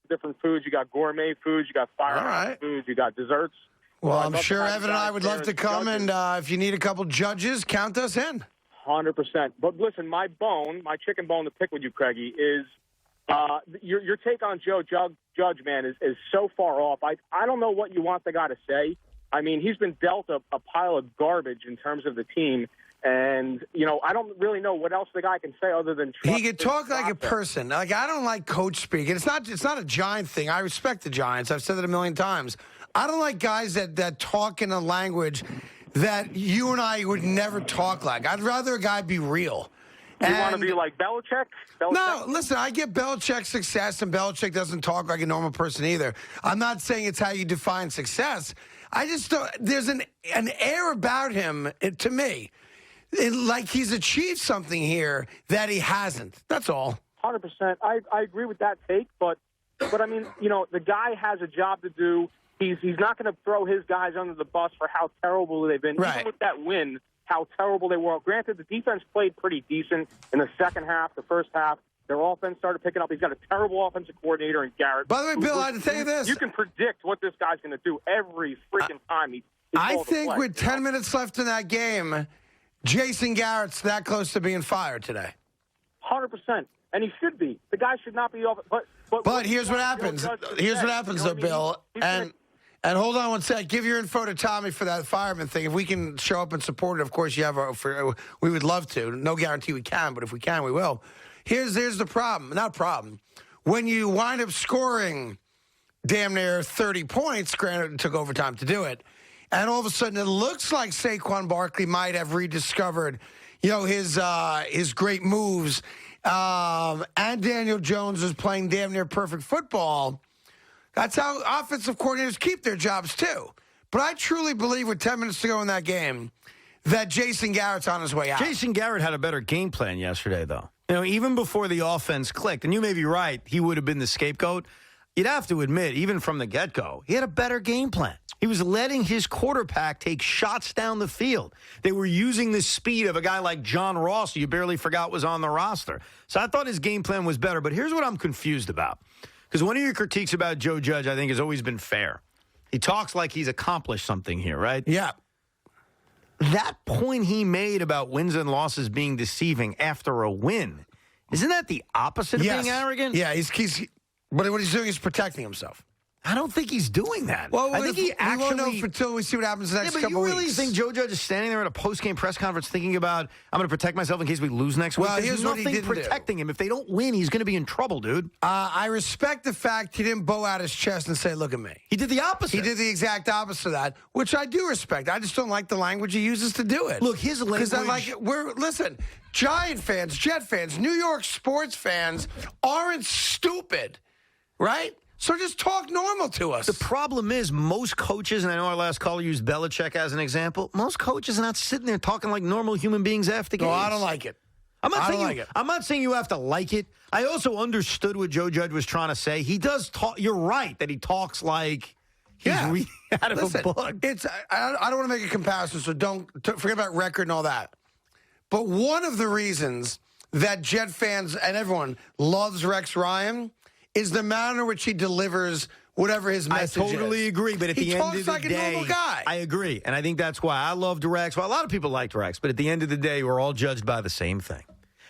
different foods. You got gourmet foods. You got fire foods. You got desserts.
Well, I'm sure Evan and I would love to come, and if you need a couple judges, count us in.
100%. But listen, my chicken bone to pick with you, Craigie, is your take on Joe Judge, man, is so far off. I don't know what you want the guy to say. I mean, he's been dealt a pile of garbage in terms of the team. And, I don't really know what else the guy can say other than trust.
He could talk like a person. Like, I don't like coach speak. And it's not a Giant thing. I respect the Giants. I've said that a million times. I don't like guys that talk in a language that you and I would never talk like. I'd rather a guy be real.
You want to be like Belichick?
No, listen, I get Belichick's success, and Belichick doesn't talk like a normal person either. I'm not saying it's how you define success. I just don't. There's an air about him, to me, like he's achieved something here that he hasn't. That's all.
100%. I agree with that take, but I mean, the guy has a job to do. He's not going to throw his guys under the bus for how terrible they've been.
Right.
Even with that win, how terrible they were. Granted, the defense played pretty decent in the second half. The first half, their offense started picking up. He's got a terrible offensive coordinator in Garrett.
By the way, Bill, I have to tell you this.
You can predict what this guy's going to do every freaking time he
I think with 10 minutes left in that game, Jason Garrett's that close to being fired today.
100%. And he should be. The guy should not be off.
But here's what happens. Here's what happens, though, Bill. And hold on one sec. Give your info to Tommy for that fireman thing. If we can show up and support it, of course, we would love to. No guarantee we can, but if we can, we will. Here's the problem. Not problem. When you wind up scoring damn near 30 points, granted it took overtime to do it, and all of a sudden it looks like Saquon Barkley might have rediscovered, his great moves, and Daniel Jones is playing damn near perfect football. That's how offensive coordinators keep their jobs, too. But I truly believe with 10 minutes to go in that game that Jason Garrett's on his way out.
Jason Garrett had a better game plan yesterday, though. Even before the offense clicked, and you may be right, he would have been the scapegoat. You'd have to admit, even from the get-go, he had a better game plan. He was letting his quarterback take shots down the field. They were using the speed of a guy like John Ross, who you barely forgot was on the roster. So I thought his game plan was better. But here's what I'm confused about. Because one of your critiques about Joe Judge, I think, has always been fair. He talks like he's accomplished something here, right?
Yeah.
That point he made about wins and losses being deceiving after a win, isn't that the opposite of being arrogant?
Yeah, but what he's doing is protecting himself.
I don't think he's doing that.
Well,
I think he actually...
We won't know until we see what happens the next couple
weeks.
But
you really think Joe Judge is standing there at a post-game press conference thinking about, I'm going to protect myself in case we lose next week?
Well,
There's nothing protecting him. If they don't win, he's going to be in trouble, dude.
I respect the fact he didn't bow out his chest and say, look at me.
He did the opposite.
He did the exact opposite of that, which I do respect. I just don't like the language he uses to do it.
Look, his language...
Because listen, Giant fans, Jet fans, New York sports fans aren't stupid, right? So just talk normal to us.
The problem is most coaches, and I know our last caller used Belichick as an example, most coaches are not sitting there talking like normal human beings after games.
No, I don't like it.
I'm not saying you have to like it. I also understood what Joe Judge was trying to say. He does talk. You're right that he talks like he's reading out of a book.
I don't want to make a comparison, so forget about record and all that. But one of the reasons that Jet fans and everyone loves Rex Ryan is the manner in which he delivers whatever his message is.
I totally agree, but at the end of the day...
He talks like a normal guy.
I agree, and I think that's why I loved Rex. Well, a lot of people liked Rex, but at the end of the day, we're all judged by the same thing.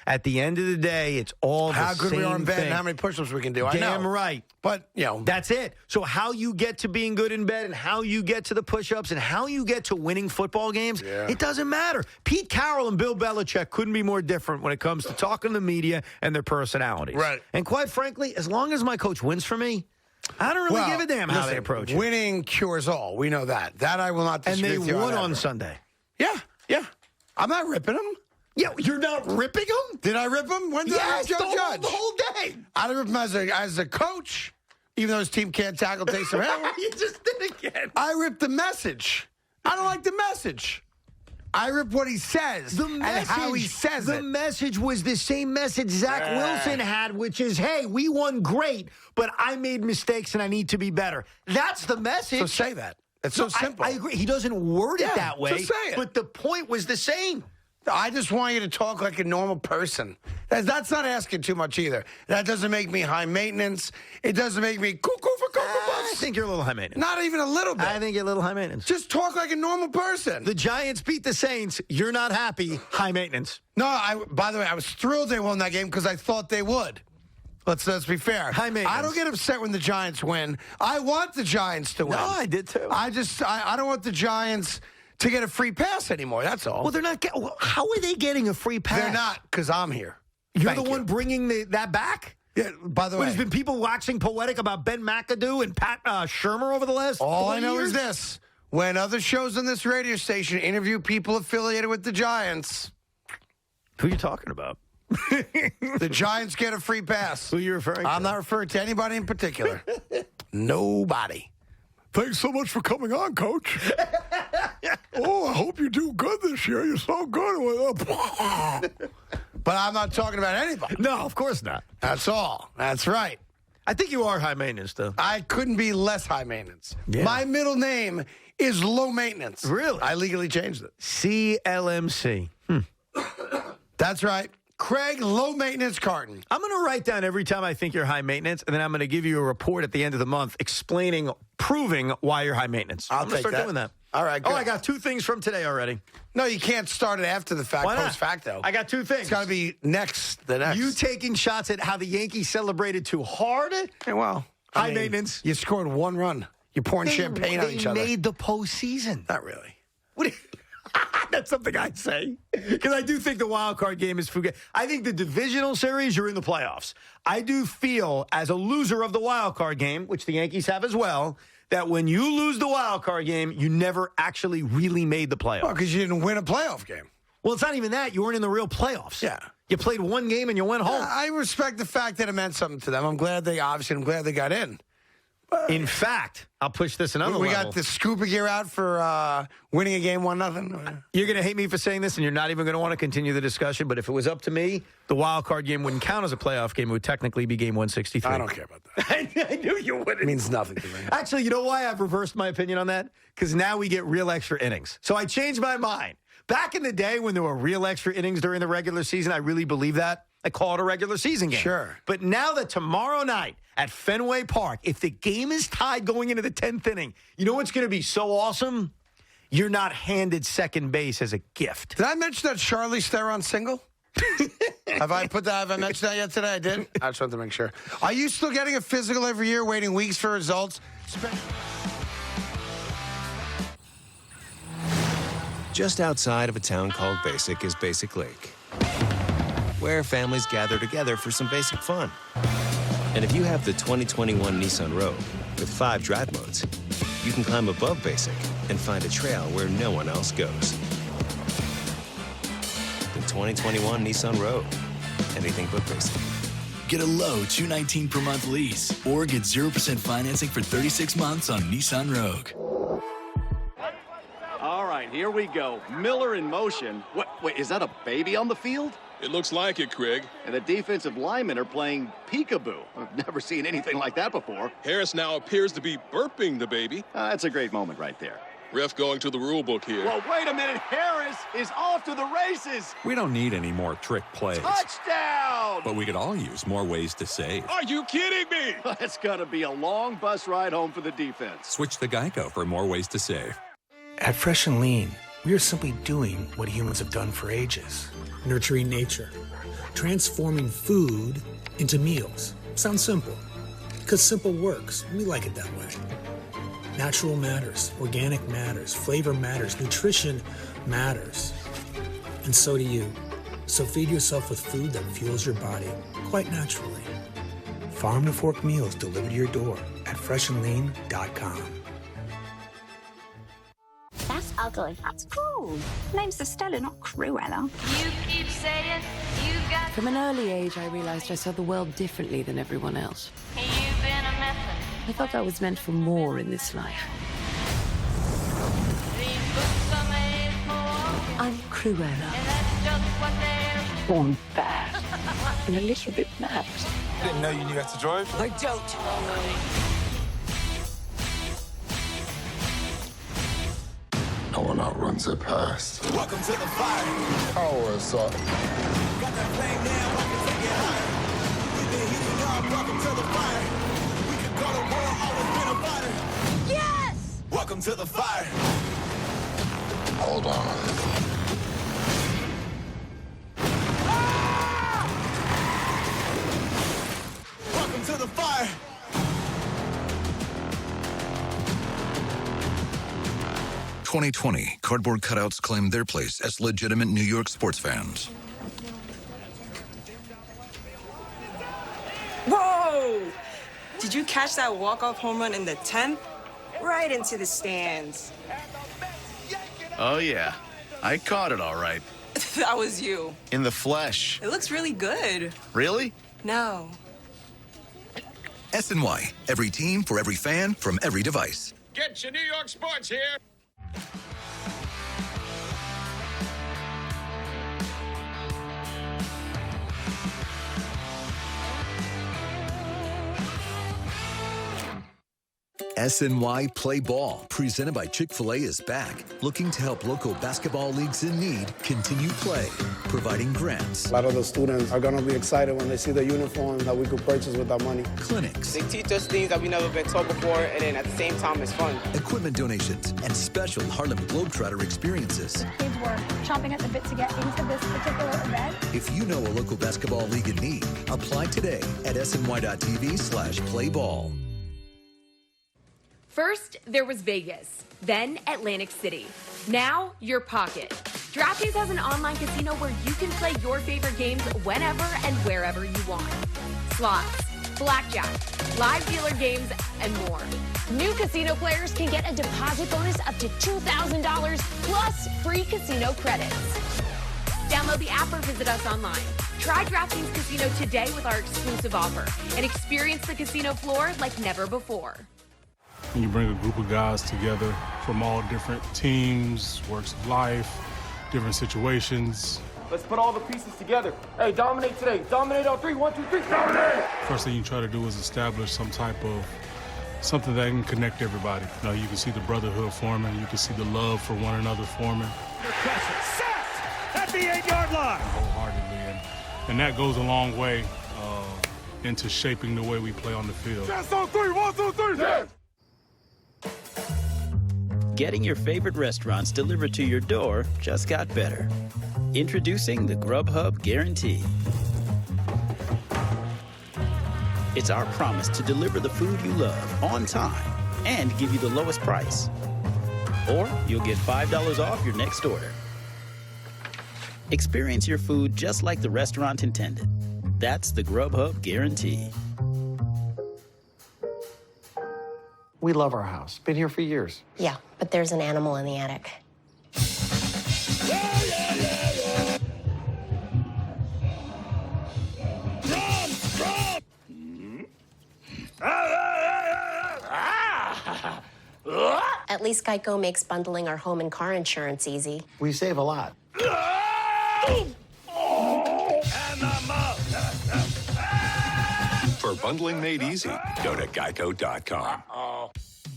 At the end of the day, it's all the same thing.
How good we are in bed and how many push-ups we can do.
Damn right.
But,
that's it. So how you get to being good in bed and how you get to the push-ups and how you get to winning football games, it doesn't matter. Pete Carroll and Bill Belichick couldn't be more different when it comes to talking to the media and their personalities.
Right.
And quite frankly, as long as my coach wins for me, I don't really give a damn how they approach it.
Winning cures all. We know that. That I will not disagree with you on.
And they won on Sunday.
Yeah. I'm not ripping them.
Yeah, you're not ripping him?
Did I rip him? When did I rip Joe Judge?
The whole day.
I didn't rip him as a coach, even though his team can't tackle Taysom Hill.
You just did again.
I ripped the message. I don't like the message. I rip what he says and how he says it.
The message was the same message Zach Wilson had, which is, hey, we won great, but I made mistakes and I need to be better. That's the message.
So say that. It's so simple.
I agree. He doesn't word it that way.
So say it.
But the point was the same.
I just want you to talk like a normal person. That's not asking too much either. That doesn't make me high maintenance. It doesn't make me cuckoo for Cocoa Puffs.
I think you're a little high maintenance.
Not even a little bit.
I think you're a little high maintenance.
Just talk like a normal person.
The Giants beat the Saints. You're not happy. High maintenance.
No, by the way, I was thrilled they won that game because I thought they would. Let's be fair.
High maintenance.
I don't get upset when the Giants win. I want the Giants to win.
No, I did too.
I don't want the Giants to get a free pass anymore. That's all.
Well, they're not. How are they getting a free pass?
They're not, because I'm here.
You're the one bringing that back?
Yeah, by the way.
There's been people waxing poetic about Ben McAdoo and Pat Shermer over the last
all I know
years?
is this. When other shows on this radio station interview people affiliated with the Giants.
Who are you talking about?
The Giants get a free pass.
Who are you referring to?
I'm not referring to anybody in particular. Nobody.
Thanks so much for coming on, Coach. Oh, I hope you do good this year. You're so good.
But I'm not talking about anybody.
No, of course not.
That's all. That's right.
I think you are high maintenance, though.
I couldn't be less high maintenance.
Yeah.
My middle name is low maintenance.
Really?
I legally changed it.
CLMC.
That's right. Craig, low maintenance Carton.
I'm going to write down every time I think you're high maintenance, and then I'm going to give you a report at the end of the month proving why you're high maintenance. I'm going to start doing that.
All right, good.
Oh, I got 2 things from today already.
No, you can't start it after the fact,
Why not?
post facto.
I got 2 things.
It's got to be the next.
You taking shots at how the Yankees celebrated too hard?
Hey, well,
high maintenance.
You scored 1 run. You're pouring champagne on each other.
They made the postseason.
Not really.
What? That's something I say. Because I do think the wild card game is forget. I think the divisional series, you're in the playoffs. I do feel, as a loser of the wild card game, which the Yankees have as well, that when you lose the wild card game, you never actually really made the playoffs.
Well, because you didn't win a playoff game.
Well, it's not even that. You weren't in the real playoffs.
Yeah.
You played 1 game and you went home.
I respect the fact that it meant something to them. I'm glad they got in.
In fact, I'll push this another level.
We got the scuba gear out for winning a game 1-0.
You're going to hate me for saying this, and you're not even going to want to continue the discussion, but if it was up to me, the wild card game wouldn't count as a playoff game. It would technically be game 163.
I don't care about that.
I knew you wouldn't.
It means nothing to me.
Actually, you know why I've reversed my opinion on that? Because now we get real extra innings. So I changed my mind. Back in the day when there were real extra innings during the regular season, I really believe that. I call it a regular season game.
Sure.
But now that tomorrow night at Fenway Park, if the game is tied going into the 10th inning, you know what's going to be so awesome? You're not handed second base as a gift.
Did I mention that Charlize Theron single? Have I mentioned that yet today? I did? I just wanted to make sure. Are you still getting a physical every year, waiting weeks for results?
Just outside of a town called Basic is Basic Lake, where families gather together for some basic fun. And if you have the 2021 Nissan Rogue with 5 drive modes, you can climb above Basic and find a trail where no one else goes. The 2021 Nissan Rogue. Anything but basic.
Get a low $219 per month lease or get 0% financing for 36 months on Nissan Rogue.
All right, here we go. Miller in motion. Wait, is that a baby on the field?
It looks like it, Craig.
And the defensive linemen are playing peekaboo. I've never seen anything like that before.
Harris now appears to be burping the baby.
That's a great moment right there.
Ref going to the rule book here.
Well, wait a minute. Harris is off to the races.
We don't need any more trick plays.
Touchdown!
But we could all use more ways to save.
Are you kidding me?
It's going to be a long bus ride home for the defense.
Switch to Geico for more ways to save.
At Fresh and Lean, we are simply doing what humans have done for ages. Nurturing nature. Transforming food into meals. Sounds simple. Because simple works. We like it that way. Natural matters. Organic matters. Flavor matters. Nutrition matters. And so do you. So feed yourself with food that fuels your body, quite naturally. Farm to fork meals delivered to your door at freshandlean.com.
That's ugly. That's cool. Name's Estella, not Cruella.
You keep saying you got...
From an early age, I realized I saw the world differently than everyone else.
You've been a messin'.
I thought I was meant for more in this life.
These books are made for...
I'm Cruella.
And that's just what they're...
Born bad. And a little bit mad.
Didn't know you knew how to drive?
I don't.
No one outruns their past.
Welcome to the fire.
Power assault.
Got that flame down, welcome to get higher. We've been heating up, welcome to the fire. We could go to war, always been a fighter.
Yes!
Welcome to the fire.
Hold on.
Welcome to the fire.
"2020, cardboard cutouts claimed their place as legitimate New York sports fans.
Whoa! Did you catch that walk-off home run in the 10th? Right into the stands.
Oh, yeah. I caught it all right.
That was you.
In the flesh.
It looks really good.
Really?
No.
SNY, every team for every fan from every device.
Get your New York sports here.
SNY Play Ball, presented by Chick-fil-A, is back, looking to help local basketball leagues in need continue play, providing grants.
A lot of the students are going to be excited when they see the uniform that we could purchase with our money.
Clinics.
They teach us things that we've never been taught before, and then at the same time, it's fun.
Equipment donations and special Harlem Globetrotter experiences.
Kids were chomping at the bit to get into this particular event.
If you know a local basketball league in need, apply today at sny.tv/playball.
First, there was Vegas, then Atlantic City. Now, your pocket. DraftKings has an online casino where you can play your favorite games whenever and wherever you want. Slots, blackjack, live dealer games, and more.
New casino players can get a deposit bonus up to $2,000 plus free casino credits.
Download the app or visit us online. Try DraftKings Casino today with our exclusive offer and experience the casino floor like never before.
When you bring a group of guys together from all different teams, works of life, different situations.
Let's put all the pieces together. Hey, dominate today. Dominate on 3. 1, 2, 3. Dominate!
First thing you try to do is establish some type of something that can connect everybody. You know, you can see the brotherhood forming. You can see the love for one another forming.
Sacked at the 8-yard line.
Wholeheartedly. And that goes a long way into shaping the way we play on the field.
Just on 3. 1, 2, 3. Yes.
Getting your favorite restaurants delivered to your door just got better. Introducing the Grubhub Guarantee. It's our promise to deliver the food you love on time and give you the lowest price. Or you'll get $5 off your next order. Experience your food just like the restaurant intended. That's the Grubhub guarantee.
We love our house. Been here for years.
Yeah, but there's an animal in the attic. At least Geico makes bundling our home and car insurance easy.
We save a lot.
For bundling made easy, go to geico.com.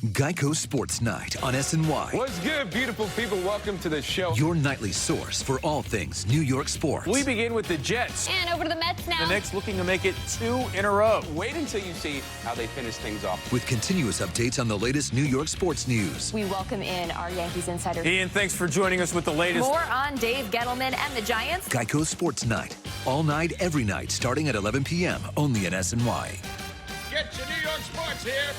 Geico Sports Night on SNY.
What's good, beautiful people? Welcome to the show.
Your nightly source for all things New York sports.
We begin with the Jets.
And over to the Mets now.
The Knicks looking to make it 2 in a row. Wait until you see how they finish things off.
With continuous updates on the latest New York sports news.
We welcome in our Yankees insider.
Ian, thanks for joining us with the latest.
More on Dave Gettleman and the Giants.
Geico Sports Night. All night, every night, starting at 11 p.m. only in SNY.
Get your New York sports here.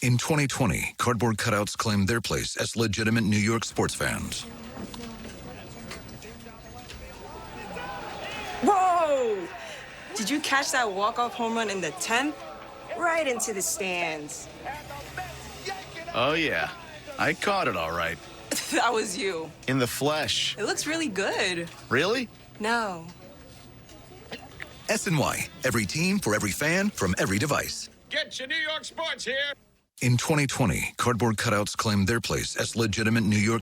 In 2020, cardboard cutouts claimed their place as legitimate New York sports fans.
Whoa! Did you catch that walk-off home run in the 10th? Right into the stands.
Oh, yeah. I caught it all right.
That was you.
In the flesh.
It looks really good.
Really?
No.
SNY, every team for every fan from every device.
Get your New York sports here.
In 2020, cardboard cutouts claimed their place as legitimate New York